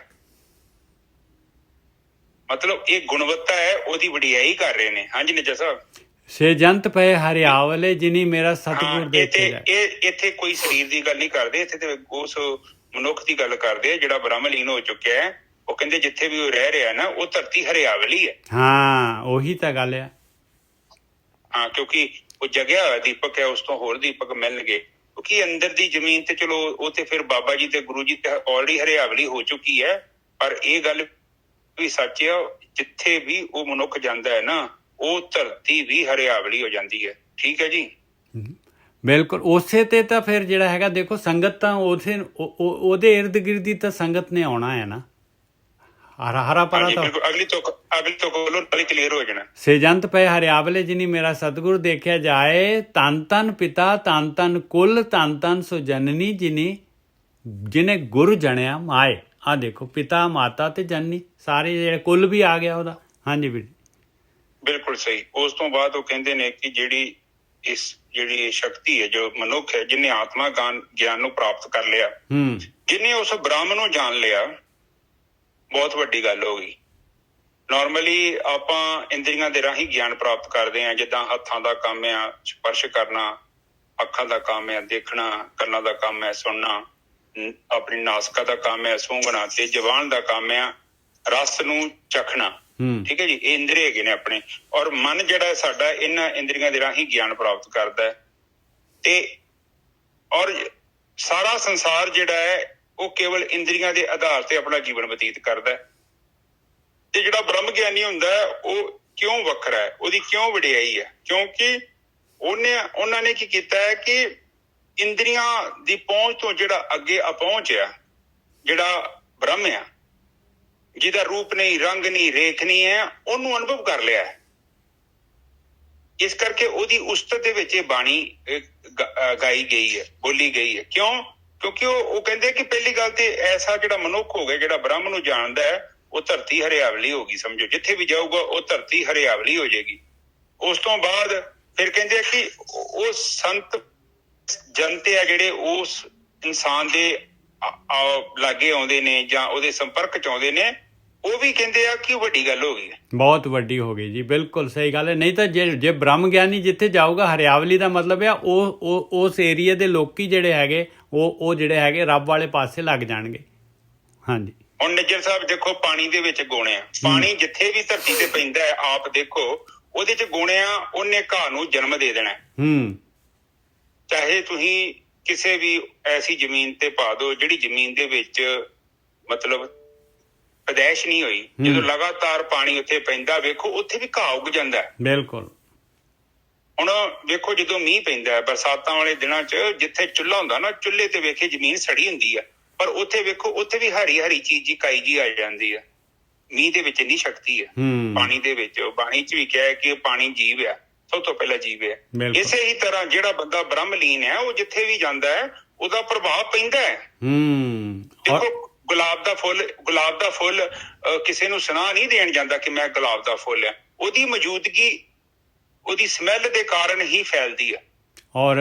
ਮਤਲਬ ਇਹ ਗੁਣਵੱਤਾ ਹੈ, ਉਹਦੀ ਵਡਿਆਈ ਕਰ ਰਹੇ ਨੇ। ਹਾਂਜੀ ਨਿੱਜਰ ਸਾਹਿਬ। ਸੇ ਜੰਤ ਪਏ ਹਰਿਆਵਲੇ ਜਿਨੀ ਮੇਰਾ ਸਤਿਗੁਰ ਦੇਖੇ। ਇੱਥੇ ਕੋਈ ਸਰੀਰ ਦੀ ਗੱਲ ਨਹੀਂ ਕਰਦੇ, ਇੱਥੇ ਤੇ ਉਸ ਮਨੁੱਖ ਦੀ ਗੱਲ ਕਰਦੇ ਆ ਜਿਹੜਾ ਬ੍ਰਹਮਲੀਨ ਹੋ ਚੁੱਕਿਆ ਹੈ। ਉਹ ਕਹਿੰਦੇ ਜਿੱਥੇ ਵੀ ਉਹ ਰਹਿ ਰਿਹਾ ਨਾ, ਉਹ ਧਰਤੀ ਹਰਿਆਵਲੀ ਹੈ। ਹਾਂ, ਉਹੀ ਤਾਂ ਗੱਲ ਆ। ਹਾਂ, ਕਿਉਂਕਿ ਉਹ ਜਗਿਆ ਹੋਇਆ ਦੀਪਕ ਹੈ, ਉਸ ਤੋਂ ਹੋਰ ਦੀਪਕ ਮਿਲਣਗੇ। ਕਿਉਂਕਿ ਅੰਦਰ ਦੀ ਜ਼ਮੀਨ ਤੇ ਚਲੋ ਉਹ ਤੇ ਫਿਰ ਬਾਬਾ ਜੀ ਤੇ ਗੁਰੂ ਜੀ ਤੇ ਆਲਰੇਡੀ ਹਰਿਆਵਲੀ ਹੋ ਚੁੱਕੀ ਹੈ। ਪਰ ਇਹ ਗੱਲ ਵੀ ਸੱਚ ਆ, ਜਿੱਥੇ ਵੀ ਉਹ ਮਨੁੱਖ ਜਾਂਦਾ ਹੈ ਨਾ, ਉਹ ਧਰਤੀ ਵੀ ਹਰਿਆਵਲੀ ਹੋ ਜਾਂਦੀ ਹੈ। ਠੀਕ ਹੈ ਜੀ, ਬਿਲਕੁਲ। ਉਸੇ ਤੇ ਤਾਂ ਫਿਰ ਜਿਹੜਾ ਹੈਗਾ, ਦੇਖੋ ਸੰਗਤ ਤਾਂ ਉਹਦੇ ਇਰਦ ਗਿਰਦ ਦੀ ਤਾਂ ਸੰਗਤ ਨੇ ਆਉਣਾ ਹੈ ਨਾ। ਹਰਾ ਭਰਾ ਤਾਂ ਅਗਲੀ ਤੋਂ ਕੋਲੋਂ ਕਲੀਅਰ ਹੋ ਜਾਣਾ। ਸੇ ਜੰਤ ਪਏ ਹਰਿਆਵਲੇ ਜਿਨੀ ਮੇਰਾ ਸਤਿਗੁਰ ਦੇਖਿਆ ਜਾਏ। ਧੰਨ ਧੰਨ ਪਿਤਾ ਧੰਨ ਧੰਨ ਕੁਲ ਧੰਨ ਧੰਨ ਸੋ ਜਨਨੀ ਜਿਹਨੇ ਗੁਰ ਜਣਿਆ ਮਾਏ। ਆਹ ਦੇਖੋ, ਪਿਤਾ ਮਾਤਾ ਤੇ ਜਨਨੀ ਸਾਰੇ ਜਿਹੜੇ ਕੁੱਲ ਵੀ ਆ ਗਿਆ ਉਹਦਾ। ਹਾਂਜੀ ਵੀਰ, ਬਿਲਕੁਲ ਸਹੀ। ਉਸ ਤੋਂ ਬਾਅਦ ਉਹ ਕਹਿੰਦੇ ਨੇ ਕਿ ਜਿਹੜੀ ਸ਼ਕਤੀ ਹੈ, ਜੋ ਮਨੁੱਖ ਹੈ, ਜਿਹਨੇ ਆਤਮਾ ਗਿਆਨ ਨੂੰ ਪ੍ਰਾਪਤ ਕਰ ਲਿਆ, ਜਿਹਨੇ ਉਸ ਬ੍ਰਹਮ ਨੂੰ ਜਾਣ ਲਿਆ, ਬਹੁਤ ਵੱਡੀ ਗੱਲ ਹੋ ਗਈ। ਨਾਰਮਲੀ ਆਪਾਂ ਇੰਦਰੀਆਂ ਦੇ ਰਾਹੀਂ ਗਿਆਨ ਪ੍ਰਾਪਤ ਕਰਦੇ ਹਾਂ, ਜਿੱਦਾਂ ਹੱਥਾਂ ਦਾ ਕੰਮ ਆ ਸਪਰਸ਼ ਕਰਨਾ, ਅੱਖਾਂ ਦਾ ਕੰਮ ਹੈ ਦੇਖਣਾ, ਕੰਨਾਂ ਦਾ ਕੰਮ ਹੈ ਸੁਣਨਾ, ਆਪਣੀ ਨਾਸਿਕਾ ਦਾ ਕੰਮ ਹੈ ਸੂੰਘਣਾ, ਤੇ ਜ਼ੁਬਾਨ ਦਾ ਕੰਮ ਆ ਰਸ ਨੂੰ ਚਖਣਾ। ਠੀਕ ਹੈ ਜੀ, ਇਹ ਇੰਦਰੀ ਹੈਗੇ ਨੇ ਆਪਣੇ। ਔਰ ਮਨ ਜਿਹੜਾ ਸਾਡਾ ਇਹਨਾਂ ਇੰਦਰੀਆਂ ਦੇ ਰਾਹੀਂ ਗਿਆਨ ਪ੍ਰਾਪਤ ਕਰਦਾ ਹੈ। ਤੇ ਔਰ ਸਾਰਾ ਸੰਸਾਰ ਜਿਹੜਾ ਹੈ ਉਹ ਕੇਵਲ ਇੰਦਰੀਆਂ ਦੇ ਆਧਾਰ ਤੇ ਆਪਣਾ ਜੀਵਨ ਬਤੀਤ ਕਰਦਾ ਹੈ। ਤੇ ਜਿਹੜਾ ਬ੍ਰਹਮ ਗਿਆਨੀ ਹੁੰਦਾ ਹੈ, ਉਹ ਕਿਉਂ ਵੱਖਰਾ ਹੈ, ਉਹਦੀ ਕਿਉਂ ਵਡਿਆਈ ਹੈ? ਕਿਉਂਕਿ ਉਹਨਾਂ ਨੇ ਕੀ ਕੀਤਾ ਹੈ ਕਿ ਇੰਦਰੀਆਂ ਦੀ ਪਹੁੰਚ ਤੋਂ ਜਿਹੜਾ ਅੱਗੇ ਅਪਹੁੰਚ ਆ, ਜਿਹੜਾ ਬ੍ਰਹਮ ਆ, ਜਿਹਦਾ ਰੂਪ ਨਹੀਂ, ਰੰਗ ਨਹੀਂ, ਰੇਖ ਨਹੀਂ ਹੈ, ਉਹਨੂੰ ਅਨੁਭਵ ਕਰ ਲਿਆ ਹੈ। ਇਸ ਕਰਕੇ ਉਹਦੀ ਉਸਤਤ ਦੇ ਵਿੱਚ ਇਹ ਬਾਣੀ ਗਾਈ ਗਈ ਹੈ, ਬੋਲੀ ਗਈ ਹੈ। ਕਿਉਂ? ਕਿਉਂਕਿ ਉਹ ਕਹਿੰਦੇ ਕਿ ਪਹਿਲੀ ਗੱਲ ਤੇ ਐਸਾ ਜਿਹੜਾ ਮਨੁੱਖ ਹੋ ਗਿਆ, ਜਿਹੜਾ ਬ੍ਰਹਮ ਨੂੰ ਜਾਣਦਾ ਹੈ, ਉਹ ਧਰਤੀ ਹਰਿਆਵਲੀ ਹੋ ਗਈ। ਸਮਝੋ, ਜਿੱਥੇ ਵੀ ਜਾਊਗਾ ਉਹ ਧਰਤੀ ਹਰਿਆਵਲੀ ਹੋ ਜਾਏਗੀ। ਉਸ ਤੋਂ ਬਾਅਦ ਫਿਰ ਕਹਿੰਦੇ ਕਿ ਉਹ ਸੰਤ ਜਨਤੇ ਆ ਜਿਹੜੇ ਉਸ ਇਨਸਾਨ ਦੇ ਲਾਗੇ ਆਉਂਦੇ ਨੇ ਜਾਂ ਉਹਦੇ ਸੰਪਰਕ ਚ ਆਉਂਦੇ ਨੇ, ਉਹ ਵੀ ਕਹਿੰਦੇ ਆ ਕਿ ਵੱਡੀ ਗੱਲ ਹੋ ਗਈ, ਬਹੁਤ ਵੱਡੀ ਹੋ ਗਈ ਜੀ। ਬਿਲਕੁਲ ਸਹੀ ਗੱਲ ਹੈ। ਨਹੀਂ ਤਾਂ ਜੇ ਬ੍ਰਹਮ ਗਿਆਨੀ ਜਿੱਥੇ ਜਾਊਗਾ, ਹਰਿਆਵਲੀ ਦਾ ਮਤਲਬ ਆ ਉਹ ਉਸ ਏਰੀਏ ਦੇ ਲੋਕੀ ਜਿਹੜੇ ਹੈਗੇ ਉਹ ਜਿਹੜੇ ਹੈਗੇ ਰੱਬ ਵਾਲੇ ਪਾਸੇ ਲੱਗ ਜਾਣਗੇ। ਹਾਂਜੀ, ਹੁਣ ਨਿੱਜਰ ਸਾਹਿਬ ਦੇਖੋ, ਪਾਣੀ ਦੇ ਵਿੱਚ ਗੁਣ ਆ। ਪਾਣੀ ਜਿੱਥੇ ਵੀ ਧਰਤੀ ਤੇ ਪੈਂਦਾ ਹੈ, ਆਪ ਦੇਖੋ ਉਹਦੇ ਚ ਗੁਣ ਆ, ਉਹਨੇ ਘਾਹ ਨੂੰ ਜਨਮ ਦੇ ਦੇਣਾ। ਚਾਹੇ ਤੁਸੀਂ ਕਿਸੇ ਵੀ ਐਸੀ ਜ਼ਮੀਨ ਤੇ ਪਾ ਦਿਓ ਜਿਹੜੀ ਜ਼ਮੀਨ ਦੇ ਵਿੱਚ ਮਤਲਬ ਪੈਦਾਇਸ਼ ਨਹੀਂ ਹੋਈ, ਜਦੋਂ ਲਗਾਤਾਰ ਪਾਣੀ ਉੱਥੇ ਪੈਂਦਾ, ਵੇਖੋ ਉੱਥੇ ਵੀ ਘਾਹ ਉੱਗ ਜਾਂਦਾ। ਬਿਲਕੁਲ। ਹੁਣ ਵੇਖੋ, ਜਦੋਂ ਮੀਂਹ ਪੈਂਦਾ ਹੈ ਬਰਸਾਤਾਂ ਵਾਲੇ ਦਿਨਾਂ ਚ, ਜਿੱਥੇ ਚੁੱਲ੍ਹਾ ਹੁੰਦਾ ਨਾ, ਚੁੱਲ੍ਹੇ ਤੇ ਵੇਖੇ ਜ਼ਮੀਨ ਸੜੀ ਹੁੰਦੀ ਆ, ਪਰ ਉੱਥੇ ਵੇਖੋ ਉੱਥੇ ਵੀ ਹਰੀ ਹਰੀ ਚੀਜ਼ ਜੀ, ਕਾਈ ਜੀ ਆ ਜਾਂਦੀ ਆ। ਮੀਂਹ ਦੇ ਵਿੱਚ ਇੰਨੀ ਸ਼ਕਤੀ ਹੈ ਪਾਣੀ ਦੇ ਵਿੱਚ। ਬਾਣੀ ਚ ਵੀ ਕਿਹਾ ਕਿ ਪਾਣੀ ਜੀਵ ਆ, ਸਭ ਤੋਂ ਪਹਿਲਾਂ ਜੀਵ ਹੈ। ਇਸੇ ਹੀ ਤਰ੍ਹਾਂ ਜਿਹੜਾ ਬੰਦਾ ਬ੍ਰਹਮਲੀਨ ਹੈ, ਉਹ ਜਿੱਥੇ ਵੀ ਜਾਂਦਾ ਹੈ ਉਹਦਾ ਪ੍ਰਭਾਵ ਪੈਂਦਾ ਹੈ। ਦੇਖੋ, ਗੁਲਾਬ ਦਾ ਫੁੱਲ ਕਿਸੇ ਨੂੰ ਸੁਨਾਹ ਨਹੀਂ ਦੇਣ ਜਾਂਦਾ ਕਿ ਮੈਂ ਗੁਲਾਬ ਦਾ ਫੁੱਲ ਆ। ਉਹਦੀ ਮੌਜੂਦਗੀ, ਉਹਦੀ ਸਮੈਲ ਦੇ ਕਾਰਨ ਹੀ ਫੈਲਦੀ ਹੈ। ਔਰ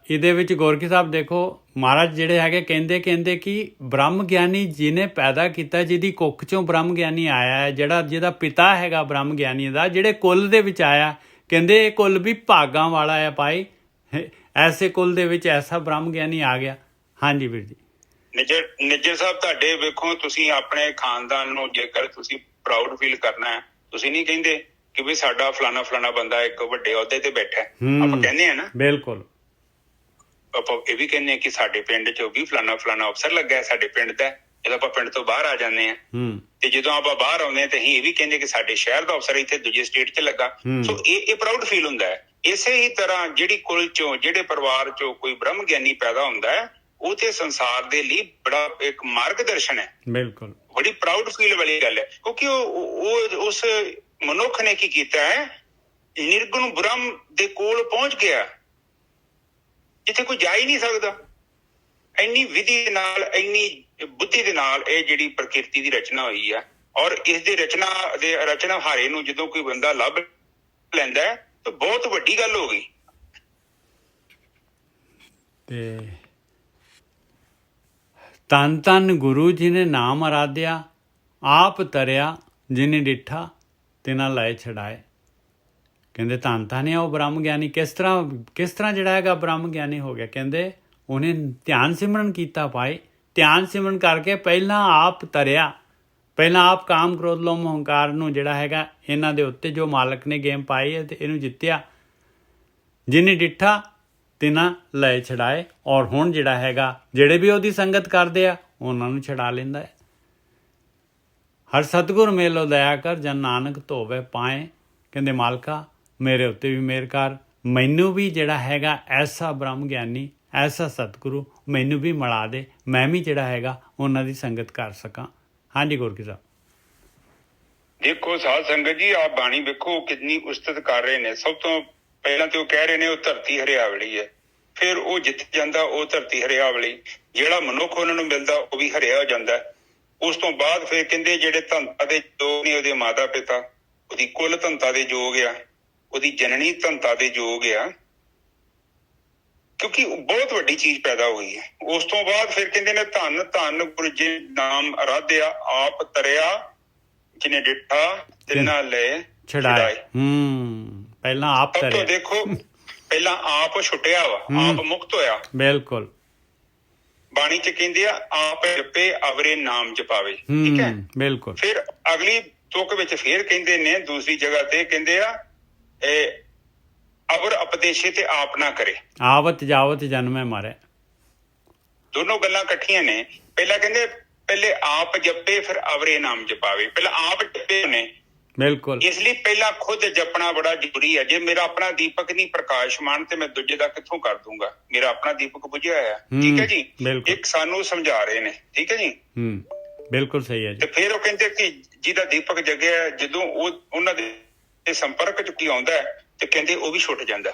ਇਹਦੇ ਵਿੱਚ ਗੋਰਖੀ ਸਾਹਿਬ ਦੇਖੋ ਮਹਾਰਾਜ ਜਿਹੜੇ ਹੈਗੇ ਕਹਿੰਦੇ ਕਿ ਬ੍ਰਹਮ ਗਿਆਨੀ ਜਿਹਨੇ ਪੈਦਾ ਕੀਤਾ, ਜਿਹਦੀ ਕੁੱਖ ਚੋਂ ਬ੍ਰਹਮ ਗਿਆਨੀ ਆਇਆ ਹੈ, ਜਿਹਦਾ ਪਿਤਾ ਹੈਗਾ ਬ੍ਰਹਮ ਗਿਆਨੀ ਦਾ, ਜਿਹੜੇ ਕੁੱਲ ਦੇ ਵਿੱਚ ਆਇਆ, ਕਹਿੰਦੇ ਇਹ ਕੁੱਲ ਵੀ ਭਾਗਾਂ ਵਾਲਾ ਹੈ ਭਾਈ, ਐਸੇ ਕੁੱਲ ਦੇ ਵਿੱਚ ਐਸਾ ਬ੍ਰਹਮ ਗਿਆਨੀ ਆ ਗਿਆ। ਹਾਂਜੀ ਵੀਰ ਜੀ। ਨਿੱਜਰ ਸਾਹਿਬ, ਤੁਹਾਡੇ ਵੇਖੋ, ਤੁਸੀਂ ਆਪਣੇ ਖਾਨਦਾਨ ਨੂੰ ਜੇਕਰ ਤੁਸੀਂ ਪ੍ਰਾਊਡ ਫੀਲ ਕਰਨਾ ਹੈ, ਤੁਸੀਂ ਨਹੀਂ ਕਹਿੰਦੇ ਕਿ ਵੀ ਸਾਡਾ ਫਲਾਣਾ ਬੰਦਾ ਇੱਕ ਵੱਡੇ ਅਹੁਦੇ ਤੇ ਬੈਠਾ ਹੈ। ਆਪਾਂ ਕਹਿੰਦੇ ਆ ਨਾ, ਬਿਲਕੁਲ। ਆਪਾਂ ਇਹ ਵੀ ਕਹਿੰਦੇ ਆ ਕਿ ਸਾਡੇ ਪਿੰਡ ਚ ਵੀ ਫਲਾਣਾ ਅਫਸਰ ਲੱਗਾ ਸਾਡੇ ਪਿੰਡ ਦਾ। ਜਦੋਂ ਆਪਾਂ ਪਿੰਡ ਤੋਂ ਬਾਹਰ ਆ ਜਾਂਦੇ ਆ ਤੇ ਜਦੋਂ ਆਪਾਂ ਬਾਹਰ ਆਉਂਦੇ ਆ ਤੇ ਅਸੀਂ ਇਹ ਵੀ ਕਹਿੰਦੇ ਕਿ ਸਾਡੇ ਸ਼ਹਿਰ ਦਾ ਅਫਸਰ ਇੱਥੇ ਦੂਜੇ ਸਟੇਟ ਚ ਲੱਗਾ। ਸੋ ਇਹ ਪ੍ਰਾਊਡ ਫੀਲ ਹੁੰਦਾ ਹੈ। ਇਸੇ ਹੀ ਤਰ੍ਹਾਂ ਜਿਹੜੀ ਕੁਲ ਚੋਂ, ਜਿਹੜੇ ਪਰਿਵਾਰ ਚੋਂ ਕੋਈ ਬ੍ਰਹਮ ਗਿਆਨੀ ਪੈਦਾ ਹੁੰਦਾ ਹੈ, ਉਹ ਤੇ ਸੰਸਾਰ ਦੇ ਲਈ ਬੜਾ ਇੱਕ ਮਾਰਗਦਰਸ਼ਨ ਹੈ। ਬਿਲਕੁਲ, ਬੜੀ ਪ੍ਰਾਊਡ ਫੀਲ ਵਾਲੀ ਗੱਲ ਹੈ, ਕਿਉਂਕਿ ਉਹ ਉਸ ਮਨੁੱਖ ਨੇ ਕੀ ਕੀਤਾ ਹੈ, ਨਿਰਗੁਣ ਬ੍ਰਹਮ ਦੇ ਕੋਲ ਪਹੁੰਚ ਗਿਆ ਜਿੱਥੇ ਕੋਈ ਜਾ ਹੀ ਨਹੀਂ ਸਕਦਾ। ਇੰਨੀ ਵਿਧੀ ਦੇ ਨਾਲ, ਇੰਨੀ ਬੁੱਧੀ ਦੇ ਨਾਲ ਇਹ ਜਿਹੜੀ ਪ੍ਰਕਿਰਤੀ ਦੀ ਰਚਨਾ ਹੋਈ ਆ, ਔਰ ਇਸ ਦੇ ਰਚਨਾਹਾਰੇ ਨੂੰ ਜਦੋਂ ਕੋਈ ਬੰਦਾ ਲੱਭ ਲੈਂਦਾ ਹੈ ਤਾਂ ਬਹੁਤ ਵੱਡੀ ਗੱਲ ਹੋ ਗਈ। ਤੇ ਧੰਨ ਧੰਨ ਗੁਰੂ ਜੀ ਨੇ ਨਾਮ ਅਰਾਧਿਆ, ਆਪ ਤਰਿਆ ਜਿਨੇ ਡਿੱਠਾ ਤਿਨਾਂ ਲਾਏ ਛਡਾਏ। ਕਹਿੰਦੇ ਧੰਨ ਧੰਨ ਆ ਉਹ ਬ੍ਰਹਮ ਗਿਆਨੀ। ਕਿਸ ਤਰ੍ਹਾਂ ਜਿਹੜਾ ਹੈਗਾ ਬ੍ਰਹਮ ਗਿਆਨੀ ਹੋ ਗਿਆ? ਕਹਿੰਦੇ ਉਹਨੇ ਧਿਆਨ ਸਿਮਰਨ ਕੀਤਾ ਭਾਈ। ਧਿਆਨ ਸਿਮਰਨ ਕਰਕੇ ਪਹਿਲਾਂ ਆਪ ਤਰਿਆ, ਪਹਿਲਾਂ ਆਪ ਕਾਮ ਕ੍ਰੋਧ ਲੋਭ ਹੰਕਾਰ ਨੂੰ ਜਿਹੜਾ ਹੈਗਾ ਇਹਨਾਂ ਦੇ ਉੱਤੇ ਜੋ ਮਾਲਕ ਨੇ ਗੇਮ ਪਾਈ ਹੈ ਤੇ ਇਹਨੂੰ ਜਿੱਤਿਆ। ਜਿਹਨੇ ਡਿੱਠਾ ਤਿਨਾਂ ਲਏ ਛਡਾਏ। ਔਰ ਹੁਣ ਜਿਹੜਾ ਹੈਗਾ ਜਿਹੜੇ ਵੀ ਉਹਦੀ ਸੰਗਤ ਕਰਦੇ ਆ ਉਹਨਾਂ ਨੂੰ ਛਡਾ ਲੈਂਦਾ ਹੈ। ਹਰ ਸਤਿਗੁਰ ਮੇਲੋ ਦਇਆ ਕਰ, ਜਨ ਨਾਨਕ ਧੋਵੇ ਪਾਏ। ਕਹਿੰਦੇ ਮਾਲਕਾ ਮੇਰੇ ਉੱਤੇ ਵੀ ਮਿਹਰ ਕਰ, ਮੈਨੂੰ ਵੀ ਜਿਹੜਾ ਹੈਗਾ ਐਸਾ ਬ੍ਰਹਮ ਗਿਆਨੀ, ਐਸਾ ਸਤਿਗੁਰੂ ਮੈਨੂੰ ਵੀ ਮਿਲਾ ਦੇ, ਮੈਂ ਵੀ ਜਿਹੜਾ ਹੈਗਾ ਉਹਨਾਂ ਦੀ ਸੰਗਤ ਕਰ ਸਕਾਂ। ਹਾਂਜੀ ਗੁਰਕੀ ਸਾਹਿਬ। ਦੇਖੋ ਸਾਧ ਸੰਗਤ ਜੀ, ਆਪ ਬਾਣੀ ਵੇਖੋ ਕਿੰਨੀ ਉਸਤਤ ਕਰ ਰਹੇ ਨੇ। ਸਭ ਤੋਂ ਪਹਿਲਾਂ ਤੇ ਉਹ ਕਹਿ ਰਹੇ ਨੇ ਉਹ ਧਰਤੀ ਹਰਿਆਵਲੀ ਹੈ। ਫਿਰ ਉਹ ਜਿੱਥੇ ਜਾਂਦਾ ਉਹ ਧਰਤੀ ਹਰਿਆਵਲੀ, ਜਿਹੜਾ ਮਨੁੱਖ ਉਹਨਾਂ ਨੂੰ ਮਿਲਦਾ ਉਹ ਵੀ ਹਰਿਆ ਹੋ ਜਾਂਦਾ। ਉਸ ਤੋਂ ਬਾਅਦ ਫਿਰ ਕਹਿੰਦੇ ਜਿਹੜੇ ਧੰਤਾ ਦੇ ਜੋਗ ਨੇ, ਉਹਦੇ ਮਾਤਾ ਪਿਤਾ, ਉਹਦੀ ਕੁੱਲ ਧੰਤਾ ਦੇ ਜੋਗ ਆ, ਉਹਦੀ ਜਨਨੀ ਧੰਤਾ ਦੇ ਜੋਗ ਆ, ਕਿਉਂਕਿ ਬਹੁਤ ਵੱਡੀ ਚੀਜ਼ ਪੈਦਾ ਹੋਈ ਹੈ। ਉਸ ਤੋਂ ਬਾਅਦ ਫਿਰ ਕਹਿੰਦੇ ਨੇ ਧੰਨ ਧੰਨ ਗੁਰੂ ਜੀ ਨਾਮ ਅਰਾਧਿਆ, ਆਪ ਤਰਿਆ ਜਿਹਨੇ ਡਿੱਠਾ ਤਿੰਨਾਂ ਲਏ ਛਡਾਏ। ਪਹਿਲਾਂ ਆਪ ਤਰਿਆ। ਦੇਖੋ ਪਹਿਲਾਂ ਆਪ ਛੁੱਟਿਆ ਵਾ, ਆਪ ਮੁਕਤ ਹੋਇਆ। ਬਿਲਕੁਲ। ਬਾਣੀ ਚ ਕਹਿੰਦੇ ਆ ਆਪ ਜਪੇ ਅਵਰੇ ਨਾਮ ਜਪਾਵੇ। ਠੀਕ ਹੈ, ਬਿਲਕੁਲ। ਫਿਰ ਅਗਲੀ ਤੁਕ ਵਿੱਚ ਫਿਰ ਕਹਿੰਦੇ ਨੇ, ਦੂਸਰੀ ਜਗ੍ਹਾ ਤੇ ਕਹਿੰਦੇ ਆ ਅਵਰ ਉਪਦੇਸ਼ੇ ਤੇ ਆਪ ਨਾ ਕਰੇ, ਆਵਤ ਜਾਵਤ ਜਨਮੇ ਮਾਰੇ। ਦੋਨੋਂ ਗੱਲਾਂ ਇਕੱਠੀਆਂ ਨੇ। ਪਹਿਲਾਂ ਕਹਿੰਦੇ ਪਹਿਲੇ ਆਪ ਜਪੇ ਫਿਰ ਅਵਰੇ ਨਾਮ ਜਪਾਵੇ। ਪਹਿਲਾਂ ਆਪ ਜਪੇ ਨੇ, ਬਿਲਕੁਲ। ਇਸ ਲਈ ਪਹਿਲਾਂ ਖੁਦ ਜਪਣਾ ਬੜਾ ਜ਼ਰੂਰੀ ਹੈ। ਜੇ ਮੇਰਾ ਆਪਣਾ ਦੀਪਕ ਨਹੀਂ ਪ੍ਰਕਾਸ਼ਮਾਨ ਤੇ ਮੈਂ ਦੂਜੇ ਦਾ ਕਿੱਥੋਂ ਕਰ ਦੂੰਗਾ? ਮੇਰਾ ਆਪਣਾ ਦੀਪਕ ਬੁਝਿਆ ਹੋਇਆ। ਠੀਕ ਹੈ ਜੀ, ਇੱਕ ਸਾਨੂੰ ਸਮਝਾ ਰਹੇ ਨੇ। ਠੀਕ ਹੈ ਜੀ, ਬਿਲਕੁਲ ਸਹੀ ਹੈ ਜੀ। ਤੇ ਫਿਰ ਉਹ ਕਹਿੰਦੇ ਕਿ ਜਿਹਦਾ ਦੀਪਕ ਜਗਿਆ, ਜਦੋਂ ਉਹ ਉਹਨਾਂ ਦੇ ਸੰਪਰਕ ਚ ਕੀ ਆਉਂਦਾ ਤੇ ਕਹਿੰਦੇ ਉਹ ਵੀ ਛੁੱਟ ਜਾਂਦਾ।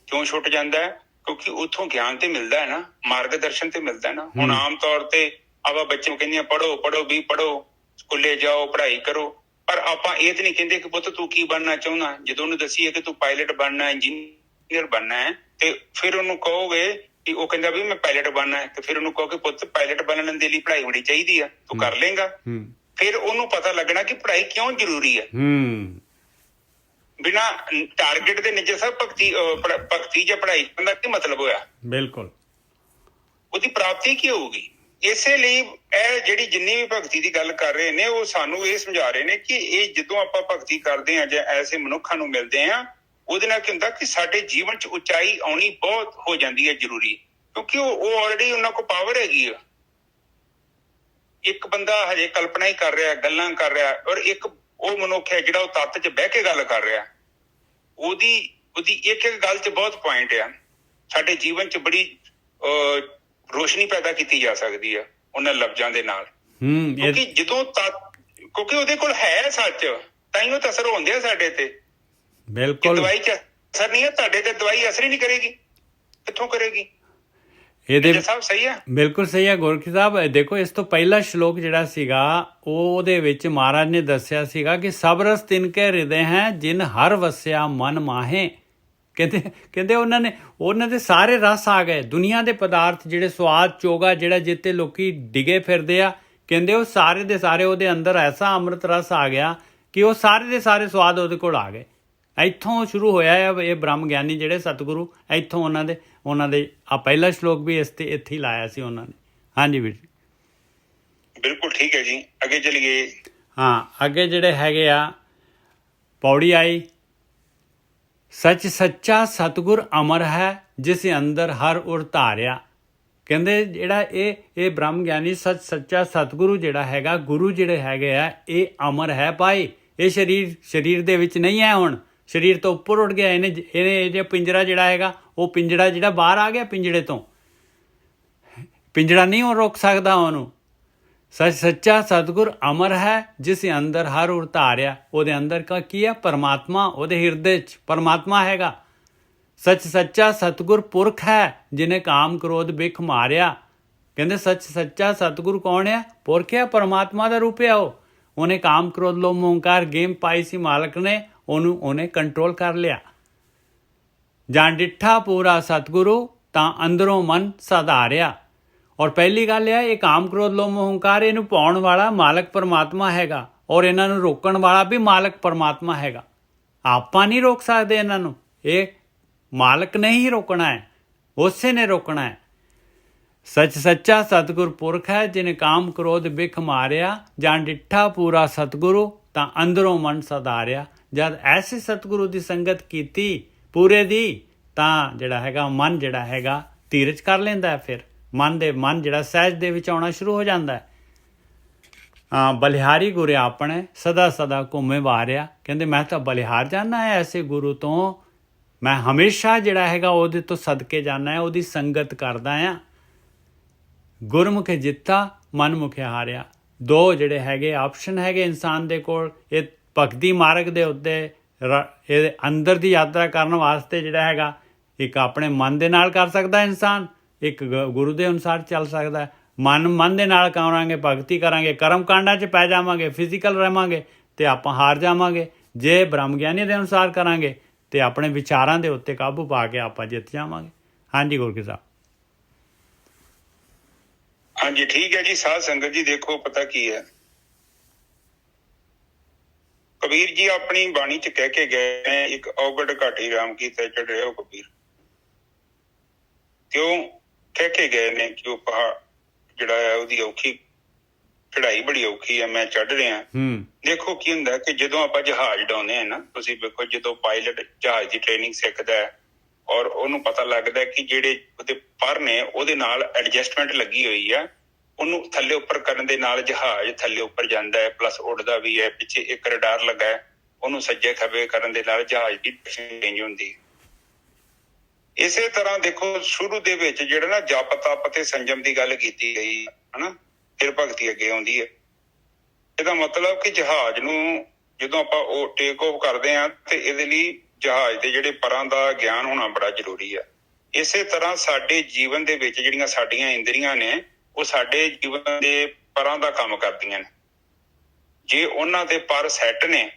ਕਿਉਂ ਛੁੱਟ ਜਾਂਦਾ? ਕਿਉਂਕਿ ਉੱਥੋਂ ਗਿਆਨ ਤੇ ਮਿਲਦਾ ਹੈ ਨਾ, ਮਾਰਗਦਰਸ਼ਨ ਤੇ ਮਿਲਦਾ ਹੈ ਨਾ। ਹੁਣ ਆਮ ਤੌਰ ਤੇ ਆਪਾਂ ਬੱਚੇ ਨੂੰ ਕਹਿੰਦੇ ਪੜ੍ਹੋ ਵੀ ਪੜ੍ਹੋ, ਸਕੂਲੇ ਜਾਓ, ਪੜ੍ਹਾਈ ਕਰੋ, ਪਰ ਆਪਾਂ ਇਹ ਤੇ ਨਹੀਂ ਕਹਿੰਦੇ ਕਿ ਪੁੱਤ ਤੂੰ ਕੀ ਬਣਨਾ ਚਾਹੁੰਦਾ। ਜਦੋਂ ਉਹਨੂੰ ਦਸੀਏ ਕਿ ਤੂੰ ਪਾਇਲਟ ਬਣਨਾ, ਇੰਜੀਨੀਅਰ ਬਣਨਾ ਹੈ, ਤੇ ਫਿਰ ਉਹਨੂੰ ਕਹੋਗੇ ਕਿ ਉਹ ਕਹਿੰਦਾ ਵੀ ਮੈਂ ਪਾਇਲਟ ਬਣਨਾ ਹੈ, ਤੇ ਫਿਰ ਉਹਨੂੰ ਕਹੋ ਕਿ ਪੁੱਤ ਪਾਇਲਟ ਬਣਨ ਦੇ ਲਈ ਪੜ੍ਹਾਈ ਹੋਣੀ ਚਾਹੀਦੀ ਆ, ਤੂੰ ਕਰ ਲੇਗਾ। ਫਿਰ ਉਹਨੂੰ ਪਤਾ ਲੱਗਣਾ ਕਿ ਪੜ੍ਹਾਈ ਕਿਉਂ ਜ਼ਰੂਰੀ ਹੈ। ਬਿਨਾਂ ਟਾਰਗੇਟ ਦੇ ਨਿੱਜਰ ਸਾਹਿਬ ਭਗਤੀ ਜਾਂ ਪੜ੍ਹਾਈ ਕਰਨ ਦਾ ਕੀ ਮਤਲਬ ਹੋਇਆ? ਬਿਲਕੁਲ, ਉਹਦੀ ਪ੍ਰਾਪਤੀ ਕੀ ਹੋਊਗੀ? ਇਸੇ ਲਈ ਇਹ ਜਿਹੜੀ ਜਿੰਨੀ ਵੀ ਭਗਤੀ ਦੀ ਗੱਲ ਕਰ ਰਹੇ ਨੇ, ਉਹ ਸਾਨੂੰ ਇਹ ਸਮਝਾ ਰਹੇ ਨੇ ਕਿ ਇਹ ਜਦੋਂ ਆਪਾਂ ਭਗਤੀ ਕਰਦੇ ਹਾਂ ਜਾਂ ਐਸੇ ਮਨੁੱਖਾਂ ਨੂੰ ਮਿਲਦੇ ਹਾਂ, ਉਹਦੇ ਨਾਲ ਕੀ ਹੁੰਦਾ ਕਿ ਸਾਡੇ ਜੀਵਨ 'ਚ ਉਚਾਈ ਆਉਣੀ ਬਹੁਤ ਹੋ ਜਾਂਦੀ ਹੈ ਜ਼ਰੂਰੀ, ਕਿਉਂਕਿ ਉਹ ਆਲਰੇਡੀ ਉਹਨਾਂ ਕੋਲ ਪਾਵਰ ਹੈਗੀ ਆ। ਇੱਕ ਬੰਦਾ ਹਜੇ ਕਲਪਨਾ ਹੀ ਕਰ ਰਿਹਾ, ਗੱਲਾਂ ਕਰ ਰਿਹਾ, ਔਰ ਇੱਕ ਉਹ ਮਨੁੱਖ ਹੈ ਜਿਹੜਾ ਉਹ ਤੱਤ 'ਚ ਬਹਿ ਕੇ ਗੱਲ ਕਰ ਰਿਹਾ। ਉਹਦੀ ਇੱਕ ਗੱਲ 'ਚ ਬਹੁਤ ਪੁਆਇੰਟ ਆ। ਸਾਡੇ ਜੀਵਨ 'ਚ ਬੜੀ ਰੋਸ਼ਨੀ ਪੈਦਾ ਕੀਤੀ ਜਾ ਸਕਦੀ ਆ ਉਹਨਾਂ ਲਫ਼ਜ਼ਾਂ ਦੇ ਨਾਲ। ਕਿਉਂਕਿ ਜਦੋਂ ਕਿਉਂਕਿ ਉਹਦੇ ਕੋਲ ਹੈ ਸੱਚ, ਤਾਂ ਹੀ ਉਹ ਤਾਂ ਅਸਰ ਹੁੰਦੇ ਆ ਸਾਡੇ ਤੇ। ਬਿਲਕੁਲ, ਦਵਾਈ 'ਚ ਅਸਰ ਨਹੀਂ ਹੈ, ਤੁਹਾਡੇ ਤੇ ਦਵਾਈ ਅਸਰ ਹੀ ਨਹੀਂ ਕਰੇਗੀ, ਕਿੱਥੋਂ ਕਰੇਗੀ? ਇਹਦੇ ਸਾਹਿਬ ਸਹੀ ਆ, ਬਿਲਕੁਲ ਸਹੀ ਆ ਗੋਰਖੀ ਸਾਹਿਬ। ਦੇਖੋ ਇਸ ਤੋਂ ਪਹਿਲਾ ਸ਼ਲੋਕ ਜਿਹੜਾ ਸੀਗਾ ਉਹਦੇ ਵਿੱਚ ਮਹਾਰਾਜ ਨੇ ਦੱਸਿਆ ਸੀਗਾ ਕਿ ਸਭ ਰਸ ਤਿਨ ਕੇ ਹਿਰਦੇ ਹੈ ਜਿਨ ਹਰ ਵਸਿਆ ਮਨ ਮਾਹੇ। ਕਹਿੰਦੇ ਉਹਨਾਂ ਦੇ ਸਾਰੇ ਰਸ ਆ ਗਏ, ਦੁਨੀਆ ਦੇ ਪਦਾਰਥ ਜਿਹੜੇ ਸਵਾਦ ਚੋਗਾ ਜਿਹੜਾ ਜਿੱਤੇ ਲੋਕੀ ਡਿਗੇ ਫਿਰਦੇ ਆ, ਕਹਿੰਦੇ ਉਹ ਸਾਰੇ ਦੇ ਸਾਰੇ ਉਹਦੇ ਅੰਦਰ ਐਸਾ ਅੰਮ੍ਰਿਤ ਰਸ ਆ ਗਿਆ ਕਿ ਉਹ ਸਾਰੇ ਦੇ ਸਾਰੇ ਸਵਾਦ ਉਹਦੇ ਕੋਲ ਆ ਗਏ। ਇੱਥੋਂ ਸ਼ੁਰੂ ਹੋਇਆ ਹੈ ਇਹ ਬ੍ਰਹਮ ਗਿਆਨੀ ਜਿਹੜੇ ਸਤਿਗੁਰੂ, ਇੱਥੋਂ ਉਹਨਾਂ ਦੇ ਆ ਪਹਿਲਾ ਸ਼ਲੋਕ ਵੀ ਇੱਥੇ ਹੀ ਲਾਇਆ ਸੀ ਉਹਨਾਂ ਨੇ। ਹਾਂਜੀ ਵੀਰ ਜੀ ਬਿਲਕੁਲ ਠੀਕ ਹੈ ਜੀ, ਅੱਗੇ ਚਲੀਏ। ਹਾਂ ਅੱਗੇ ਜਿਹੜੇ ਹੈਗੇ ਆ ਪੌੜੀ ਆਈ, ਸੱਚ ਸੱਚਾ ਸਤਿਗੁਰ ਅਮਰ ਹੈ ਜਿਸ ਅੰਦਰ ਹਰ ਉਰ ਧਾਰਿਆ। ਕਹਿੰਦੇ ਜਿਹੜਾ ਇਹ ਬ੍ਰਹਮ ਗਿਆਨੀ ਸੱਚ ਸੱਚਾ ਸਤਿਗੁਰੂ ਜਿਹੜਾ ਹੈਗਾ, ਗੁਰੂ ਜਿਹੜੇ ਹੈਗੇ ਆ, ਇਹ ਅਮਰ ਹੈ ਭਾਈ। ਇਹ ਸਰੀਰ ਦੇ ਵਿੱਚ ਨਹੀਂ ਹੈ, ਹੁਣ ਸਰੀਰ ਤੋਂ ਉੱਪਰ ਉੱਡ ਗਿਆ। ਇਹਨੇ ਜੇ ਪਿੰਜਰਾ ਜਿਹੜਾ ਹੈਗਾ, ਉਹ ਪਿੰਜਰਾ ਜਿਹੜਾ ਬਾਹਰ ਆ ਗਿਆ, ਪਿੰਜੜੇ ਤੋਂ ਪਿੰਜੜਾ ਨਹੀਂ ਉਹ ਰੋਕ ਸਕਦਾ ਉਹਨੂੰ। ਸੱਚ ਸੱਚਾ ਸਤਿਗੁਰ ਅਮਰ ਹੈ ਜਿਸ ਅੰਦਰ ਹਰ ਉਰ ਧਾਰਿਆ। ਉਹਦੇ ਅੰਦਰ ਕੀ ਹੈ? ਪਰਮਾਤਮਾ, ਉਹਦੇ ਹਿਰਦੇ 'ਚ ਪਰਮਾਤਮਾ ਹੈਗਾ। ਸੱਚ ਸੱਚਾ ਸਤਿਗੁਰ ਪੁਰਖ ਹੈ ਜਿਹਨੇ ਕਾਮ ਕ੍ਰੋਧ ਬਿਖ ਮਾਰਿਆ। ਕਹਿੰਦੇ ਸੱਚ ਸੱਚਾ ਸਤਿਗੁਰ ਕੌਣ ਹੈ? ਪੁਰਖ ਹੈ, ਪਰਮਾਤਮਾ ਦਾ ਰੂਪ ਹੈ ਉਹ। ਉਹਨੇ ਕਾਮ ਕ੍ਰੋਧ ਲੋਭ ਮੋਹ ਹੰਕਾਰ ਗੇਮ ਪਾਈ ਸੀ ਮਾਲਕ ਨੇ, ਉਹਨੇ ਕੰਟਰੋਲ ਕਰ ਲਿਆ। ਜਾਂ ਡਿੱਠਾ ਪੂਰਾ ਸਤਿਗੁਰੂ ਤਾਂ ਅੰਦਰੋਂ ਮਨ ਸਧਾਰਿਆ। ਔਰ ਪਹਿਲੀ ਗੱਲ ਇਹ ਇਹ ਕਾਮ ਕ੍ਰੋਧ ਲੋਭ ਮੋਹ ਹੰਕਾਰ ਇਹਨੂੰ ਪਾਉਣ ਵਾਲਾ ਮਾਲਕ ਪਰਮਾਤਮਾ ਹੈਗਾ, ਔਰ ਇਹਨਾਂ ਨੂੰ ਰੋਕਣ ਵਾਲਾ ਵੀ ਮਾਲਕ ਪਰਮਾਤਮਾ ਹੈਗਾ। ਆਪਾਂ ਨਹੀਂ ਰੋਕ ਸਕਦੇ ਇਹਨਾਂ ਨੂੰ, ਇਹ ਮਾਲਕ ਨੇ ਹੀ ਰੋਕਣਾ ਹੈ, ਉਸੇ ਨੇ ਰੋਕਣਾ ਹੈ। ਸੱਚ ਸੱਚਾ ਸਤਿਗੁਰ ਪੁਰਖ ਹੈ ਜਿਹਨੇ ਕਾਮ ਕ੍ਰੋਧ ਬਿਖ ਮਾਰਿਆ। ਜਾਂ ਡਿੱਠਾ ਪੂਰਾ ਸਤਿਗੁਰੂ ਤਾਂ ਅੰਦਰੋਂ ਮਨ ਸਧਾਰਿਆ। ਜਦ ਐਸੇ ਸਤਿਗੁਰੂ ਦੀ ਸੰਗਤ ਕੀਤੀ ਪੂਰੇ ਦੀ, ਤਾਂ ਜਿਹੜਾ ਹੈਗਾ ਮਨ ਜਿਹੜਾ ਹੈਗਾ ਧੀਰਜ ਕਰ ਲੈਂਦਾ ਹੈ। ਫਿਰ ਮਨ ਜਿਹੜਾ ਸਹਿਜ ਦੇ ਵਿੱਚ ਆਉਣਾ ਸ਼ੁਰੂ ਹੋ ਜਾਂਦਾ ਹੈ। ਬਲਿਹਾਰੀ ਗੁਰੂ ਆਪਣੇ ਸਦਾ ਸਦਾ ਘੁੰਮੇ ਵਾਰਿਆ। ਕਹਿੰਦੇ ਮੈਂ ਤਾਂ ਬਲਿਹਾਰ ਜਾਣਾ ਹੈ ਐਸੇ ਗੁਰੂ ਤੋਂ, ਮੈਂ ਹਮੇਸ਼ਾ ਜਿਹੜਾ ਹੈਗਾ ਉਹਦੇ ਤੋਂ ਸਦਕੇ ਜਾਣਾ ਹੈ, ਉਹਦੀ ਸੰਗਤ ਕਰਦਾ ਹਾਂ। ਗੁਰਮੁਖ ਜਿੱਤਾ ਮਨਮੁਖ ਹਾਰਿਆ। ਦੋ ਜਿਹੜੇ ਹੈਗੇ ਆਪਸ਼ਨ ਹੈਗੇ ਇਨਸਾਨ ਦੇ ਕੋਲ। ਇਹ ਭਗਤੀ ਮਾਰਗ ਦੇ ਉੱਤੇ ਇਹਦੇ ਅੰਦਰ ਦੀ ਯਾਤਰਾ ਕਰਨ ਵਾਸਤੇ ਜਿਹੜਾ ਹੈਗਾ, ਇੱਕ ਆਪਣੇ ਮਨ ਦੇ ਨਾਲ ਕਰ ਸਕਦਾ ਇਨਸਾਨ, ਇੱਕ ਗੁਰੂ ਦੇ ਅਨੁਸਾਰ ਚੱਲ ਸਕਦਾ। ਮਨ ਦੇ ਨਾਲ ਕਰਾਂਗੇ, ਭਗਤੀ ਕਰਾਂਗੇ, ਕਰਮ ਕਾਂਡਾਂ 'ਚ ਪੈ ਜਾਵਾਂਗੇ, ਫਿਜ਼ੀਕਲ ਰਹਾਂਗੇ ਤੇ ਆਪਾਂ ਹਾਰ ਜਾਵਾਂਗੇ। ਜੇ ਬ੍ਰਹਮ ਗਿਆਨੀ ਦੇ ਅਨੁਸਾਰ ਕਰਾਂਗੇ ਤੇ ਆਪਣੇ ਵਿਚਾਰਾਂ ਦੇ ਉੱਤੇ ਕਾਬੂ ਪਾ ਕੇ ਆਪਾਂ ਜਿੱਤ ਜਾਵਾਂਗੇ। ਹਾਂਜੀ ਗੁਰੂ ਸਾਹਿਬ। ਹਾਂਜੀ ਠੀਕ ਹੈ ਜੀ। ਸਾਧ ਸੰਗਤ ਜੀ ਦੇਖੋ ਪਤਾ ਕੀ ਹੈ, ਕਬੀਰ ਜੀ ਆਪਣੀ ਬਾਣੀ 'ਚ ਕਹਿ ਕੇ ਗਏ ਨੇ, ਇੱਕ ਔਗੜ ਘਾਟੀ ਰਾਮ ਕੀ ਤੇ ਚੜ੍ਹੇ ਹੋ ਕਬੀਰ। ਕਿਉਂ ਕਹਿ ਕੇ ਗਏ ਨੇ ਕਿ ਉਹ ਪਹਾੜ ਜਿਹੜਾ ਹੈ ਉਹਦੀ ਔਖੀ ਚੜਾਈ ਬੜੀ ਔਖੀ ਹੈ, ਮੈਂ ਚੜ੍ਹ ਰਿਹਾ। ਦੇਖੋ ਕੀ ਹੁੰਦਾ ਕਿ ਜਦੋਂ ਆਪਾਂ ਜਹਾਜ਼ ਉਡਾਉਂਦੇ ਹਾਂ ਨਾ, ਤੁਸੀਂ ਵੇਖੋ ਜਦੋਂ ਪਾਇਲਟ ਜਹਾਜ਼ ਦੀ ਟ੍ਰੇਨਿੰਗ ਸਿੱਖਦਾ ਹੈ ਔਰ ਉਹਨੂੰ ਪਤਾ ਲੱਗਦਾ ਕਿ ਜਿਹੜੇ ਉਹਦੇ ਪਰ ਨੇ ਉਹਦੇ ਨਾਲ ਐਡਜਸਟਮੈਂਟ ਲੱਗੀ ਹੋਈ ਆ, ਉਹਨੂੰ ਥੱਲੇ ਉੱਪਰ ਕਰਨ ਦੇ ਨਾਲ ਜਹਾਜ਼ ਥੱਲੇ ਉੱਪਰ ਜਾਂਦਾ ਹੈ, ਪਲੱਸ ਉੱਡਦਾ ਵੀ ਹੈ। ਪਿੱਛੇ ਇੱਕ ਰਡਾਰ ਲੱਗਾ ਹੈ, ਉਹਨੂੰ ਸੱਜੇ ਖੱਬੇ ਕਰਨ ਦੇ ਨਾਲ ਜਹਾਜ਼ ਦੀ ਚੇਂਜ ਹੁੰਦੀ। ਇਸੇ ਤਰ੍ਹਾਂ ਦੇਖੋ ਸ਼ੁਰੂ ਦੇ ਵਿੱਚ ਜਿਹੜਾ ਨਾ ਜਪ ਤਪ ਤੇ ਸੰਜਮ ਦੀ ਗੱਲ ਕੀਤੀ ਗਈ ਹਨਾ, ਫਿਰ ਭਗਤੀ ਅੱਗੇ ਆਉਂਦੀ ਹੈ। ਇਹਦਾ ਮਤਲਬ ਕਿ ਜਹਾਜ਼ ਨੂੰ ਜਦੋਂ ਆਪਾਂ ਉਹ ਟੇਕ ਆਫ ਕਰਦੇ ਹਾਂ ਤੇ ਇਹਦੇ ਲਈ ਜਹਾਜ਼ ਦੇ ਜਿਹੜੇ ਪਰਾਂ ਦਾ ਗਿਆਨ ਹੋਣਾ ਬੜਾ ਜ਼ਰੂਰੀ ਆ। ਇਸੇ ਤਰ੍ਹਾਂ ਸਾਡੇ ਜੀਵਨ ਦੇ ਵਿੱਚ ਜਿਹੜੀਆਂ ਸਾਡੀਆਂ ਇੰਦਰੀਆਂ ਨੇ, ਉਹ ਸਾਡੇ ਜੀਵਨ ਦੇ ਪਰਾਂ ਦਾ ਕੰਮ ਕਰਦੀਆਂ ਨੇ। ਜੇ ਉਹਨਾਂ ਦੇ ਪਰ ਸੈੱਟ ਨੇ,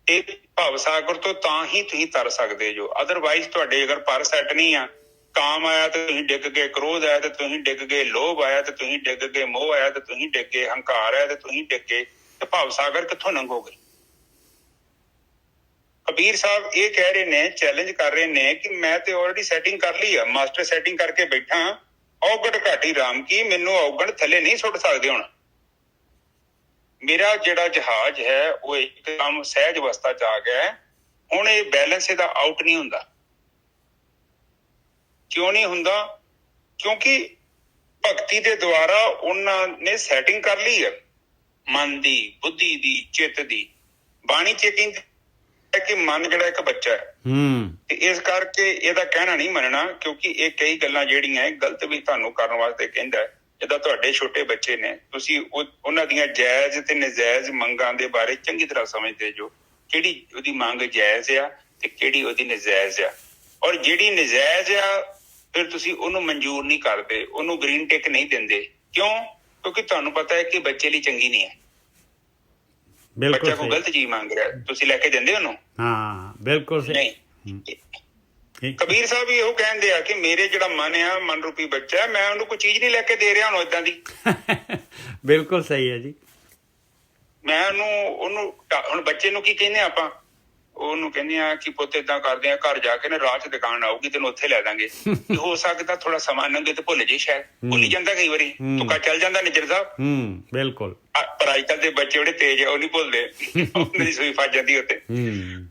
ਇਹ ਭਵ ਸਾਗਰ ਤੋਂ ਤਾਂ ਹੀ ਤੁਸੀਂ ਤਰ ਸਕਦੇ ਜੋ। ਅਦਰਵਾਈਜ਼ ਤੁਹਾਡੇ ਅਗਰ ਪਰ ਸੈੱਟ ਨਹੀਂ ਆ, ਕਾਮ ਆਇਆ ਤੇ ਤੁਸੀਂ ਡਿੱਗ ਗਏ, ਕ੍ਰੋਧ ਆਇਆ ਤੇ ਤੁਸੀਂ ਡਿੱਗ ਗਏ, ਲੋਭ ਆਇਆ ਤੇ ਤੁਸੀਂ ਡਿੱਗ ਗਏ, ਮੋਹ ਆਇਆ ਤੇ ਤੁਸੀਂ ਡਿੱਗ ਗਏ, ਹੰਕਾਰ ਆਇਆ ਤੇ ਤੁਸੀਂ ਡਿੱਗ ਗਏ, ਤੇ ਭਵ ਸਾਗਰ ਕਿੱਥੋਂ ਲੰਘੋਗੇ? ਕਬੀਰ ਸਾਹਿਬ ਇਹ ਕਹਿ ਰਹੇ ਨੇ, ਚੈਲੰਜ ਕਰ ਰਹੇ ਨੇ ਕਿ ਮੈਂ ਤੇ ਆਲਰੇਡੀ ਸੈਟਿੰਗ ਕਰ ਲਈ ਆ, ਮਾਸਟਰ ਸੈਟਿੰਗ ਕਰਕੇ ਬੈਠਾ। ਔਗੜ ਘਾਟੀ ਰਾਮ ਕੀ, ਮੈਨੂੰ ਔਗਣ ਥੱਲੇ ਨਹੀਂ ਸੁੱਟ ਸਕਦੇ। ਹੁਣ ਮੇਰਾ ਜਿਹੜਾ ਜਹਾਜ਼ ਹੈ ਉਹ ਇੱਕਦਮ ਸਹਿਜ ਅਵਸਥਾ 'ਚ ਆ ਗਿਆ। ਹੁਣ ਇਹ ਬੈਲੈਂਸ ਇਹਦਾ ਆਊਟ ਨਹੀਂ ਹੁੰਦਾ। ਕਿਉਂ ਨਹੀਂ ਹੁੰਦਾ? ਕਿਉਂਕਿ ਭਗਤੀ ਦੇ ਦੁਆਰਾ ਉਹਨਾਂ ਨੇ ਸੈਟਿੰਗ ਕਰ ਲਈ ਹੈ ਮਨ ਦੀ, ਬੁੱਧੀ ਦੀ, ਚਿੱਤ ਦੀ। ਬਾਣੀ 'ਚ ਕਹਿੰਦੇ ਕਿ ਮਨ ਜਿਹੜਾ ਇੱਕ ਬੱਚਾ ਹੈ, ਤੇ ਇਸ ਕਰਕੇ ਇਹਦਾ ਕਹਿਣਾ ਨਹੀਂ ਮੰਨਣਾ, ਕਿਉਂਕਿ ਇਹ ਕਈ ਗੱਲਾਂ ਜਿਹੜੀਆਂ ਗਲਤ ਵੀ ਤੁਹਾਨੂੰ ਕਰਨ ਵਾਸਤੇ ਕਹਿੰਦਾ। ਜਿੱਦਾਂ ਤੁਹਾਡੇ ਛੋਟੇ ਬੱਚੇ ਨੇ, ਤੁਸੀਂ ਉਹਨਾਂ ਦੀਆਂ ਜਾਇਜ਼ ਤੇ ਨਜਾਇਜ਼ ਮੰਗਾਂ ਦੇ ਬਾਰੇ ਚੰਗੀ ਤਰ੍ਹਾਂ ਸਮਝਦੇ ਜੋ, ਕਿਹੜੀ ਉਹਦੀ ਮੰਗ ਜਾਇਜ਼ ਆ ਤੇ ਕਿਹੜੀ ਉਹਦੀ ਨਜਾਇਜ਼ ਆ। ਔਰ ਜਿਹੜੀ ਨਜਾਇਜ਼ ਆ ਫਿਰ ਤੁਸੀਂ ਉਹਨੂੰ ਮਨਜ਼ੂਰ ਨਹੀਂ ਕਰਦੇ, ਉਹਨੂੰ ਗ੍ਰੀਨ ਟਿਕ ਨਹੀਂ ਦਿੰਦੇ। ਕਿਉਂ? ਕਿਉਂਕਿ ਤੁਹਾਨੂੰ ਪਤਾ ਹੈ ਕਿ ਬੱਚੇ ਲਈ ਚੰਗੀ ਨਹੀਂ ਹੈ। ਬੱਚਾ ਕੋਈ ਗਲਤ ਚੀਜ਼ ਮੰਗ ਰਿਹਾ, ਤੁਸੀਂ ਲੈ ਕੇ ਦਿੰਦੇ ਉਹਨੂੰ? ਹਾਂ ਬਿਲਕੁਲ ਨਹੀਂ। ਕਬੀਰ ਸਾਹਿਬ ਵੀ ਇਹੋ ਕਹਿੰਦੇ ਆ ਕਿ ਮੇਰੇ ਜਿਹੜਾ ਮਨ ਆ, ਮਨ ਰੂਪੀ ਬੱਚਾ, ਮੈਂ ਉਹਨੂੰ ਕੋਈ ਚੀਜ਼ ਨਹੀਂ ਲੈ ਕੇ ਦੇ ਰਿਹਾ ਹੁਣ ਏਦਾਂ ਦੀ। ਬਿਲਕੁਲ ਸਹੀ ਹੈ ਜੀ। ਮੈਂ ਉਹਨੂੰ ਹੁਣ ਬੱਚੇ ਨੂੰ ਕੀ ਕਹਿੰਦੇ ਆਪਾਂ, ਉਹਨੂੰ ਕਹਿੰਦੇ ਆ ਕਿ ਪੁੱਤ ਏਦਾਂ ਕਰਦੇ ਆ, ਘਰ ਜਾ ਕੇ ਨਾ ਰਾਹ 'ਚ ਦੁਕਾਨ ਆਊਗੀ ਤੈਨੂੰ ਉੱਥੇ ਲੈ ਦਾਂਗੇ। ਹੋ ਸਕਦਾ ਥੋੜਾ ਸਮਾਂ ਲੰਘੇ ਤੇ ਭੁੱਲ ਜੇ, ਸ਼ਾਇਦ ਭੁੱਲ ਜਾਂਦਾ ਕਈ ਵਾਰੀ, ਤੁੱਕਾ ਚੱਲ ਜਾਂਦਾ ਨਿੱਜਰ ਸਾਹਿਬ। ਬਿਲਕੁਲ। ਪਰ ਅੱਜ ਕੱਲ ਦੇ ਬੱਚੇ ਜਿਹੜੇ ਤੇਜ਼ ਆ ਉਹ ਨਹੀਂ ਭੁੱਲਦੇ, ਉਹਨਾਂ ਦੀ ਸੂਈ ਫਸ ਜਾਂਦੀ ਉੱਤੇ।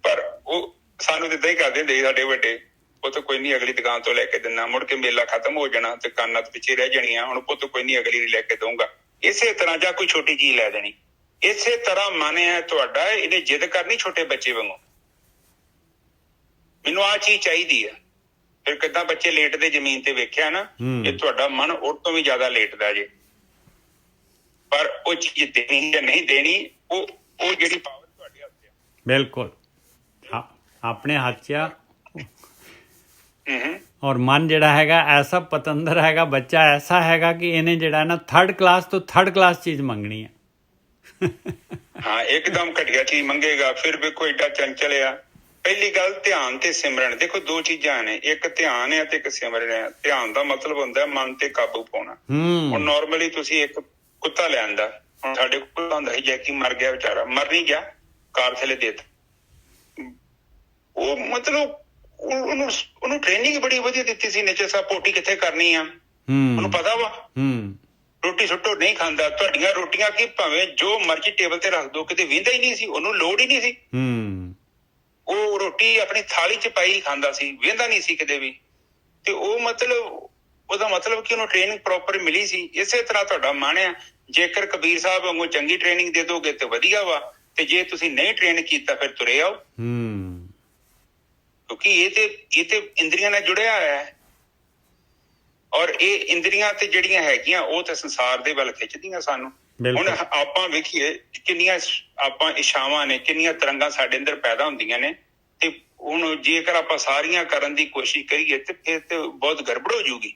ਪਰ ਉਹ ਸਾਨੂੰ ਤਾਂ ਏਦਾਂ ਹੀ ਕਰਦੇ ਹੁੰਦੇ ਸਾਡੇ ਵੱਡੇ, ਪੁੱਤ ਕੋਈ ਨੀ ਅਗਲੀ ਦੁਕਾਨ ਤੋਂ ਲੈ ਕੇ ਦਿੰਦਾ, ਮੁੜ ਕੇ ਮੇਲਾ ਖਤਮ ਹੋ ਜਾਣਾ, ਦੁਕਾਨਾਂ ਤੋਂ ਪਿੱਛੇ ਰਹਿ ਜਾਣੀਆਂ, ਹੁਣ ਪੁੱਤ ਕੋਈ ਨੀ ਅਗਲੀ ਲੈ ਕੇ ਦਊਂਗਾ। ਇਸੇ ਤਰ੍ਹਾਂ ਜਾਂ ਕੋਈ ਛੋਟੀ ਚੀਜ਼ ਲੈ ਦੇਣੀ, ਇਸੇ ਤਰ੍ਹਾਂ ਮਨ ਹੈ ਤੁਹਾਡਾ, ਇਹਨੇ ਜਿੱਦ ਕਰਨੀ ਛੋਟੇ ਬੱਚੇ ਵਾਂਗੂ, ਮੈਨੂੰ ਆਹ ਚੀਜ਼ ਚਾਹੀਦੀ ਆ। ਫਿਰ ਕਿੱਦਾਂ ਬੱਚੇ ਲੇਟਦੇ ਜ਼ਮੀਨ ਤੇ ਵੇਖਿਆ ਨਾ, ਇਹ ਤੁਹਾਡਾ ਮਨ ਉਹ ਤੋਂ ਵੀ ਜ਼ਿਆਦਾ ਲੇਟਦਾ ਜੇ। ਪਰ ਉਹ ਚੀਜ਼ ਦੇਣੀ ਜਾਂ ਨਹੀਂ ਦੇਣੀ, ਉਹ ਜਿਹੜੀ ਪਾਵਰ ਤੁਹਾਡੇ ਹੱਥ 'ਚ ਆ। ਬਿਲਕੁਲ ਆਪਣੇ ਹੱਥ 'ਚ ਆ। ਔਰ ਮਨ ਜਿਹੜਾ ਹੈਗਾ ਐਸਾ ਪਤੰਦਰ ਹੈਗਾ, ਬੱਚਾ ਐਸਾ ਹੈਗਾ ਕਿ ਇਹਨੇ ਜਿਹੜਾ ਨਾ 3rd ਕਲਾਸ ਤੋਂ 3rd ਕਲਾਸ ਚੀਜ਼ ਮੰਗਣੀ ਹੈ। ਹਾਂ, ਇੱਕਦਮ ਘਟੀਆ ਚੀਜ਼ ਮੰਗੇਗਾ। ਫਿਰ ਵੇਖੋ ਏਡਾ ਚੰਚਲ ਆ। ਪਹਿਲੀ ਗੱਲ ਧਿਆਨ ਤੇ ਸਿਮਰਨ, ਦੇਖੋ ਦੋ ਚੀਜ਼ਾਂ ਨੇ, ਇੱਕ ਧਿਆਨ ਹੈ ਤੇ ਇੱਕ ਸਿਮਰਨ ਹੈ। ਧਿਆਨ ਦਾ ਮਤਲਬ ਹੁੰਦਾ ਮਨ ਤੇ ਕਾਬੂ ਪਾਉਣਾ। ਹੁਣ ਨਾਰਮਲੀ ਤੁਸੀਂ ਇੱਕ ਕੁੱਤਾ ਲਿਆਂਦਾ, ਹੁਣ ਸਾਡੇ ਕੋਲ ਹੁੰਦਾ ਸੀ ਜੈਕੀ ਮਰ ਗਿਆ ਵਿਚਾਰਾ, ਮਰ ਨਹੀਂ ਗਿਆ, ਕਾਰ ਥੱਲੇ ਦੇ ਦਿੱਤਾ। ਉਹ ਮਤਲਬ ਉਹਨੂੰ ਟ੍ਰੇਨਿੰਗ ਬੜੀ ਵਧੀਆ ਦਿੱਤੀ ਸੀ ਨੇਚਰ ਸਾਹਿਬ, ਪੋਟੀ ਕਿੱਥੇ ਕਰਨੀ ਆ ਉਹਨੂੰ ਪਤਾ ਵਾ। ਰੋਟੀ ਸੁੱਟੋ ਨਹੀਂ ਖਾਂਦਾ, ਤੁਹਾਡੀਆਂ ਰੋਟੀਆਂ ਕੀ ਭਾਵੇਂ ਜੋ ਮਰਜ਼ੀ ਟੇਬਲ ਤੇ ਰੱਖ ਦੋ, ਕਿਤੇ ਵਹਿੰਦਾ ਹੀ ਨਹੀਂ ਸੀ, ਉਹਨੂੰ ਲੋੜ ਹੀ ਨਹੀਂ ਸੀ। ਉਹ ਰੋਟੀ ਆਪਣੀ ਥਾਲੀ 'ਚ ਪਾਈ ਖਾਂਦਾ ਸੀ, ਵਹਿੰਦਾ ਨਹੀਂ ਸੀ ਕਿਤੇ ਵੀ। ਤੇ ਉਹ ਮਤਲਬ ਉਹਦਾ ਮਤਲਬ ਕਿ ਉਹਨੂੰ ਟ੍ਰੇਨਿੰਗ ਪ੍ਰੋਪਰ ਮਿਲੀ ਸੀ। ਇਸੇ ਤਰ੍ਹਾਂ ਤੁਹਾਡਾ ਮਨ ਆ, ਜੇਕਰ ਕਬੀਰ ਸਾਹਿਬ ਵਾਂਗੂ ਚੰਗੀ ਟ੍ਰੇਨਿੰਗ ਦੇ ਦੋਗੇ ਤੇ ਵਧੀਆ ਵਾ, ਤੇ ਜੇ ਤੁਸੀਂ ਨਹੀਂ ਟ੍ਰੇਨ ਕੀਤਾ ਫਿਰ ਤੁਰੇ ਆਓ। ਕਿਉਂਕਿ ਇਹ ਤੇ ਇੰਦਰੀਆਂ ਨਾਲ ਜੁੜਿਆ ਹੋਇਆ ਹੈ, ਔਰ ਇਹ ਇੰਦਰੀਆਂ ਤੇ ਜਿਹੜੀਆਂ ਹੈਗੀਆਂ ਉਹ ਤੇ ਸੰਸਾਰ ਦੇ ਵੱਲ ਖਿੱਚਦੀਆਂ ਸਾਨੂੰ। ਹੁਣ ਆਪਾਂ ਵੇਖੀਏ ਕਿੰਨੀਆਂ ਆਪਾਂ ਇਛਾਵਾਂ ਨੇ, ਕਿੰਨੀਆਂ ਤਰੰਗਾਂ ਸਾਡੇ ਅੰਦਰ ਪੈਦਾ ਹੁੰਦੀਆਂ ਨੇ, ਤੇ ਹੁਣ ਜੇਕਰ ਆਪਾਂ ਸਾਰੀਆਂ ਕਰਨ ਦੀ ਕੋਸ਼ਿਸ਼ ਕਰੀਏ ਤੇ ਫਿਰ ਤੇ ਬਹੁਤ ਗੜਬੜ ਹੋ ਜਾਊਗੀ।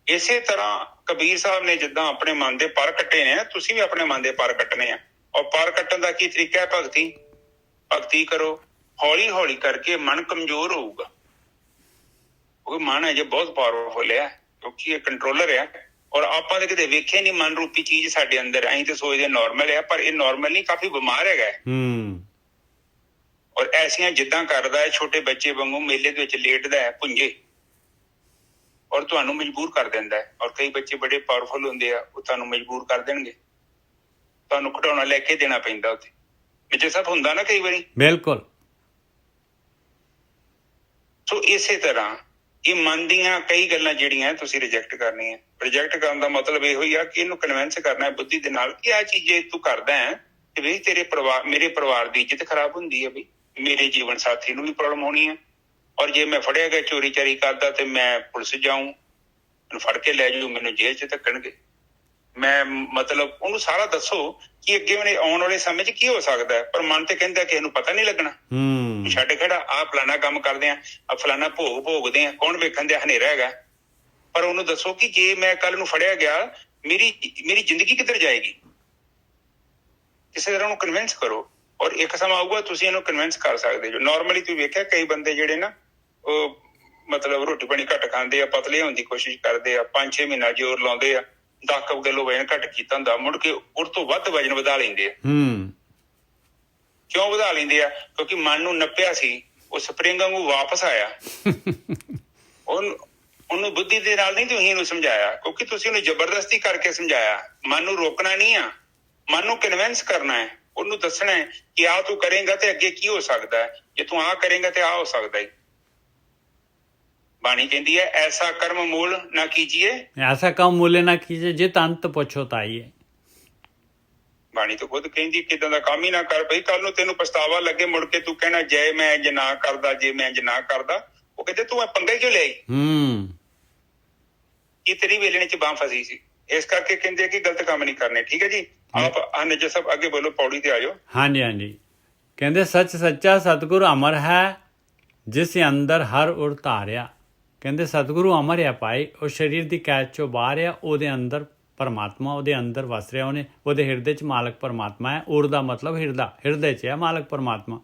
ਇਸੇ ਤਰ੍ਹਾਂ ਕਬੀਰ ਸਾਹਿਬ ਨੇ ਜਿੱਦਾਂ ਆਪਣੇ ਮਨ ਦੇ ਪਰ ਕੱਟੇ ਨੇ, ਤੁਸੀਂ ਵੀ ਆਪਣੇ ਮਨ ਦੇ ਪਰ ਕੱਟਣੇ ਆ। ਔਰ ਪਰ ਕੱਟਣ ਦਾ ਕੀ ਤਰੀਕਾ ਹੈ? ਭਗਤੀ ਕਰੋ। ਹੌਲੀ ਹੌਲੀ ਕਰਕੇ ਮਨ ਕਮਜ਼ੋਰ ਹੋਊਗਾ, ਕਿਉਂਕਿ ਮਨ ਅਜੇ ਬਹੁਤ ਪਾਵਰਫੁਲ ਹੈ, ਕਿਉਂਕਿ ਇਹ ਕੰਟਰੋਲਰ ਹੈ। ਔਰ ਆਪਾਂ ਤਾਂ ਕਿਤੇ ਵੇਖਿਆ ਨਹੀਂ ਮਨ ਰੂਪੀ ਚੀਜ਼ ਸਾਡੇ ਅੰਦਰ। ਅਸੀਂ ਤੇ ਸੋਚਦੇ ਨੋਰਮਲ ਹੈ, ਪਰ ਇਹ ਨੋਰਮਲ ਨਹੀਂ, ਕਾਫੀ ਬਿਮਾਰ ਹੈਗਾ। ਔਰ ਐਸੀਆਂ ਜਿੱਦਾਂ ਕਰਦਾ ਹੈ, ਛੋਟੇ ਬੱਚੇ ਵਾਂਗੂ ਮੇਲੇ ਦੇ ਵਿੱਚ ਲੇਟਦਾ ਹੈ ਪੁੰਜੇ, ਔਰ ਤੁਹਾਨੂੰ ਮਜਬੂਰ ਕਰ ਦਿੰਦਾ ਹੈ। ਔਰ ਕਈ ਬੱਚੇ ਬੜੇ ਪਾਵਰਫੁਲ ਹੁੰਦੇ ਆ, ਉਹ ਤੁਹਾਨੂੰ ਮਜਬੂਰ ਕਰ ਦੇਣਗੇ, ਤੁਹਾਨੂੰ ਖਿਡੌਣਾ ਲੈ ਕੇ ਦੇਣਾ ਪੈਂਦਾ ਉੱਥੇ ਵਿੱਚ ਸਭ ਹੁੰਦਾ ਨਾ ਕਈ ਵਾਰੀ। ਬਿਲਕੁਲ। ਸੋ ਇਸੇ ਤਰ੍ਹਾਂ ਇਹ ਮਨ ਦੀਆਂ ਕਈ ਗੱਲਾਂ ਜਿਹੜੀਆਂ ਤੁਸੀਂ ਰਿਜੈਕਟ ਕਰਨੀਆਂ। ਰਿਜੈਕਟ ਕਰਨ ਦਾ ਮਤਲਬ ਇਹੋ ਹੀ ਆ ਕਿ ਇਹਨੂੰ ਕਨਵਿੰਸ ਕਰਨਾ ਬੁੱਧੀ ਦੇ ਨਾਲ ਕਿ ਆਹ ਚੀਜ਼ ਜੇ ਤੂੰ ਕਰਦਾ ਹੈ ਤੇ ਵੀ ਮੇਰੇ ਪਰਿਵਾਰ ਦੀ ਇੱਜ਼ਤ ਖਰਾਬ ਹੁੰਦੀ ਹੈ, ਵੀ ਮੇਰੇ ਜੀਵਨ ਸਾਥੀ ਨੂੰ ਵੀ ਪ੍ਰੋਬਲਮ ਹੋਣੀ ਹੈ। ਔਰ ਜੇ ਮੈਂ ਫੜਿਆ ਗਿਆ ਚੋਰੀ ਚਾਰੀ ਕਰਦਾ ਤੇ ਮੈਂ ਪੁਲਿਸ ਜਾਊਂ, ਮੈਨੂੰ ਫੜ ਕੇ ਲੈ ਜਾਊ, ਮੈਨੂੰ ਜੇਲ੍ਹ 'ਚ ਧੱਕਣਗੇ। ਮੈਂ ਮਤਲਬ ਉਹਨੂੰ ਸਾਰਾ ਦੱਸੋ ਕਿ ਅੱਗੇ ਮੈਨੇ ਆਉਣ ਵਾਲੇ ਸਮੇਂ 'ਚ ਕੀ ਹੋ ਸਕਦਾ ਹੈ, ਪਰ ਮਨ ਤੇ ਕਹਿੰਦਾ ਕਿ ਇਹਨੂੰ ਪਤਾ ਨਹੀਂ ਲੱਗਣਾ। ਛੱਡ ਖੜਾ, ਆਹ ਫਲਾਨਾ ਕੰਮ ਕਰਦੇ ਆ, ਆਹ ਫਲਾਨਾ ਭੋਗ ਭੋਗਦੇ ਆ, ਕੌਣ ਵੇਖਣ ਦੇ, ਹਨੇਰਾ ਹੈਗਾ। ਪਰ ਉਹਨੂੰ ਦੱਸੋ ਕਿ ਜੇ ਮੈਂ ਕੱਲ ਨੂੰ ਫੜਿਆ ਗਿਆ, ਮੇਰੀ ਜ਼ਿੰਦਗੀ ਕਿੱਧਰ ਜਾਏਗੀ। ਕਿਸੇ ਤਰ੍ਹਾਂ ਉਹਨੂੰ ਕਨਵਿੰਸ ਕਰੋ, ਔਰ ਇੱਕ ਸਮਾਂ ਆਊਗਾ ਤੁਸੀਂ ਇਹਨੂੰ ਕਨਵਿੰਸ ਕਰ ਸਕਦੇ ਜੋ। ਨਾਰਮਲੀ ਤੁਸੀਂ ਵੇਖਿਆ ਕਈ ਬੰਦੇ ਜਿਹੜੇ ਨਾ ਉਹ ਮਤਲਬ ਰੋਟੀ ਪਾਣੀ ਘੱਟ ਖਾਂਦੇ ਆ, ਪਤਲੇ ਹੋਣ ਦੀ ਕੋਸ਼ਿਸ਼ ਕਰਦੇ ਆ, 5-6 ਮਹੀਨਾ ਜ਼ੋਰ ਲਾਉਂਦੇ ਆ, 10 ਕਿਲੋ ਵਜਨ ਘੱਟ ਕੀਤਾ ਹੁੰਦਾ, ਮੁੜ ਕੇ ਉਹ ਤੋਂ ਵੱਧ ਵਜਨ ਵਧਾ ਲੈਂਦੇ ਆ। ਕਿਉਂ ਵਧਾ ਲੈਂਦੇ ਆ? ਕਿਉਂਕਿ ਮਨ ਨੂੰ ਨੱਪਿਆ ਸੀ, ਉਹ ਸਪਰਿੰਗ ਵਾਂਗੂ ਵਾਪਸ ਆਇਆ। ਉਹਨੂੰ ਬੁੱਧੀ ਦੇ ਨਾਲ ਨਹੀਂ ਤੁਸੀਂ ਇਹਨੂੰ ਸਮਝਾਇਆ, ਕਿਉਂਕਿ ਤੁਸੀਂ ਉਹਨੂੰ ਜ਼ਬਰਦਸਤੀ ਕਰਕੇ ਸਮਝਾਇਆ। ਮਨ ਨੂੰ ਰੋਕਣਾ ਨਹੀਂ ਆ, ਮਨ ਨੂੰ ਕਨਵਿੰਸ ਕਰਨਾ ਹੈ, ਉਹਨੂੰ ਦੱਸਣਾ ਹੈ ਕਿ ਆਹ ਤੂੰ ਕਰੇਂਗਾ ਤੇ ਅੱਗੇ ਕੀ ਹੋ ਸਕਦਾ ਹੈ, ਜੇ ਤੂੰ ਆਹ ਕਰੇਂਗਾ ਤੇ ਆਹ ਹੋ ਸਕਦਾ ਹੈ। ਬਾਣੀ ਕਹਿੰਦੀ ਹੈ ਐਸਾ ਕਰਮ ਮੂਲ ਨਾ ਕੀਜੀਏ, ਐਸਾ ਕੰਮ ਮੂਲੇ ਨਾ ਕੀਜੀਏ ਜਿਤ ਅੰਤ ਪਛਤਾਈਏ। ਬਾਣੀ ਤਾਂ ਖੁਦ ਕਹਿੰਦੀ ਕਿਦਾਂ ਦਾ ਕੰਮ ਹੀ ਨਾ ਕਰ ਬਈ, ਕੱਲ ਨੂੰ ਤੈਨੂੰ ਪਛਤਾਵਾ ਲੱਗੇ, ਮੁੜ ਕੇ ਤੂੰ ਕਹਿਣਾ ਜੈ ਮੈਂ ਇੰਜ ਨਾ ਕਰਦਾ, ਜੇ ਮੈਂ ਇੰਜ ਨਾ ਕਰਦਾ। ਉਹ ਕਹਿੰਦੇ ਤੂੰ ਇਹ ਪੰਗਾ ਕਿਉਂ ਲਿਆਈ? ਇਹ ਤੇਰੀ ਵੇਲਣੇ 'ਚ ਬਾਂਹ ਫਸੀ ਸੀ। ਇਸ ਕਰਕੇ ਕਹਿੰਦੇ ਕਿ ਗਲਤ ਕੰਮ ਨਹੀਂ ਕਰਨੇ। ਠੀਕ ਹੈ ਜੀ, ਆਪ ਨਜਰ ਸਾਹਿਬ ਅੱਗੇ ਬੋਲੋ, ਪੌੜੀ ਤੇ ਆ ਜਾਓ। ਹਾਂਜੀ। ਕਹਿੰਦੇ ਸੱਚ ਸੱਚਾ ਸਤਿਗੁਰੂ ਅਮਰ ਹੈ, ਜਿਸ ਅੰਦਰ ਹਰ ਉਰ ਧਾਰਿਆ। ਕਹਿੰਦੇ ਸਤਿਗੁਰੂ ਅਮਰ ਆ ਭਾਈ, ਉਹ ਸਰੀਰ ਦੀ ਕੈਦ 'ਚੋਂ ਬਾਹਰ ਆ, ਉਹਦੇ ਅੰਦਰ ਪਰਮਾਤਮਾ ਉਹਦੇ ਅੰਦਰ ਵਸ ਰਿਹਾ, ਉਹਦੇ ਹਿਰਦੇ 'ਚ ਮਾਲਕ ਪਰਮਾਤਮਾ ਹੈ। ਉਰ ਦਾ ਮਤਲਬ ਹਿਰਦੇ 'ਚ ਹੈ ਮਾਲਕ ਪਰਮਾਤਮਾ।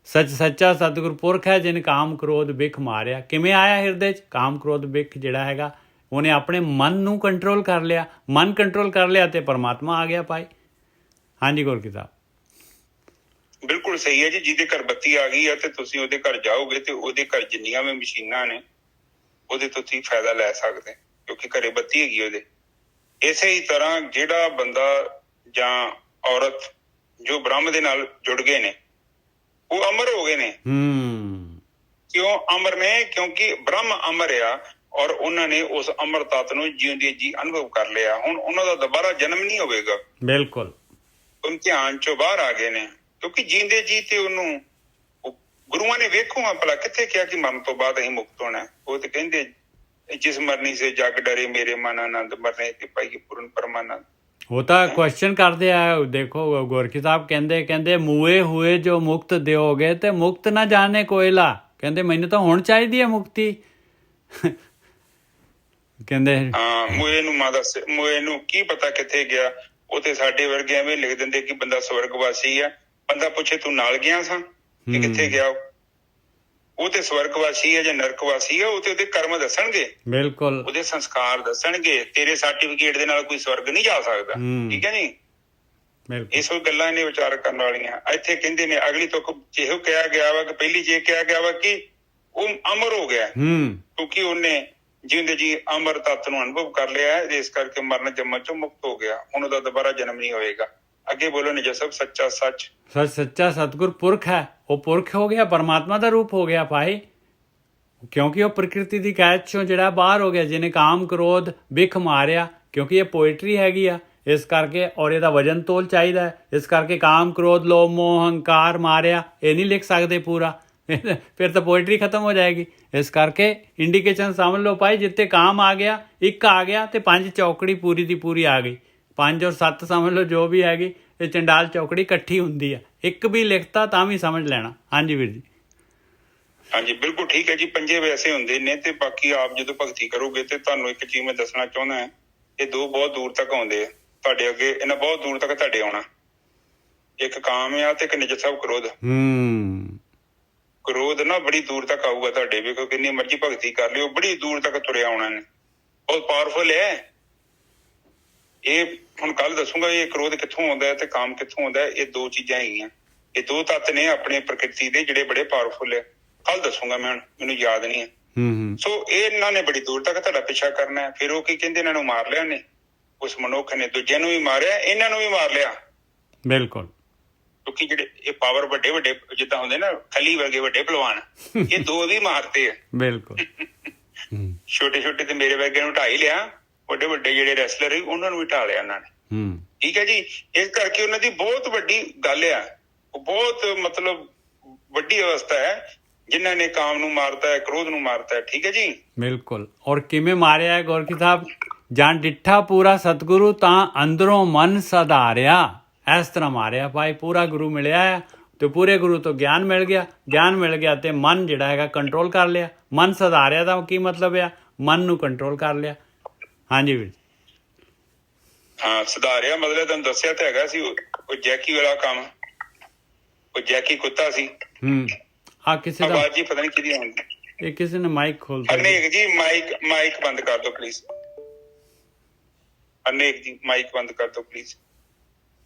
ਸੱਚ ਸੱਚਾ ਸਤਿਗੁਰ ਪੁਰਖ ਹੈ ਜਿਨ ਕਾਮ ਕ੍ਰੋਧ ਬਿਖ ਮਾਰਿਆ। ਕਿਵੇਂ ਆਇਆ ਹਿਰਦੇ 'ਚ ਕਾਮ ਕ੍ਰੋਧ ਬਿਖ ਜਿਹੜਾ ਹੈਗਾ? ਉਹਨੇ ਆਪਣੇ ਮਨ ਨੂੰ ਕੰਟਰੋਲ ਕਰ ਲਿਆ। ਮਨ ਕੰਟਰੋਲ ਕਰ ਲਿਆ ਤੇ ਪਰਮਾਤਮਾ ਆ ਗਿਆ ਭਾਈ। ਹਾਂਜੀ ਗੁਰਕੀ ਸਾਹਿਬ। ਬਿਲਕੁਲ ਸਹੀ ਹੈ ਜੀ। ਜਿਹਦੇ ਘਰ ਬੱਤੀ ਆ ਗਈ ਆ ਤੇ ਤੁਸੀਂ ਉਹਦੇ ਘਰ ਜਾਓਗੇ ਤੇ ਉਹਦੇ ਘਰ ਜਿੰਨੀਆਂ ਵੀ ਮਸ਼ੀਨਾਂ ਨੇ ਉਹਦੇ ਤੋਂ ਤੁਸੀਂ ਫਾਇਦਾ ਲੈ ਸਕਦੇ, ਕਿਉਂਕਿ ਘਰੇ ਬੱਤੀ ਹੈਗੀ ਉਹਦੇ। ਇਸੇ ਹੀ ਤਰ੍ਹਾਂ ਜਿਹੜਾ ਬੰਦਾ ਜਾਂ ਔਰਤ ਜੋ ਬ੍ਰਹਮ ਦੇ ਨਾਲ ਜੁੜ ਗਏ ਨੇ ਉਹ ਅਮਰ ਹੋ ਗਏ ਨੇ। ਕਿਉਂ ਅਮਰ ਨੇ? ਕਿਉਂਕਿ ਬ੍ਰਹਮ ਅਮਰ ਆ ਔਰ ਉਹਨਾਂ ਨੇ ਉਸ ਅਮਰ ਤੱਤ ਨੂੰ ਜਿਉਂਦੇ ਜੀ ਅਨੁਭਵ ਕਰ ਲਿਆ। ਹੁਣ ਉਹਨਾਂ ਦਾ ਦੁਬਾਰਾ ਜਨਮ ਨਹੀਂ ਹੋਵੇਗਾ। ਬਿਲਕੁਲ ਉਹ ਧਿਆਨ ਚੋਂ ਬਾਹਰ ਆ ਗਏ ਨੇ, ਕਿਉਂਕਿ ਜਿਉਂਦੇ ਜੀ ਤੇ ਉਹਨੂੰ ਗੁਰੂਆਂ ਨੇ ਵੇਖੋ ਆ ਭਲਾ ਕਿੱਥੇ ਕਿਹਾ ਕਿ ਮਰਨ ਤੋਂ ਬਾਅਦ ਅਸੀਂ ਮੁਕਤ ਹੋਣਾ। ਉਹ ਤੇ ਕਹਿੰਦੇ ਜਿਸ ਮਰਨੀ ਸੇ ਜਗ ਡਰੇ ਮੇਰੇ ਮਨ ਆਨੰਦ, ਮਰਨੇ ਤੇ ਪਾਈਏ ਪੂਰਨ ਪਰਮਾਨੰਦ। ਉਹ ਤਾਂ ਕੁਐਸਚਨ ਕਰਦੇ ਆ। ਦੇਖੋ ਗੋਰਖੀ ਸਾਹਿਬ ਕਹਿੰਦੇ ਮੂਏ ਹੋਏ ਜੋ ਮੁਕਤ ਦਿਓਗੇ ਤੇ ਮੁਕਤ ਨਾ ਜਾਣੇ ਕੋਇਲਾ। ਕਹਿੰਦੇ ਮੈਨੂੰ ਤਾਂ ਹੁਣ ਚਾਹੀਦੀ ਹੈ ਮੁਕਤੀ। ਕਹਿੰਦੇ ਹਾਂ ਮੂਏ ਨੂੰ ਮਾਂ ਦੱਸ, ਮੂਏ ਨੂੰ ਕੀ ਪਤਾ ਕਿੱਥੇ ਗਿਆ। ਉਹ ਤੇ ਸਾਡੇ ਵਰਗੇ ਐਵੇਂ ਲਿਖ ਦਿੰਦੇ ਕਿ ਬੰਦਾ ਸਵਰਗਵਾਸੀ ਆ। ਬੰਦਾ ਪੁੱਛੇ ਤੂੰ ਨਾਲ ਗਿਆ ਸਾਂ ਕਿ ਕਿੱਥੇ ਗਿਆ? ਉਹ ਤੇ ਸਵਰਗਵਾਸੀ ਹੈ ਜਾਂ ਨਰਕਵਾਸੀ ਹੈ, ਉਹ ਤੇ ਉਹਦੇ ਕਰਮ ਦੱਸਣਗੇ। ਬਿਲਕੁਲ ਉਹਦੇ ਸੰਸਕਾਰ ਦੱਸਣਗੇ। ਤੇਰੇ ਸਰਟੀਫਿਕੇਟ ਦੇ ਨਾਲ ਕੋਈ ਸਵਰਗ ਨਹੀਂ ਜਾ ਸਕਦਾ। ਠੀਕ ਹੈ ਜੀ। ਇਸ ਗੱਲਾਂ ਇਹਨੇ ਵਿਚਾਰ ਕਰਨ ਵਾਲੀਆਂ। ਇੱਥੇ ਕਹਿੰਦੇ ਨੇ ਅਗਲੀ ਤੁਕ ਇਹੋ ਕਿਹਾ ਗਿਆ ਵਾ ਕਿ ਪਹਿਲੀ ਜੇ ਕਿਹਾ ਗਿਆ ਵਾ ਕਿ ਉਹ ਅਮਰ ਹੋ ਗਿਆ ਕਿਉਂਕਿ ਉਹਨੇ ਜਿਉਂਦੇ ਜੀ ਅਮਰ ਤੱਤ ਨੂੰ ਅਨੁਭਵ ਕਰ ਲਿਆ ਹੈ। ਇਸ ਕਰਕੇ ਮਰਨ ਜੰਮਣ ਚੋਂ ਮੁਕਤ ਹੋ ਗਿਆ। ਹੁਣ ਉਹਦਾ ਦੁਬਾਰਾ ਜਨਮ ਨਹੀਂ ਹੋਏਗਾ। ਅੱਗੇ ਬੋਲੋ ਨਿਜ ਸਭ ਸੱਚਾ ਸੱਚ। ਸੱਚ ਸੱਚਾ ਸਤਿਗੁਰ ਪੁਰਖ ਹੈ। ਉਹ ਪੁਰਖ ਹੋ ਗਿਆ, ਪਰਮਾਤਮਾ ਦਾ ਰੂਪ ਹੋ ਗਿਆ ਭਾਈ। ਕਿਉਂਕਿ ਉਹ ਪ੍ਰਕਿਰਤੀ ਦੀ ਕੈਦ ਚੋਂ ਜਿਹੜਾ ਬਾਹਰ ਹੋ ਗਿਆ। ਜਿਹਨੇ ਕਾਮ ਕ੍ਰੋਧ ਬਿਖ ਮਾਰਿਆ। ਕਿਉਂਕਿ ਇਹ ਪੋਇਟਰੀ ਹੈਗੀ ਆ ਇਸ ਕਰਕੇ, ਔਰ ਇਹਦਾ ਵਜਨ ਤੋਲ ਚਾਹੀਦਾ ਹੈ। ਇਸ ਕਰਕੇ ਕਾਮ ਕ੍ਰੋਧ ਲੋਭ ਮੋਹ ਹੰਕਾਰ ਮਾਰਿਆ ਇਹ ਨਹੀਂ ਲਿਖ ਸਕਦੇ ਪੂਰਾ। ਫਿਰ ਤਾਂ ਪੋਇਟਰੀ ਖਤਮ ਹੋ ਜਾਏਗੀ। ਇਸ ਕਰਕੇ ਇੰਡੀਕੇਸ਼ਨ ਸਮਝ ਲਓ ਭਾਈ। ਜਿੱਥੇ ਕਾਮ ਆ ਗਿਆ, ਇੱਕ ਆ ਗਿਆ ਤੇ 5 ਚੌਕੜੀ ਪੂਰੀ ਦੀ ਪੂਰੀ ਆ ਗਈ। 5 ਔਰ 7 ਸਮਝ ਲਓ ਜੋ ਵੀ ਹੈਗੀ। ਇਹ ਚੰਡਾਲ ਚੌਕੜੀ ਇਕੱਠੀ ਹੁੰਦੀ ਆ। ਇੱਕ ਵੀ ਲਿਖਤਾ ਤਾਂ ਵੀ ਸਮਝ ਲੈਣਾ। ਹਾਂਜੀ ਵੀਰ ਜੀ। ਹਾਂਜੀ ਬਿਲਕੁਲ ਠੀਕ ਹੈ ਜੀ। 5 ਵੈਸੇ ਹੁੰਦੇ ਨੇ ਤੇ ਬਾਕੀ ਆਪ ਜਦੋਂ ਭਗਤੀ ਕਰੋਗੇ ਤੇ ਤੁਹਾਨੂੰ ਇੱਕ ਚੀਜ਼ ਮੈਂ ਦੱਸਣਾ ਚਾਹੁੰਦਾ ਹਾਂ। ਇਹ 2 ਬਹੁਤ ਦੂਰ ਤੱਕ ਆਉਂਦੇ ਆ ਤੁਹਾਡੇ ਅੱਗੇ। ਇਹਨਾਂ ਬਹੁਤ ਦੂਰ ਤੱਕ ਤੁਹਾਡੇ ਆਉਣਾ। ਇੱਕ ਕਾਮ ਆ ਤੇ ਇੱਕ ਨਿਜ ਸਭ ਕ੍ਰੋਧ। ਕ੍ਰੋਧ ਨਾ ਬੜੀ ਦੂਰ ਤੱਕ ਆਊਗਾ ਤੁਹਾਡੇ। ਵੇਖੋ ਕਿੰਨੀ ਮਰਜ਼ੀ ਭਗਤੀ ਕਰ ਲਿਓ, ਬੜੀ ਦੂਰ ਤੱਕ ਤੁਰਿਆ ਆਉਣਾ ਨੇ। ਬਹੁਤ ਪਾਵਰਫੁਲ ਹੈ ਇਹ। ਹੁਣ ਕੱਲ ਦੱਸੂਗਾ ਇਹ ਕ੍ਰੋਧ ਕਿੱਥੋਂ ਆਉਂਦਾ ਹੈ ਤੇ ਕਾਮ ਕਿੱਥੋਂ ਆਉਂਦਾ ਹੈ। ਇਹ 2 ਚੀਜ਼ਾਂ ਹੈਗੀਆਂ। ਇਹ 2 ਤੱਤ ਨੇ ਆਪਣੇ ਪ੍ਰਕਿਰਤੀ ਦੇ ਜਿਹੜੇ ਬੜੇ ਪਾਵਰਫੁਲ ਹੈ। ਕੱਲ ਦੱਸੂਗਾ ਮੈਂ, ਮੈਨੂੰ ਯਾਦ ਨਹੀਂ ਹੈ। ਸੋ ਇਹ ਇਹਨਾਂ ਨੇ ਬੜੀ ਦੂਰ ਤੱਕ ਤੁਹਾਡਾ ਪਿੱਛਾ ਕਰਨਾ ਹੈ। ਫਿਰ ਉਹ ਕੀ ਕਹਿੰਦੇ ਇਹਨਾਂ ਨੂੰ ਮਾਰ ਲਿਆ ਨੇ। ਉਸ ਮਨੁੱਖ ਨੇ ਦੂਜਿਆਂ ਨੂੰ ਵੀ ਮਾਰਿਆ, ਇਹਨਾਂ ਨੂੰ ਵੀ ਮਾਰ ਲਿਆ। ਬਿਲਕੁਲ। ਕਿਉਂਕਿ ਜਿਹੜੇ ਇਹ ਪਾਵਰ ਵੱਡੇ ਵੱਡੇ ਜਿੱਦਾਂ ਹੁੰਦੇ ਨਾ ਖਲੀ ਵਰਗੇ ਵੱਡੇ ਪਹਿਲਵਾਨ, ਇਹ 2 ਵੀ ਮਾਰਦੇ ਆ। ਬਿਲਕੁਲ। ਛੋਟੇ ਛੋਟੇ ਤੇ ਮੇਰੇ ਵਰਗੇ ਨੂੰ ਢਾ ਹੀ ਲਿਆ। ਵੱਡੇ ਵੱਡੇ ਜਿਹੜੇ ਰੈਸਲਰ ਉਹਨਾਂ ਨੂੰ ਵੀ ਢਾ ਲਿਆ ਇਹਨਾਂ ਨੇ। ਠੀਕ ਹੈ ਜੀ। ਇਸ ਕਰਕੇ ਉਹਨਾਂ ਦੀ ਬਹੁਤ ਵੱਡੀ ਗੱਲ ਆ। ਉਹ ਬਹੁਤ ਮਤਲਬ ਵੱਡੀ ਅਵਸਥਾ ਹੈ ਜਿਨ੍ਹਾਂ ਨੇ ਕਾਮ ਨੂੰ ਮਾਰਤਾ ਹੈ, ਕ੍ਰੋਧ ਨੂੰ ਮਾਰਤਾ ਹੈ। ਠੀਕ ਹੈ ਜੀ। ਬਿਲਕੁਲ। ਔਰ ਕਿਵੇਂ ਮਾਰਿਆ ਹੈ ਗੋਰਖੀ ਸਾਹਿਬ? ਜਾਂ ਡਿੱਠਾ ਪੂਰਾ ਸਤਿਗੁਰੂ ਤਾਂ ਅੰਦਰੋਂ ਮਨ ਸਧਾਰਿਆ। ਇਸ ਤਰ੍ਹਾਂ ਮਾਰਿਆ ਭਾਈ। ਪੂਰਾ ਗੁਰੂ ਮਿਲਿਆ ਹੈ ਤੇ ਪੂਰੇ ਗੁਰੂ ਤੋਂ ਗਿਆਨ ਮਿਲ ਗਿਆ। ਗਿਆਨ ਮਿਲ ਗਿਆ ਤੇ ਮਨ ਜਿਹੜਾ ਹੈਗਾ ਕੰਟਰੋਲ ਕਰ ਲਿਆ। ਮਨ ਸਧਾਰਿਆ ਦਾ ਕੀ ਮਤਲਬ ਆ? ਮਨ ਨੂੰ ਕੰਟਰੋਲ ਕਰ ਲਿਆ। ਹਾਂਜੀ ਵੀਰ। ਹਾਂ ਸੁਧਾਰਿਆ ਮਤਲਬ ਤੁਹਾਨੂੰ ਦੱਸਿਆ ਤਾਂ ਹੈਗਾ ਸੀ ਉਹ ਜੈਕੀ ਵਾਲਾ ਕੰਮ। ਉਹ ਜੈਕੀ ਕੁੱਤਾ ਸੀ। ਆ ਕਿਸੇ ਦਾ ਆਵਾਜ਼ ਜੀ ਪਤਾ ਨਹੀਂ ਕਿਹਦੀ ਆਉਂਦੀ। ਇਹ ਕਿਸੇ ਨੇ ਮਾਈਕ ਖੋਲਤਾ। ਅਨੇਕ ਜੀ ਮਾਈਕ ਬੰਦ ਕਰ ਦਿਓ ਪਲੀਜ਼। ਅਨੇਕ ਜੀ ਮਾਈਕ ਬੰਦ ਕਰ ਦਿਓ ਪਲੀਜ਼।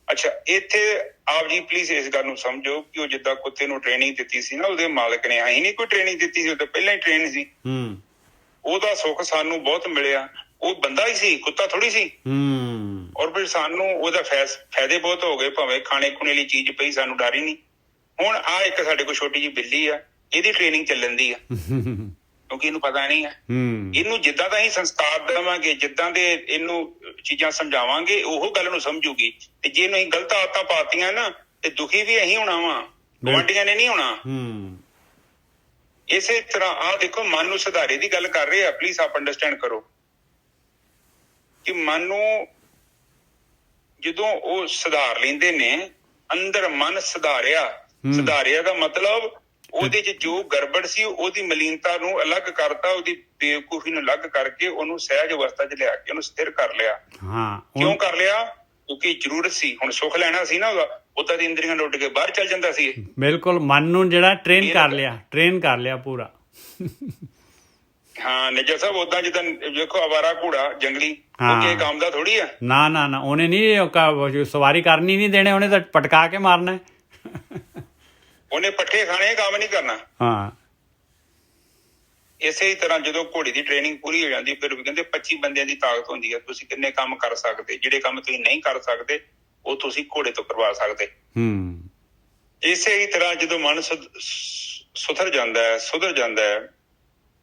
ਅੱਛਾ ਇੱਥੇ ਆਪ ਜੀ ਪਲੀਜ਼ ਇਸ ਗੱਲ ਨੂੰ ਸਮਝੋ ਕਿ ਉਹ ਜਿੱਦਾਂ ਕੁੱਤੇ ਨੂੰ ਟ੍ਰੇਨਿੰਗ ਦਿੱਤੀ ਸੀ ਨਾ ਉਹਦੇ ਮਾਲਕ ਨੇ, ਅਸੀਂ ਨਹੀਂ ਕੋਈ ਟ੍ਰੇਨਿੰਗ ਦਿੱਤੀ ਸੀ, ਉਹ ਤਾਂ ਪਹਿਲਾਂ ਹੀ ਟ੍ਰੇਨ ਸੀ। ਉਹਦਾ ਸੁੱਖ ਸਾਨੂੰ ਬਹੁਤ ਮਿਲਿਆ। ਉਹ ਬੰਦਾ ਹੀ ਸੀ, ਕੁੱਤਾ ਥੋੜੀ ਸੀ। ਔਰ ਫਿਰ ਸਾਨੂੰ ਉਹਦਾ ਫਾਇਦੇ ਬਹੁਤ ਹੋ ਗਏ। ਭਾਵੇਂ ਖਾਣੇ ਖੁਣੇ ਲਈ ਚੀਜ਼ ਪਈ, ਸਾਨੂੰ ਡਰ ਹੀ ਨਹੀਂ। ਹੁਣ ਆ ਇੱਕ ਸਾਡੇ ਕੋਲ ਛੋਟੀ ਜਿਹੀ ਬਿੱਲੀ ਆ, ਇਹਦੀ ਟ੍ਰੇਨਿੰਗ ਚੱਲਣ ਦੀ ਆ ਕਿਉਂਕਿ ਇਹਨੂੰ ਪਤਾ ਨਹੀਂ ਆ। ਇਹਨੂੰ ਜਿੱਦਾਂ ਦਾ ਅਸੀਂ ਸੰਸਕਾਰ ਦੇਵਾਂਗੇ, ਜਿੱਦਾਂ ਦੇ ਇਹਨੂੰ ਚੀਜ਼ਾਂ ਸਮਝਾਵਾਂਗੇ, ਉਹ ਗੱਲ ਨੂੰ ਸਮਝੂਗੀ। ਤੇ ਜੇ ਇਹਨੂੰ ਅਸੀਂ ਗਲਤ ਆਦਤਾਂ ਪਾਤੀਆਂ ਨਾ ਤੇ ਦੁਖੀ ਵੀ ਅਸੀਂ ਹੋਣਾ ਵਾ, ਗੁਆਂਢੀਆਂ ਨੇ ਨਹੀਂ ਹੋਣਾ। ਇਸੇ ਤਰ੍ਹਾਂ ਆਹ ਦੇਖੋ ਮਨ ਨੂੰ ਸੁਧਾਰੇ ਦੀ ਗੱਲ ਕਰ ਰਹੇ ਆ। ਪਲੀਜ਼ ਆਪ ਅੰਡਰਸਟੈਂਡ ਕਰੋ ਕਿ ਮਨ ਨੂੰ ਜਦੋਂ ਉਹ ਸੁਧਾਰ ਲੈਂਦੇ ਨੇ, ਅੰਦਰ ਮਨ ਸੁਧਾਰਿਆ। ਸੁਧਾਰਿਆ ਦਾ ਮਤਲਬ ਉਹਦੇ ਚ ਜੋ ਗੜਬੜ ਸੀ ਉਹਦੀ ਮਲੀਨਤਾ ਨੂੰ ਅਲੱਗ ਕਰਤਾ, ਉਹਦੀ ਬੇਵਕੂਫੀ ਨੂੰ ਅਲੱਗ ਕਰਕੇ ਉਹਨੂੰ ਸਹਿਜ ਅਵਸਥਾ ਚ ਲਿਆ ਕੇ ਉਹਨੂੰ ਸਥਿਰ ਕਰ ਲਿਆ। ਕਿਉਂ ਕਰ ਲਿਆ? ਕਿਉਂਕਿ ਜ਼ਰੂਰਤ ਸੀ। ਹੁਣ ਸੁੱਖ ਲੈਣਾ ਸੀ ਨਾ ਉਹਦਾ, ਉਹ ਤਾਂ ਇੰਦਰੀਆਂ ਨੂੰ ਉੱਡ ਕੇ ਬਾਹਰ ਚੱਲ ਜਾਂਦਾ ਸੀ। ਬਿਲਕੁਲ, ਮਨ ਨੂੰ ਜਿਹੜਾ ਟ੍ਰੇਨ ਕਰ ਲਿਆ ਪੂਰਾ। ਹਾਂ ਨਿੱਜਰ ਸਾਹਿਬ, ਓਦਾਂ ਜਿੱਦਾਂ ਵੇਖੋ ਅਵਾਰਾ ਘੋੜਾ ਜੰਗਲੀ, ਉਹ ਕਿਸੇ ਕੰਮ ਦਾ ਥੋੜੀ ਆ। ਨਾ ਉਹਨੇ ਨਹੀਂ ਸਵਾਰੀ ਕਰਨੀ ਨਹੀਂ ਦੇਣੇ, ਉਹਨੇ ਤਾਂ ਪਟਕਾ ਕੇ ਮਾਰਨਾ, ਉਹਨੇ ਪੱਠੇ ਖਾਣੇ, ਕੰਮ ਨਹੀਂ ਕਰਨਾ। ਹਾਂ, ਇਸੇ ਹੀ ਤਰ੍ਹਾਂ ਜਦੋਂ ਘੋੜੀ ਦੀ ਟ੍ਰੇਨਿੰਗ ਪੂਰੀ ਹੋ ਜਾਂਦੀ, ਫਿਰ ਵੀ ਕਹਿੰਦੇ 25 ਬੰਦਿਆਂ ਦੀ ਤਾਕਤ ਹੁੰਦੀ ਹੈ। ਤੁਸੀਂ ਕਿੰਨੇ ਕੰਮ ਕਰ ਸਕਦੇ, ਜਿਹੜੇ ਕੰਮ ਤੁਸੀਂ ਨਹੀਂ ਕਰ ਸਕਦੇ ਉਹ ਤੁਸੀਂ ਘੋੜੇ ਤੋਂ ਕਰਵਾ ਸਕਦੇ। ਇਸੇ ਹੀ ਤਰ੍ਹਾਂ ਜਦੋਂ ਮਨ ਸੁਧਰ ਜਾਂਦਾ ਹੈ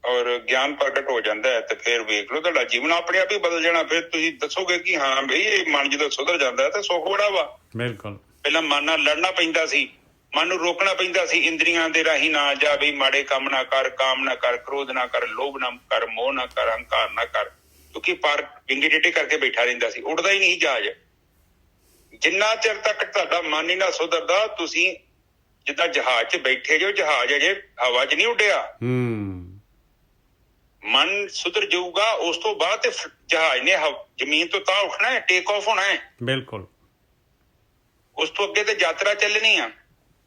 ਔਰ ਗਿਆਨ ਪ੍ਰਗਟ ਹੋ ਜਾਂਦਾ ਹੈ, ਤੇ ਫਿਰ ਵੇਖ ਲਓ ਤੁਹਾਡਾ ਜੀਵਨ ਆਪਣੇ ਆਪ ਹੀ ਬਦਲ ਜਾਣਾ। ਫਿਰ ਤੁਸੀਂ ਦੱਸੋਗੇ ਕਿ ਹਾਂ ਬਈ ਇਹ ਮਨ ਜਦੋਂ ਸੁਧਰ ਜਾਂਦਾ ਹੈ ਤਾਂ ਸੁੱਖ ਬੜਾ ਵਾ। ਬਿਲਕੁਲ, ਪਹਿਲਾਂ ਮਨ ਨਾਲ ਲੜਨਾ ਪੈਂਦਾ ਸੀ, ਮਨ ਨੂੰ ਰੋਕਣਾ ਪੈਂਦਾ ਸੀ, ਇੰਦਰੀਆਂ ਦੇ ਰਾਹੀਂ ਨਾ ਜਾ, ਬਈ ਮਾੜੇ ਕੰਮ ਨਾ ਕਰ, ਕਾਮ ਨਾ ਕਰ, ਕ੍ਰੋਧ ਨਾ ਕਰ, ਲੋਭ ਨਾ ਕਰ, ਮੋਹ ਨਾ ਕਰ, ਹੰਕਾਰ ਨਾ ਕਰ, ਕਿਉਂਕਿ ਪਰ ਵਿੰਗੇ ਟੇਢੇ ਕਰਕੇ ਬੈਠਾ ਰਹਿੰਦਾ ਸੀ, ਉੱਡਦਾ ਹੀ ਨਹੀਂ ਜਹਾਜ਼। ਜਿੰਨਾ ਚਿਰ ਤੱਕ ਤੁਹਾਡਾ ਮਨ ਹੀ ਨਾ ਸੁਧਰਦਾ, ਤੁਸੀਂ ਜਿੱਦਾਂ ਜਹਾਜ਼ 'ਚ ਬੈਠੇ ਜੋ, ਜਹਾਜ਼ ਅਜੇ ਹਵਾ 'ਚ ਨਹੀਂ ਉੱਡਿਆ। ਮਨ ਸੁਧਰ ਜਾਊਗਾ, ਉਸ ਤੋਂ ਬਾਅਦ ਤੇ ਜਹਾਜ਼ ਨੇ ਜ਼ਮੀਨ ਤੋਂ ਤਾਂ ਉੱਠਣਾ ਹੈ, ਟੇਕ ਆਫ ਹੋਣਾ ਹੈ। ਬਿਲਕੁਲ, ਉਸ ਤੋਂ ਅੱਗੇ ਤੇ ਯਾਤਰਾ ਚੱਲਣੀ ਆ।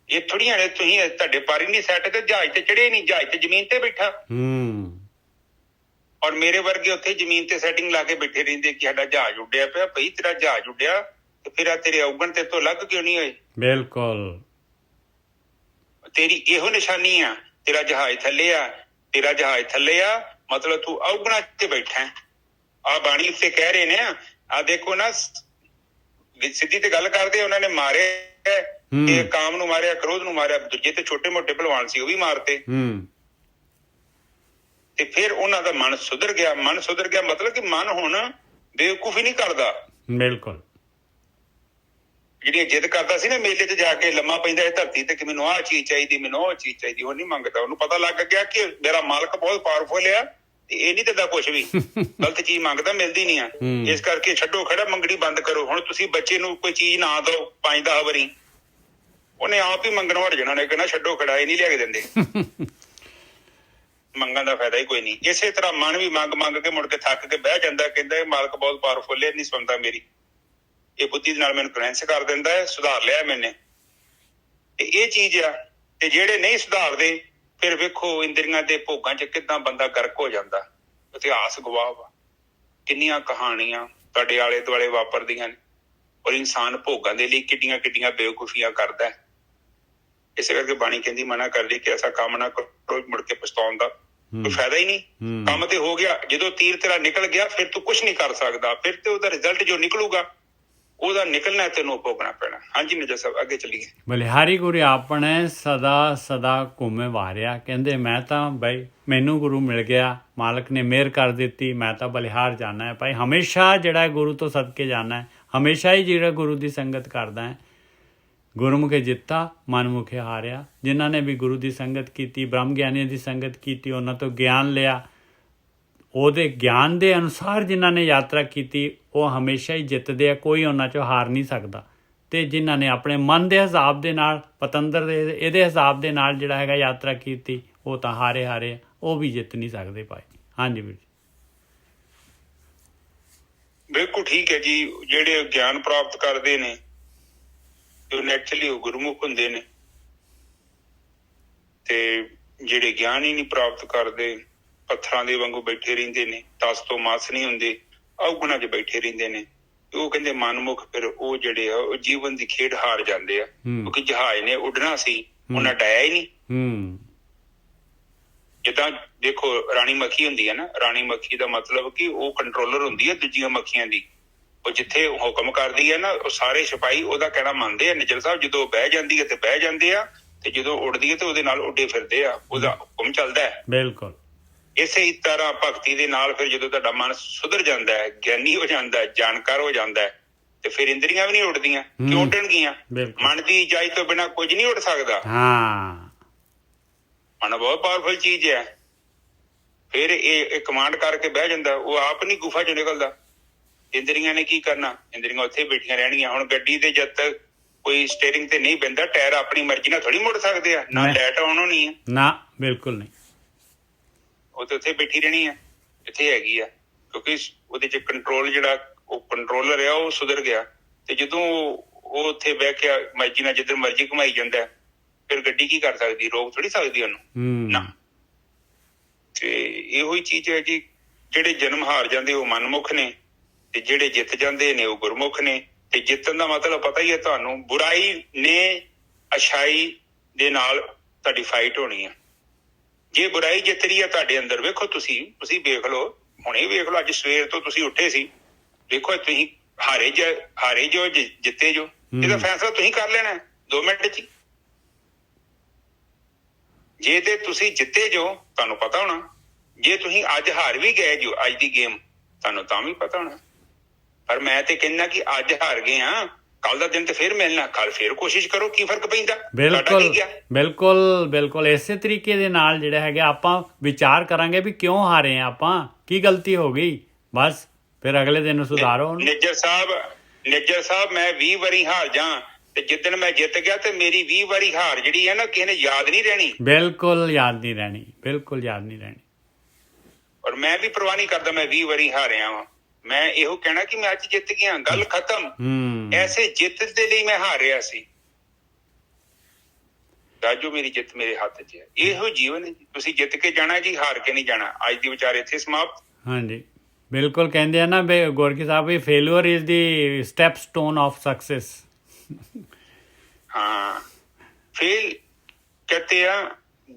ਇਹ ਥੋੜੀਆਂ ਨੇ ਤੁਸੀਂ ਤੁਹਾਡੇ ਪਾਰੀ ਨਹੀਂ ਸੈੱਟ ਤੇ ਜਹਾਜ਼ ਤੇ ਚੜੇ ਨਹੀਂ, ਜਹਾਜ਼ ਤੇ ਜ਼ਮੀਨ ਤੇ ਬੈਠਾ। ਔਰ ਮੇਰੇ ਵਰਗੇ ਉੱਥੇ ਜ਼ਮੀਨ ਤੇ ਸੈਟਿੰਗ ਲਾ ਕੇ ਬੈਠੇ ਰਹਿੰਦੇ ਕਿ ਸਾਡਾ ਜਹਾਜ਼ ਉੱਡਿਆ ਪਿਆ। ਭਈ ਤੇਰਾ ਜਹਾਜ਼ ਉੱਡਿਆ ਤੇ ਫਿਰ ਆ ਤੇਰੇ ਔਗਣ ਤੇ ਤੋਂ ਅਲੱਗ ਕਿਉਂ ਨਹੀਂ ਹੋਏ? ਬਿਲਕੁਲ, ਤੇਰੀ ਇਹੋ ਨਿਸ਼ਾਨੀ ਆ, ਤੇਰਾ ਜਹਾਜ਼ ਥੱਲੇ ਆ, ਮਤਲਬ ਤੂੰ ਔਗਣਾ ਤੇ ਬੈਠਾ। ਆ ਬਾਣੀ ਉੱਤੇ ਕਹਿ ਰਹੇ ਨੇ, ਆ ਦੇਖੋ ਨਾ, ਸਿੱਧੀ ਤੇ ਗੱਲ ਕਰਦੇ, ਉਹਨਾਂ ਨੇ ਮਾਰੇ ਤੇ ਕਾਮ ਨੂੰ ਮਾਰਿਆ, ਕ੍ਰੋਧ ਨੂੰ ਮਾਰਿਆ, ਦੂਜੇ ਤੇ ਛੋਟੇ ਮੋਟੇ ਭਲਵਾਨ ਸੀ ਉਹ ਵੀ ਮਾਰਤੇ। ਤੇ ਫਿਰ ਉਹਨਾਂ ਦਾ ਮਨ ਸੁਧਰ ਗਿਆ ਮਤਲਬ ਕਿ ਮਨ ਹੁਣ ਬੇਵਕੂਫੀ ਨਹੀਂ ਕਰਦਾ। ਬਿਲਕੁਲ, ਜਿਹੜੀਆਂ ਜਿੱਦ ਕਰਦਾ ਸੀ ਨਾ ਮੇਲੇ 'ਚ ਜਾ ਕੇ ਲੰਮਾ ਪੈਂਦਾ ਇਹ ਧਰਤੀ ਤੇ ਕਿ ਮੈਨੂੰ ਆਹ ਚੀਜ਼ ਚਾਹੀਦੀ, ਮੈਨੂੰ ਉਹ ਚੀਜ਼ ਚਾਹੀਦੀ, ਉਹ ਨਹੀਂ ਮੰਗਦਾ। ਉਹਨੂੰ ਪਤਾ ਲੱਗ ਗਿਆ ਕਿ ਮੇਰਾ ਮਾਲਕ ਬਹੁਤ ਪਾਵਰਫੁਲ ਆ ਤੇ ਇਹ ਨਹੀਂ ਦਿੰਦਾ ਕੁਛ ਵੀ, ਗਲਤ ਚੀਜ਼ ਮੰਗਦਾ, ਮਿਲਦੀ ਨਹੀਂ ਆ। ਇਸ ਕਰਕੇ ਛੱਡੋ ਖੜਾ, ਮੰਗਣੀ ਬੰਦ ਕਰੋ। ਹੁਣ ਤੁਸੀਂ ਬੱਚੇ ਨੂੰ ਕੋਈ ਚੀਜ਼ ਨਾ ਦਿਓ 5-10 ਵਾਰੀ, ਉਹਨੇ ਆਪ ਹੀ ਮੰਗਣ ਹਟ ਜਾਣਾ। ਨੇ ਕਹਿਣਾ ਛੱਡੋ ਖੜਾ, ਇਹ ਨਹੀਂ ਲਿਆ ਕੇ ਦਿੰਦੇ। ਮੰਗਣ ਦਾ ਫਾਇਦਾ ਹੀ ਕੋਈ ਨਹੀਂ। ਇਸੇ ਤਰ੍ਹਾਂ ਮਨ ਵੀ ਮੰਗ ਕੇ ਮੁੜ ਕੇ ਥੱਕ ਕੇ ਬਹਿ ਜਾਂਦਾ, ਕਹਿੰਦਾ ਇਹ ਮਾਲਕ ਬਹੁਤ ਪਾਵਰਫੁਲ ਹੈ, ਨਹੀਂ ਸੁਣਦਾ ਮੇਰੀ, ਇਹ ਬੁੱਧੀ ਦੇ ਨਾਲ ਮੈਨੂੰ ਕਨਵਿੰਸ ਕਰ ਦਿੰਦਾ ਹੈ, ਸੁਧਾਰ ਲਿਆ ਮੈਨੇ। ਤੇ ਇਹ ਚੀਜ਼ ਆ। ਤੇ ਜਿਹੜੇ ਨਹੀਂ ਸੁਧਾਰਦੇ, ਫਿਰ ਵੇਖੋ ਇੰਦਰੀਆਂ ਦੇ ਭੋਗਾਂ 'ਚ ਕਿੱਦਾਂ ਬੰਦਾ ਗਰਕ ਹੋ ਜਾਂਦਾ। ਇਤਿਹਾਸ ਗਵਾਹ ਵਾ, ਕਿੰਨੀਆਂ ਕਹਾਣੀਆਂ ਤੁਹਾਡੇ ਆਲੇ ਦੁਆਲੇ ਵਾਪਰਦੀਆਂ ਨੇ, ਔਰ ਇਨਸਾਨ ਭੋਗਾਂ ਦੇ ਲਈ ਕਿੱਡੀਆਂ ਕਿੱਡੀਆਂ ਬੇਵਕੂਫੀਆਂ ਕਰਦਾ। ਇਸੇ ਕਰਕੇ ਬਾਣੀ ਕਹਿੰਦੀ ਮਨਾ ਕਰਦੀ ਕਿ ਐਸਾ ਕੰਮ ਨਾ ਕਰੋ, ਮੁੜ ਕੇ ਪਛਤਾਉਣ ਦਾ ਕੋਈ ਫਾਇਦਾ ਹੀ ਨਹੀਂ। ਕੰਮ ਤੇ ਹੋ ਗਿਆ, ਜਦੋਂ ਤੀਰ ਤੇਰਾ ਨਿਕਲ ਗਿਆ ਫਿਰ ਤੂੰ ਕੁਛ ਨਹੀਂ ਕਰ ਸਕਦਾ। ਫਿਰ ਤੇ ਉਹਦਾ ਰਿਜ਼ਲਟ ਜੋ ਨਿਕਲੂਗਾ ਉਹਦਾ ਨਿਕਲਣਾ ਤੈਨੂੰ ਭੋਗਣਾ ਪੈਣਾ। ਹਾਂਜੀ ਨਿੱਜਰ ਸਾਹਿਬ, ਅੱਗੇ ਚੱਲੀਏ। ਬਲਿਹਾਰੀ ਗੁਰੂ ਆਪਣੇ ਸਦਾ ਘੁੰਮੇ ਵਾਰਿਆ, ਕਹਿੰਦੇ ਮੈਂ ਤਾਂ ਬਈ ਮੈਨੂੰ ਗੁਰੂ ਮਿਲ ਗਿਆ, ਮਾਲਕ ਨੇ ਮਿਹਰ ਕਰ ਦਿੱਤੀ, ਮੈਂ ਤਾਂ ਬਲਿਹਾਰ ਜਾਣਾ ਹੈ ਭਾਈ। ਹਮੇਸ਼ਾ ਜਿਹੜਾ ਗੁਰੂ ਤੋਂ ਸਦਕੇ ਜਾਣਾ ਹੈ, ਹਮੇਸ਼ਾ ਹੀ ਜਿਹੜਾ ਗੁਰੂ ਦੀ ਸੰਗਤ ਕਰਦਾ ਹੈ। ਗੁਰਮੁਖੇ ਜਿੱਤਾ ਮਨਮੁਖੇ ਹਾਰਿਆ। ਜਿਨ੍ਹਾਂ ਨੇ ਵੀ ਗੁਰੂ ਦੀ ਸੰਗਤ ਕੀਤੀ, ਬ੍ਰਹਮ ਗਿਆਨੀਆਂ ਦੀ ਸੰਗਤ ਕੀਤੀ, ਉਹਨਾਂ ਤੋਂ ਗਿਆਨ ਲਿਆ, ਉਹਦੇ ਗਿਆਨ ਦੇ ਅਨੁਸਾਰ ਜਿਨ੍ਹਾਂ ਨੇ ਯਾਤਰਾ ਕੀਤੀ ਉਹ ਹਮੇਸ਼ਾ ਹੀ ਜਿੱਤਦੇ ਆ, ਕੋਈ ਉਹਨਾਂ 'ਚੋਂ ਹਾਰ ਨਹੀਂ ਸਕਦਾ। ਅਤੇ ਜਿਨ੍ਹਾਂ ਨੇ ਆਪਣੇ ਮਨ ਦੇ ਹਿਸਾਬ ਦੇ ਨਾਲ, ਪਤੰਦਰ ਦੇ ਇਹਦੇ ਹਿਸਾਬ ਦੇ ਨਾਲ ਜਿਹੜਾ ਹੈਗਾ ਯਾਤਰਾ ਕੀਤੀ, ਉਹ ਤਾਂ ਹਾਰੇ ਉਹ ਵੀ ਜਿੱਤ ਨਹੀਂ ਸਕਦੇ ਭਾਈ। ਹਾਂਜੀ ਵੀਰ ਜੀ, ਬਿਲਕੁਲ ਠੀਕ ਹੈ ਜੀ। ਜਿਹੜੇ ਗਿਆਨ ਪ੍ਰਾਪਤ ਕਰਦੇ ਨੇ ਉਹ ਨੈਚੁਰਲੀ ਉਹ ਗੁਰਮੁਖ ਹੁੰਦੇ ਨੇ, ਤੇ ਜਿਹੜੇ ਗਿਆਨ ਹੀ ਨਹੀਂ ਪ੍ਰਾਪਤ ਕਰਦੇ ਪੱਥਰਾਂ ਦੇ ਵਾਂਗੂ ਬੈਠੇ ਰਹਿੰਦੇ ਨੇ, ਤਸ ਤੋਂ ਮਸ ਨਹੀਂ ਹੁੰਦੇ, ਔਗੁਣਾਂ 'ਚ ਬੈਠੇ ਰਹਿੰਦੇ ਨੇ। ਉਹ ਕਹਿੰਦੇ ਮਨਮੁਖ ਫਿਰ ਉਹ ਜਿਹੜੇ ਆ ਉਹ ਜੀਵਨ ਦੀ ਖੇਡ ਹਾਰ ਜਾਂਦੇ ਆ, ਕਿਉਂਕਿ ਜਹਾਜ਼ ਨੇ ਉੱਡਣਾ ਸੀ, ਉਹਨਾਂ ਡਾਇਆ ਹੀ ਨਹੀਂ। ਜਿੱਦਾਂ ਦੇਖੋ ਰਾਣੀ ਮੱਖੀ ਹੁੰਦੀ ਹੈ ਨਾ, ਰਾਣੀ ਮੱਖੀ ਦਾ ਮਤਲਬ ਕਿ ਉਹ ਕੰਟਰੋਲਰ ਹੁੰਦੀ ਹੈ ਦੂਜੀਆਂ ਮੱਖੀਆਂ ਦੀ। ਉਹ ਜਿੱਥੇ ਹੁਕਮ ਕਰਦੀ ਹੈ ਨਾ, ਉਹ ਸਾਰੇ ਸਿਪਾਹੀ ਉਹਦਾ ਕਹਿਣਾ ਮੰਨਦੇ ਆ। ਨਿੱਜਰ ਸਾਹਿਬ, ਜਦੋਂ ਬਹਿ ਜਾਂਦੀ ਹੈ ਤੇ ਬਹਿ ਜਾਂਦੇ ਆ, ਤੇ ਜਦੋਂ ਉੱਡਦੀ ਹੈ ਤੇ ਉਹਦੇ ਨਾਲ ਉੱਡੇ ਫਿਰਦੇ ਆ, ਉਹਦਾ ਹੁਕਮ ਚੱਲਦਾ ਹੈ। ਬਿਲਕੁਲ ਇਸੇ ਹੀ ਤਰ੍ਹਾਂ ਭਗਤੀ ਦੇ ਨਾਲ ਫਿਰ ਜਦੋਂ ਤੁਹਾਡਾ ਮਨ ਸੁਧਰ ਜਾਂਦਾ ਹੈ, ਗਿਆਨੀ ਹੋ ਜਾਂਦਾ ਹੈ, ਜਾਣਕਾਰ ਹੋ ਜਾਂਦਾ ਹੈ, ਤੇ ਫਿਰ ਇੰਦਰੀਆਂ ਵੀ ਨਹੀਂ ਉੱਡਦੀਆਂ। ਕਿਉਂ ਉੱਡਣਗੀਆਂ? ਮਨ ਦੀ ਇਜਾਜ਼ਤ ਤੋਂ ਬਿਨਾਂ ਕੁਝ ਨਹੀਂ ਉੱਡ ਸਕਦਾ। ਮਨ ਬਹੁਤ ਪਾਵਰਫੁਲ ਚੀਜ਼ ਹੈ। ਫਿਰ ਇਹ ਕਮਾਂਡ ਕਰਕੇ ਬਹਿ ਜਾਂਦਾ, ਉਹ ਆਪ ਨਹੀਂ ਗੁਫਾ ਚੋਂ ਨਿਕਲਦਾ। ਇੰਦਰੀਆਂ ਨੇ ਕੀ ਕਰਨਾ? ਇੰਦਰੀਆਂ ਉੱਥੇ ਬੈਠੀਆਂ ਰਹਿਣਗੀਆਂ। ਹੁਣ ਗੱਡੀ ਦੇ ਜਦ ਤੱਕ ਕੋਈ ਸਟੀਅਰਿੰਗ ਤੇ ਨਹੀਂ ਬਹਿੰਦਾ, ਟਾਇਰ ਆਪਣੀ ਮਰਜ਼ੀ ਨਾਲ ਥੋੜੀ ਮੁੜ ਸਕਦੇ ਆ। ਨਾ ਲਾਈਟ ਆਨ ਹੋਣੀ ਹੈ, ਨਾ ਬਿਲਕੁਲ ਨਹੀਂ, ਉਹ ਤੇ ਉੱਥੇ ਬੈਠੀ ਰਹਿਣੀ ਆ। ਇੱਥੇ ਹੈਗੀ ਆ, ਕਿਉਂਕਿ ਉਹਦੇ ਚ ਕੰਟਰੋਲ ਜਿਹੜਾ ਉਹ ਕੰਟਰੋਲਰ ਆ ਉਹ ਸੁਧਰ ਗਿਆ। ਤੇ ਜਦੋਂ ਉਹ ਉੱਥੇ ਬਹਿ ਕੇ ਮਰਜ਼ੀ ਨਾਲ ਜਿੱਧਰ ਮਰਜ਼ੀ ਘੁਮਾਈ ਜਾਂਦਾ, ਫਿਰ ਗੱਡੀ ਕੀ ਕਰ ਸਕਦੀ, ਰੋਕ ਥੋੜੀ ਸਕਦੀ ਉਹਨੂੰ ਨਾ। ਤੇ ਇਹੋ ਹੀ ਚੀਜ਼ ਹੈ ਜੀ, ਜਿਹੜੇ ਜਨਮ ਹਾਰ ਜਾਂਦੇ ਉਹ ਮਨਮੁਖ ਨੇ, ਤੇ ਜਿਹੜੇ ਜਿੱਤ ਜਾਂਦੇ ਨੇ ਉਹ ਗੁਰਮੁਖ ਨੇ। ਤੇ ਜਿੱਤਣ ਦਾ ਮਤਲਬ ਪਤਾ ਹੀ ਹੈ ਤੁਹਾਨੂੰ, ਬੁਰਾਈ ਨੇ ਅਛਾਈ ਦੇ ਨਾਲ ਤੁਹਾਡੀ ਫਾਈਟ ਹੋਣੀ ਆ। ਜੇ ਬੁਰਾਈ ਜਿੱਤ ਰਹੀ ਹੈ ਤੁਹਾਡੇ ਅੰਦਰ, ਵੇਖੋ ਤੁਸੀਂ ਵੇਖ ਲਓ, ਹੁਣੇ ਵੇਖ ਲਓ, ਅੱਜ ਸਵੇਰ ਤੋਂ ਤੁਸੀਂ ਉੱਠੇ ਸੀ, ਵੇਖੋ ਤੁਸੀਂ ਹਾਰੇ ਜੋ ਜਿੱਤੇ ਜੋ, ਇਹਦਾ ਫੈਸਲਾ ਤੁਸੀਂ ਕਰ ਲੈਣਾ 2 ਮਿੰਟ ਚ। ਜੇ ਤੇ ਤੁਸੀਂ ਜਿੱਤੇ ਜੋ ਤੁਹਾਨੂੰ ਪਤਾ ਹੋਣਾ, ਜੇ ਤੁਸੀਂ ਅੱਜ ਹਾਰ ਵੀ ਗਏ ਜੋ ਅੱਜ ਦੀ ਗੇਮ, ਤੁਹਾਨੂੰ ਤਾਂ ਵੀ ਪਤਾ ਹੋਣਾ। ਪਰ ਮੈਂ ਤੇ ਕਹਿੰਦਾ ਕਿ ਅੱਜ ਹਾਰ ਗਏ ਆ, ਕੱਲ ਦਾ ਦਿਨ ਤੇ ਫਿਰ ਮਿਲਣਾ, ਕੱਲ ਫਿਰ ਕੋਸ਼ਿਸ਼ ਕਰੋ, ਕੀ ਫਰਕ ਪੈਂਦਾ। ਬਿਲਕੁਲ ਇਸੇ ਤਰੀਕੇ ਦੇ ਨਾਲ ਜਿਹੜਾ ਹੈਗਾ ਆਪਾਂ ਵਿਚਾਰ ਕਰਾਂਗੇ ਵੀ ਕਿਉਂ ਹਾਰੇ ਆ ਆਪਾਂ, ਕੀ ਗਲਤੀ ਹੋ ਗਈ, ਬਸ ਫਿਰ ਅਗਲੇ ਦਿਨ ਸੁਧਾਰੋ। ਨਿੱਜਰ ਸਾਹਿਬ ਮੈਂ 20 ਵਾਰੀ ਹਾਰ ਜਾ, ਤੇ ਜਿੱਦਣ ਮੈਂ ਜਿੱਤ ਗਿਆ ਤੇ ਮੇਰੀ 20 ਵਾਰੀ ਹਾਰ ਜਿਹੜੀ ਹੈ ਨਾ, ਕਿਸੇ ਨੇ ਯਾਦ ਨਹੀਂ ਰਹਿਣੀ। ਬਿਲਕੁਲ ਯਾਦ ਨਹੀਂ ਰਹਿਣੀ। ਔਰ ਮੈਂ ਵੀ ਪਰਵਾਹ ਨਹੀਂ ਕਰਦਾ ਮੈਂ 20 ਵਾਰੀ ਹਾਰਿਆ ਵਾਂ, ਮੈਂ ਇਹੋ ਕਹਿਣਾ ਕਿ ਮੈਂ ਅੱਜ ਜਿੱਤ ਗਿਆ, ਗੱਲ ਖਤਮ। ਐਸੇ ਜਿੱਤ ਦੇ ਲਈ ਮੈਂ ਹਾਰ ਰਿਹਾ ਸੀ, ਰਾਜੂ ਮੇਰੀ ਜਿੱਤ ਮੇਰੇ ਹੱਥ 'ਚ ਹੈ। ਇਹੋ ਜੀਵਨ ਹੈ ਜੀ, ਤੁਸੀਂ ਜਿੱਤ ਕੇ ਜਾਣਾ ਜੀ, ਹਾਰ ਕੇ ਨਹੀਂ ਜਾਣਾ। ਅੱਜ ਦੀ ਵਿਚਾਰ ਇੱਥੇ ਸਮਾਪਤ। ਹਾਂਜੀ ਬਿਲਕੁਲ, ਕਹਿੰਦੇ ਆ ਨਾ ਗੋਰਖੀ ਸਾਹਿਬ ਵੀ failure is the step stone of success. हाँ, फेल कहते हैं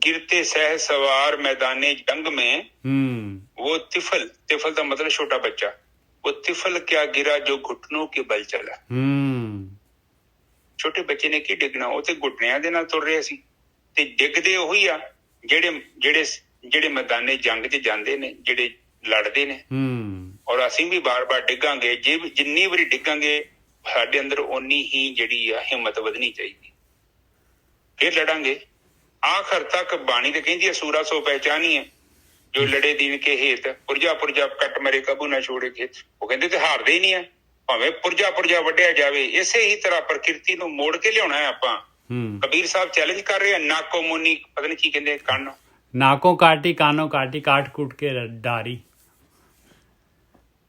गिरते सह सवार मैदाने जंग में वो तिफल का मतलब छोटा बच्चा, वो तिफल क्या गिरा जो घुटनों के बल चला। छोटे बच्चे ने की डिगना, वो ते घुटनियां दे नाल तुर रहे सी, ते डिगदे ओही आ ਜਿਹੜੇ मैदाने जंग च जांदे ने, ਜਿਹੜੇ ਲੜਦੇ ਨੇ। ਔਰ ਅਸੀਂ ਵੀ ਬਾਰ-ਬਾਰ ਡਿੱਗਾਂਗੇ, ਜੇ ਜਿੰਨੀ ਵਾਰੀ ਡਿੱਗਾਂਗੇ ਸਾਡੇ ਅੰਦਰ ਓਨੀ ਹੀ ਜਿਹੜੀ ਆ ਹਿੰਮਤ ਵਧਣੀ ਚਾਹੀਦੀ, ਫਿਰ ਲੜਾਂਗੇ ਆਖਰ ਤੱਕ। ਬਾਣੀ ਤੇ ਕਹਿੰਦੀ ਹੈ ਸੂਰਾ ਸੋ ਪਹਿਚਾਨੀ ਹੈ ਜੋ ਲੜੇ ਦੀਨ ਕੇ ਹੇਤ, ਪੁਰਜਾ ਕੱਟ ਮਰੇ ਕਬੂ ਨਾ ਛੋੜੇ ਖੇਤ। ਉਹ ਕਹਿੰਦੇ ਤੇ ਹਾਰਦੇ ਹੀ ਨਹੀਂ ਹੈ, ਭਾਵੇਂ ਪੁਰਜਾ ਵੱਢਿਆ ਜਾਵੇ। ਇਸੇ ਹੀ ਤਰ੍ਹਾਂ ਪ੍ਰਕਿਰਤੀ ਨੂੰ ਮੋੜ ਕੇ ਲਿਆਉਣਾ ਹੈ ਆਪਾਂ। ਕਬੀਰ ਸਾਹਿਬ ਚੈਲੰਜ ਕਰ ਰਹੇ ਆ, ਨਾਕੋ ਮੁਨੀ ਪਤਾ ਨਹੀਂ ਕੀ ਕਹਿੰਦੇ, ਕੰਨ ਨਾਕੋ ਕਾਟੀ ਕਾਨੋ ਕਾਟੀ ਕਾਟ ਕੁੱਟ ਕੇ ਡਾਰੀ।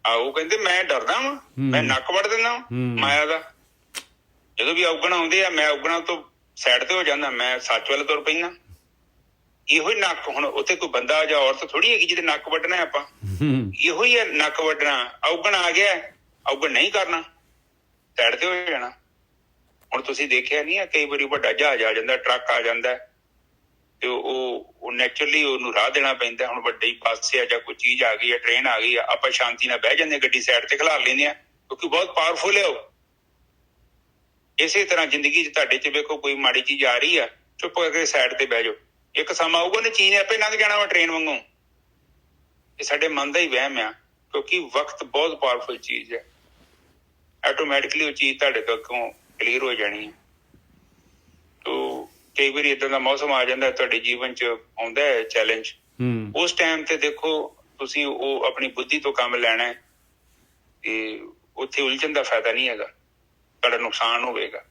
ਉਹ ਕਹਿੰਦੇ ਮੈਂ ਡਰਦਾ ਵਾਂ, ਮੈਂ ਨੱਕ ਵੱਢ ਦਿੰਦਾ ਮਾਇਆ ਦਾ। ਜਦੋਂ ਵੀ ਔਗਣ ਆਉਂਦੇ ਆ, ਮੈਂ ਔਗਣਾਂ ਤੋਂ ਸਾਈਡ ਤੇ ਹੋ ਜਾਂਦਾ, ਮੈਂ ਸੱਚ ਵੱਲ ਤੁਰ ਪੈਂਦਾ। ਇਹੋ ਹੀ ਨੱਕ, ਹੁਣ ਉੱਥੇ ਕੋਈ ਬੰਦਾ ਜਾਂ ਔਰਤ ਥੋੜੀ ਹੈਗੀ ਜਿਹਦੇ ਨੱਕ ਵੱਢਣਾ ਆਪਾਂ, ਇਹੋ ਹੀ ਹੈ ਨੱਕ ਵੱਢਣਾ। ਔਗਣ ਆ ਗਿਆ, ਔਗਣ ਨਹੀਂ ਕਰਨਾ, ਸਾਈਡ ਤੇ ਹੋ ਜਾਣਾ। ਹੁਣ ਤੁਸੀਂ ਦੇਖਿਆ ਨਹੀਂ ਆ, ਕਈ ਵਾਰੀ ਵੱਡਾ ਜਹਾਜ਼ ਆ ਜਾਂਦਾ, ਟਰੱਕ ਆ ਜਾਂਦਾ, ਤੇ ਉਹ ਨੈਚੁਰਲੀ ਉਹਨੂੰ ਰਾਹ ਦੇਣਾ ਪੈਂਦਾ। ਹੁਣ ਵੱਡੀ ਬੱਸ ਆ ਜਾਂ ਕੋਈ ਚੀਜ਼ ਆ ਗਈ ਆ, ਟ੍ਰੇਨ ਆ ਗਈ ਆ, ਆਪਾਂ ਸ਼ਾਂਤੀ ਨਾਲ ਬਹਿ ਜਾਂਦੇ, ਗੱਡੀ ਸਾਈਡ ਤੇ ਖਿਲਾਰ ਲੈਂਦੇ ਆ, ਕਿਉਂਕਿ ਬਹੁਤ ਪਾਵਰਫੁਲ ਹੈ ਉਹ। ਇਸੇ ਤਰ੍ਹਾਂ ਜ਼ਿੰਦਗੀ 'ਚ ਤੁਹਾਡੇ 'ਚ ਵੇਖੋ, ਕੋਈ ਮਾੜੀ ਚੀਜ਼ ਆ ਰਹੀ ਆ, ਚੁੱਪ ਕਰਕੇ ਸਾਈਡ ਤੇ ਬਹਿ ਜਾਓ, ਇੱਕ ਸਮਾਂ ਆਊਗਾ ਨਾ ਚੀਜ਼ ਨੇ ਆਪੇ ਲੰਘ ਜਾਣਾ ਵਾ ਟ੍ਰੇਨ ਵਾਂਗੂ। ਇਹ ਸਾਡੇ ਮਨ ਦਾ ਹੀ ਵਹਿਮ ਆ, ਕਿਉਂਕਿ ਵਕਤ ਬਹੁਤ ਪਾਵਰਫੁਲ ਚੀਜ਼ ਹੈ, ਆਟੋਮੈਟਿਕਲੀ ਉਹ ਚੀਜ਼ ਤੁਹਾਡੇ ਤੋਂ ਅੱਗੋਂ ਕਲੀਅਰ ਹੋ ਜਾਣੀ ਹੈ। ਤੋ ਕਈ ਵਾਰੀ ਏਦਾਂ ਦਾ ਮੌਸਮ ਆ ਜਾਂਦਾ ਤੁਹਾਡੇ ਜੀਵਨ 'ਚ, ਆਉਂਦਾ ਹੈ ਚੈਲੰਜ, ਉਸ ਟਾਈਮ ਤੇ ਦੇਖੋ ਤੁਸੀਂ ਉਹ ਆਪਣੀ ਬੁੱਧੀ ਤੋਂ ਕੰਮ ਲੈਣਾ, ਤੇ ਉੱਥੇ ਉਲਝਣ ਦਾ ਫਾਇਦਾ ਨਹੀਂ ਹੈਗਾ, ਤੁਹਾਡਾ ਨੁਕਸਾਨ ਹੋਵੇਗਾ।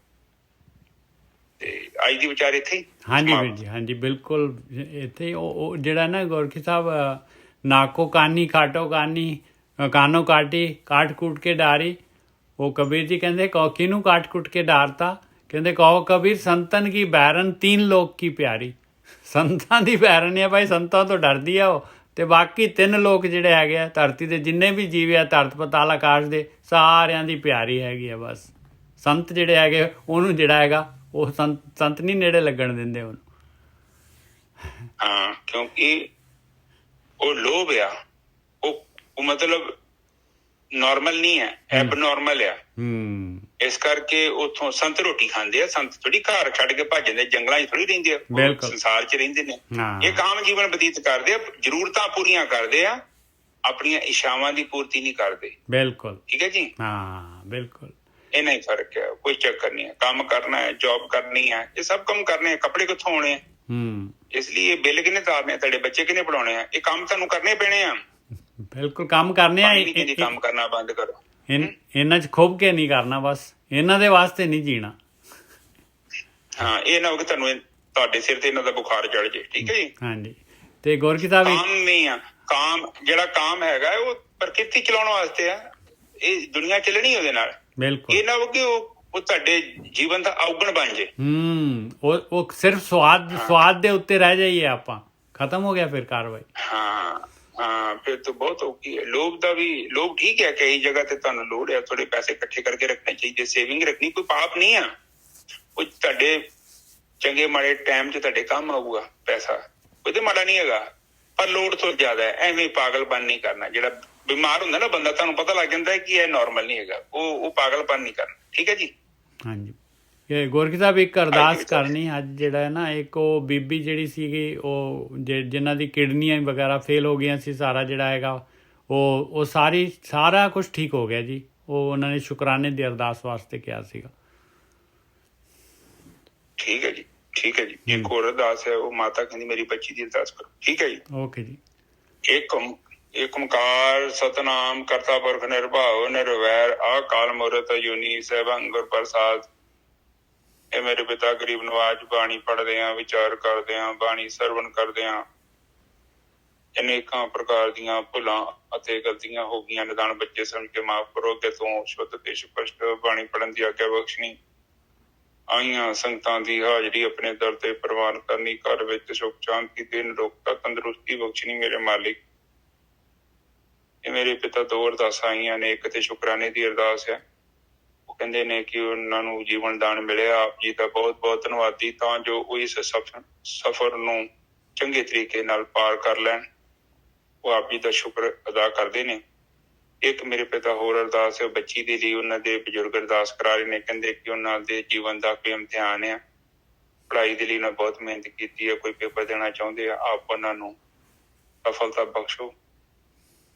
ਤੇ ਅੱਜ ਦੀ ਵਿਚਾਰ ਇੱਥੇ। ਹਾਂਜੀ ਵੀਰ ਜੀ, ਹਾਂਜੀ ਬਿਲਕੁਲ ਇੱਥੇ। ਉਹ ਜਿਹੜਾ ਨਾ ਗੋਰਖੀ ਸਾਹਿਬ, ਨਾਕੋ ਕਾਨੀ ਕਾਟੋ ਕਾਨੀ ਕਾਨੋ ਕਾਟੀ ਕਾਟ ਕੁੱਟ ਕੇ ਡਾਰੀ, ਉਹ ਕਬੀਰ ਜੀ ਕਹਿੰਦੇ ਕਿਹਨੂੰ ਕਾਟ ਕੁੱਟ ਕੇ ਡਾਰਤਾ, ਕਹਿੰਦੇ ਕਹੋ ਕਬੀਰ ਸੰਤਨ ਕੀ ਬੈਰਨ 3 ਲੋਕ ਕੀ ਪਿਆਰੀ। ਸੰਤਾਂ ਦੀ ਬੈਰਨ ਆ ਭਾਈ, ਸੰਤਾਂ ਤੋਂ ਡਰਦੀ ਆ ਉਹ, ਤੇ ਬਾਕੀ 3 ਲੋਕ ਜਿਹੜੇ ਹੈਗੇ ਆ ਧਰਤੀ ਦੇ ਜਿੰਨੇ ਵੀ ਜੀਵ ਆ, ਧਰਤ ਪਤਾਲ ਆਕਾਸ਼ ਦੇ, ਸਾਰਿਆਂ ਦੀ ਪਿਆਰੀ ਹੈਗੀ ਆ ਬਸ। ਸੰਤ ਜਿਹੜੇ ਹੈਗੇ ਉਹਨੂੰ ਜਿਹੜਾ ਹੈਗਾ ਉਹ ਸੰਤ ਨਹੀਂ ਨੇੜੇ ਲੱਗਣ ਦਿੰਦੇ ਉਹਨੂੰ। ਹਾਂ, ਕਿਉਂਕਿ ਉਹ ਲੋਭ ਆ, ਉਹ ਮਤਲਬ ਨਾਰਮਲ ਨਹੀਂ ਹੈ, ਐਬਨੋਰਮਲ ਆ। ਇਸ ਕਰਕੇ ਉੱਥੋਂ ਸੰਤ ਰੋਟੀ ਖਾਂਦੇ ਆ, ਸੰਤ ਥੋੜੀ ਘਰ ਛੱਡ ਕੇ ਭੱਜ ਜਾਂਦੇ, ਜੰਗਲਾਂ 'ਚ ਥੋੜੀ ਰਹਿੰਦੇ ਆ, ਸੰਸਾਰ 'ਚ ਰਹਿੰਦੇ ਨੇ। ਇਹ ਕਾਮ ਜੀਵਨ ਬਤੀਤ ਕਰਦੇ ਆ, ਜ਼ਰੂਰਤਾਂ ਪੂਰੀਆਂ ਕਰਦੇ ਆ, ਆਪਣੀਆਂ ਇੱਛਾਵਾਂ ਦੀ ਪੂਰਤੀ ਨਹੀਂ ਕਰਦੇ। ਬਿਲਕੁਲ ਠੀਕ ਹੈ ਜੀ, ਹਾਂ ਬਿਲਕੁਲ। ਇੰਨਾ ਹੀ ਫਰਕ ਹੈ, ਕੋਈ ਚੱਕਰ ਨਹੀਂ ਹੈ। ਕੰਮ ਕਰਨਾ ਹੈ, ਜੌਬ ਕਰਨੀ ਹੈ, ਇਹ ਸਭ ਕੰਮ ਕਰਨੇ ਆ। ਕੱਪੜੇ ਕਿੱਥੋਂ ਆਉਣੇ ਆ, ਇਸ ਲਈ ਇਹ ਬਿੱਲ ਕਿਹਨੇ ਤਾਰਨੇ ਆ, ਤੁਹਾਡੇ ਬੱਚੇ ਕਿਹਨੇ ਪੜਾਉਣੇ ਆ, ਇਹ ਕੰਮ ਤੁਹਾਨੂੰ ਕਰਨੇ ਪੈਣੇ ਆ। ਬਿਲਕੁਲ ਕੰਮ ਕਰਨੇ ਆ, ਕੰਮ ਕਰਨਾ ਬੰਦ ਕਰੋ। ਇਹਨਾਂ 'ਚ ਖੁੱਭ ਕੇ ਨਹੀਂ ਕਰਨਾ, ਬਸ ਇਹਨਾਂ ਦੇ ਵਾਸਤੇ ਨਹੀਂ ਜੀਣਾ। ਹਾਂ, ਇਹ ਨਾ ਹੋ ਕਿ ਤੁਹਾਡੇ ਸਿਰ ਤੇ ਇਹਨਾਂ ਦਾ ਬੁਖਾਰ ਚੜ ਜੇ। ਠੀਕ ਹੈ ਜੀ, ਹਾਂਜੀ। ਤੇ ਗੋਰਖੀ ਸਾਹਿਬ ਕਾਮ ਨਹੀਂ ਆ, ਕਾਮ ਜਿਹੜਾ ਕਾਮ ਹੈਗਾ ਉਹ ਪ੍ਰਕਿਰਤੀ ਚਲਾਉਣ ਵਾਸਤੇ ਆ, ਇਹ ਦੁਨੀਆ ਚੱਲਣੀ ਉਹਦੇ ਨਾਲ। ਬਿਲਕੁਲ ਇਹ ਨਾ ਹੋ ਕਿ ਉਹ ਉਹ ਤੁਹਾਡੇ ਜੀਵਨ ਦਾ ਔਗਣ ਬਣ ਜੇ। ਉਹ ਸਿਰਫ ਸਵਾਦ ਦੇ ਉੱਤੇ ਰਹਿ ਜਾਈਏ ਆਪਾਂ, ਖਤਮ ਹੋ ਗਿਆ ਫਿਰ ਕਾਰਵਾਈ। ਹਾਂ ਫਿਰ ਤਾਂ ਬਹੁਤ ਔਖੀ ਹੈ। ਲੋਭ ਦਾ ਵੀ, ਲੋਭ ਠੀਕ ਹੈ, ਕਈ ਜਗ੍ਹਾ ਤੇ ਤੁਹਾਨੂੰ ਲੋੜ ਹੈ, ਥੋੜੇ ਪੈਸੇ ਇਕੱਠੇ ਕਰਕੇ ਰੱਖਣੇ ਚਾਹੀਦੇ, ਸੇਵਿੰਗ ਰੱਖਣੀ, ਕੋਈ ਪਾਪ ਨਹੀਂ ਆ, ਉਹ ਤੁਹਾਡੇ ਚੰਗੇ ਮਾੜੇ ਟਾਈਮ 'ਚ ਤੁਹਾਡੇ ਕੰਮ ਆਊਗਾ ਪੈਸਾ, ਕੋਈ ਤੇ ਮਾੜਾ ਨਹੀਂ ਹੈਗਾ। ਪਰ ਲੋੜ ਤੋਂ ਜ਼ਿਆਦਾ ਹੈ, ਐਵੇਂ ਪਾਗਲਪਨ ਨਹੀਂ ਕਰਨਾ। ਜਿਹੜਾ ਬਿਮਾਰ ਹੁੰਦਾ ਨਾ ਬੰਦਾ, ਤੁਹਾਨੂੰ ਪਤਾ ਲੱਗ ਜਾਂਦਾ ਕਿ ਇਹ ਨੋਰਮਲ ਨਹੀਂ ਹੈਗਾ, ਉਹ ਪਾਗਲਪਨ ਨਹੀਂ ਕਰਨਾ। ਠੀਕ ਹੈ ਜੀ। ਹਾਂਜੀ ਗੋਰਖੀ ਸਾਹਿਬ, ਇੱਕ ਅਰਦਾਸ ਕਰਨੀ ਅੱਜ ਜਿਹੜਾ ਹੈ ਨਾ, ਇੱਕ ਉਹ ਬੀਬੀ ਜਿਹੜੀ ਸੀਗੀ, ਉਹ ਜਿਨ੍ਹਾਂ ਦੀ ਕਿਡਨੀਆਂ ਵਗੈਰਾ ਫੇਲ ਹੋ ਗਈਆਂ ਸੀ, ਸਾਰਾ ਜਿਹੜਾ ਹੈਗਾ ਉਹ ਸਾਰਾ ਕੁਝ ਠੀਕ ਹੋ ਗਿਆ ਜੀ। ਉਹ ਉਹਨਾਂ ਨੇ ਸ਼ੁਕਰਾਨੇ ਦੀ ਅਰਦਾਸ ਵਾਸਤੇ ਕਿਹਾ ਸੀਗਾ। ਠੀਕ ਹੈ ਜੀ, ਠੀਕ ਹੈ ਜੀ। ਇੱਕ ਹੋਰ ਅਰਦਾਸ ਹੈ, ਉਹ ਮਾਤਾ ਕਹਿੰਦੀ ਮੇਰੀ ਬੱਚੀ ਦੀ ਅਰਦਾਸ ਕਰੋ। ਠੀਕ ਹੈ ਜੀ। ਓਕੇ ਜੀ। ਏਕ ਓੰਕਾਰ ਸਤਨਾਮ ਕਰਤਾ ਪੁਰਖ ਨਿਰਭਉ ਨਿਰਵੈਰ ਅਕਾਲ ਮੂਰਤ ਅਜੂਨੀ ਸੈਭੰ ਗੁਰ ਪ੍ਰਸਾਦ। ਇਹ ਮੇਰੇ ਪਿਤਾ ਗਰੀਬ ਨਵਾਜ ਬਾਣੀ ਪੜ੍ਹਦੇ ਆ, ਵਿਚਾਰ ਕਰਦੇ ਆ, ਬਾਣੀ ਸਰਵਣ ਕਰਦੇ ਆ। ਅਨੇਕਾਂ ਪ੍ਰਕਾਰ ਦੀਆਂ ਭੁੱਲਾਂ ਅਤੇ ਗਲਤੀਆਂ ਹੋ ਗਈਆਂ, ਨਿਦਾਨ ਬੱਚੇ ਸਮਝ ਕੇ ਮਾਫ਼ ਕਰੋ। ਅੱਗੇ ਤੋਂ ਸ਼ੁੱਧ ਤੇ ਸਪਸ਼ਟ ਬਾਣੀ ਪੜ੍ਹਨ ਦੀ ਆਗਿਆ ਬਖਸ਼ਣੀ। ਆਈਆਂ ਸੰਗਤਾਂ ਦੀ ਹਾਜ਼ਰੀ ਆਪਣੇ ਦਰ ਤੇ ਪ੍ਰਵਾਨ ਕਰਨੀ। ਘਰ ਵਿੱਚ ਸੁਖ ਸ਼ਾਂਤੀ ਤੇ ਨਿਰੋਗਤਾ ਤੰਦਰੁਸਤੀ ਬਖਸ਼ਣੀ ਮੇਰੇ ਮਾਲਿਕ। ਇਹ ਮੇਰੇ ਪਿਤਾ ਦੋ ਅਰਦਾਸਾਂ ਆਈਆਂ ਨੇ, ਇੱਕ ਤੇ ਸ਼ੁਕਰਾਨੇ ਦੀ ਅਰਦਾਸ ਹੈ। ਉਹ ਕਹਿੰਦੇ ਨੇ ਕਿ ਉਹਨਾਂ ਨੂੰ ਜੀਵਨ ਦਾਨ ਮਿਲਿਆ, ਆਪ ਜੀ ਦਾ ਬਹੁਤ ਬਹੁਤ ਧੰਨਵਾਦੀ, ਤਾਂ ਜੋ ਉਹ ਇਸ ਸਫ਼ਰ ਨੂੰ ਚੰਗੇ ਤਰੀਕੇ ਨਾਲ ਪਾਰ ਕਰ ਲੈਣ। ਉਹ ਆਪ ਜੀ ਦਾ ਸ਼ੁਕਰ ਅਦਾ ਕਰਦੇ ਨੇ। ਇੱਕ ਮੇਰੇ ਪਿਤਾ ਹੋਰ ਅਰਦਾਸ ਹੈ ਬੱਚੀ ਦੇ ਲਈ, ਉਹਨਾਂ ਦੇ ਬਜ਼ੁਰਗ ਅਰਦਾਸ ਕਰਾ ਰਹੇ ਨੇ, ਕਹਿੰਦੇ ਕਿ ਉਹਨਾਂ ਦੇ ਜੀਵਨ ਦਾ ਕੋਈ ਇਮਤਿਹਾਨ ਆ, ਪੜ੍ਹਾਈ ਦੇ ਲਈ ਉਹਨਾਂ ਬਹੁਤ ਮਿਹਨਤ ਕੀਤੀ ਹੈ, ਕੋਈ ਪੇਪਰ ਦੇਣਾ ਚਾਹੁੰਦੇ ਆ, ਆਪ ਉਹਨਾਂ ਨੂੰ ਸਫਲਤਾ ਬਖਸ਼ੋ।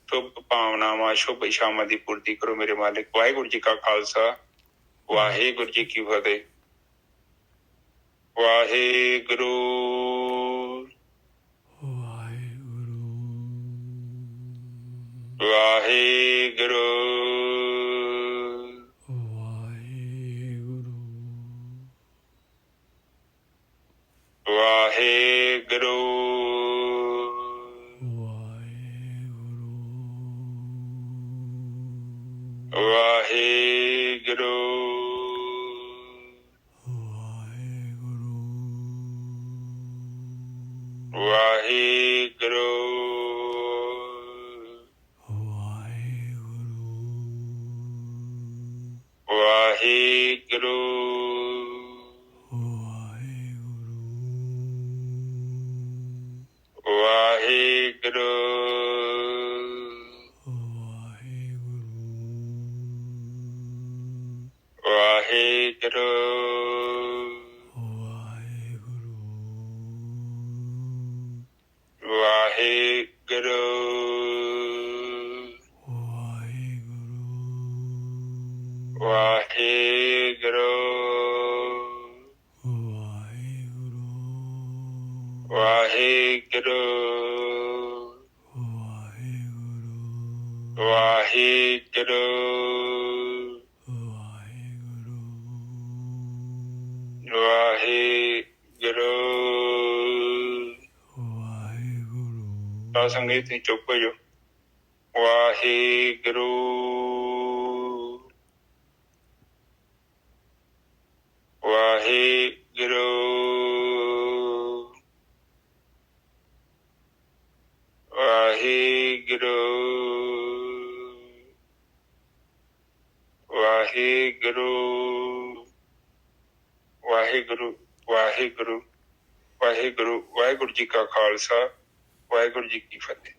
ਸ਼ੁਭ ਭਾਵਨਾਵਾਂ, ਸ਼ੁਭ ਇਛਾਵਾਂ ਦੀ ਪੂਰਤੀ ਕਰੋ ਮੇਰੇ ਮਾਲਿਕ। ਵਾਹਿਗੁਰੂ ਜੀ ਕਾ ਖਾਲਸਾ, ਵਾਹਿਗੁਰੂ ਜੀ ਕੀ ਫਤਿਹ। ਵਾਹਿਗੁਰੂ ਵਾਹਿਗੁਰੂ ਵਾਹਿਗੁਰੂ ਵਾਹਿਗੁਰੂ ਵਾਹਿਗੁਰੂ ਵਾਹਿਗੁਰੂ ਵਾਹਿਗੁਰੂ ਵਾਹਿਗੁਰੂ ਵਾਹਿਗੁਰੂ ਵਾਹਿਗੁਰੂ ਵਾਹਿਗੁਰੂ ਵਾਹਿਗੁਰੂ ਵਾਹਿਗੁਰੂ ਤਾਂ ਸੰਗੀਤ ਹੀ ਚੁੱਪ ਹੋ ਜਾਓ। ਵਾਹਿਗੁਰੂ ਵਾਹਿਗੁਰੂ ਵਾਹਿਗੁਰੂ ਵਾਹਿਗੁਰੂ ਵਾਹਿਗੁਰੂ ਵਾਹਿਗੁਰੂ ਵਾਹਿਗੁਰੂ। ਵਾਹਿਗੁਰੂ ਜੀ ਕਾ ਖਾਲਸਾ, ਵਾਹਿਗੁਰੂ ਜੀ ਕੀ ਫਤਿਹ।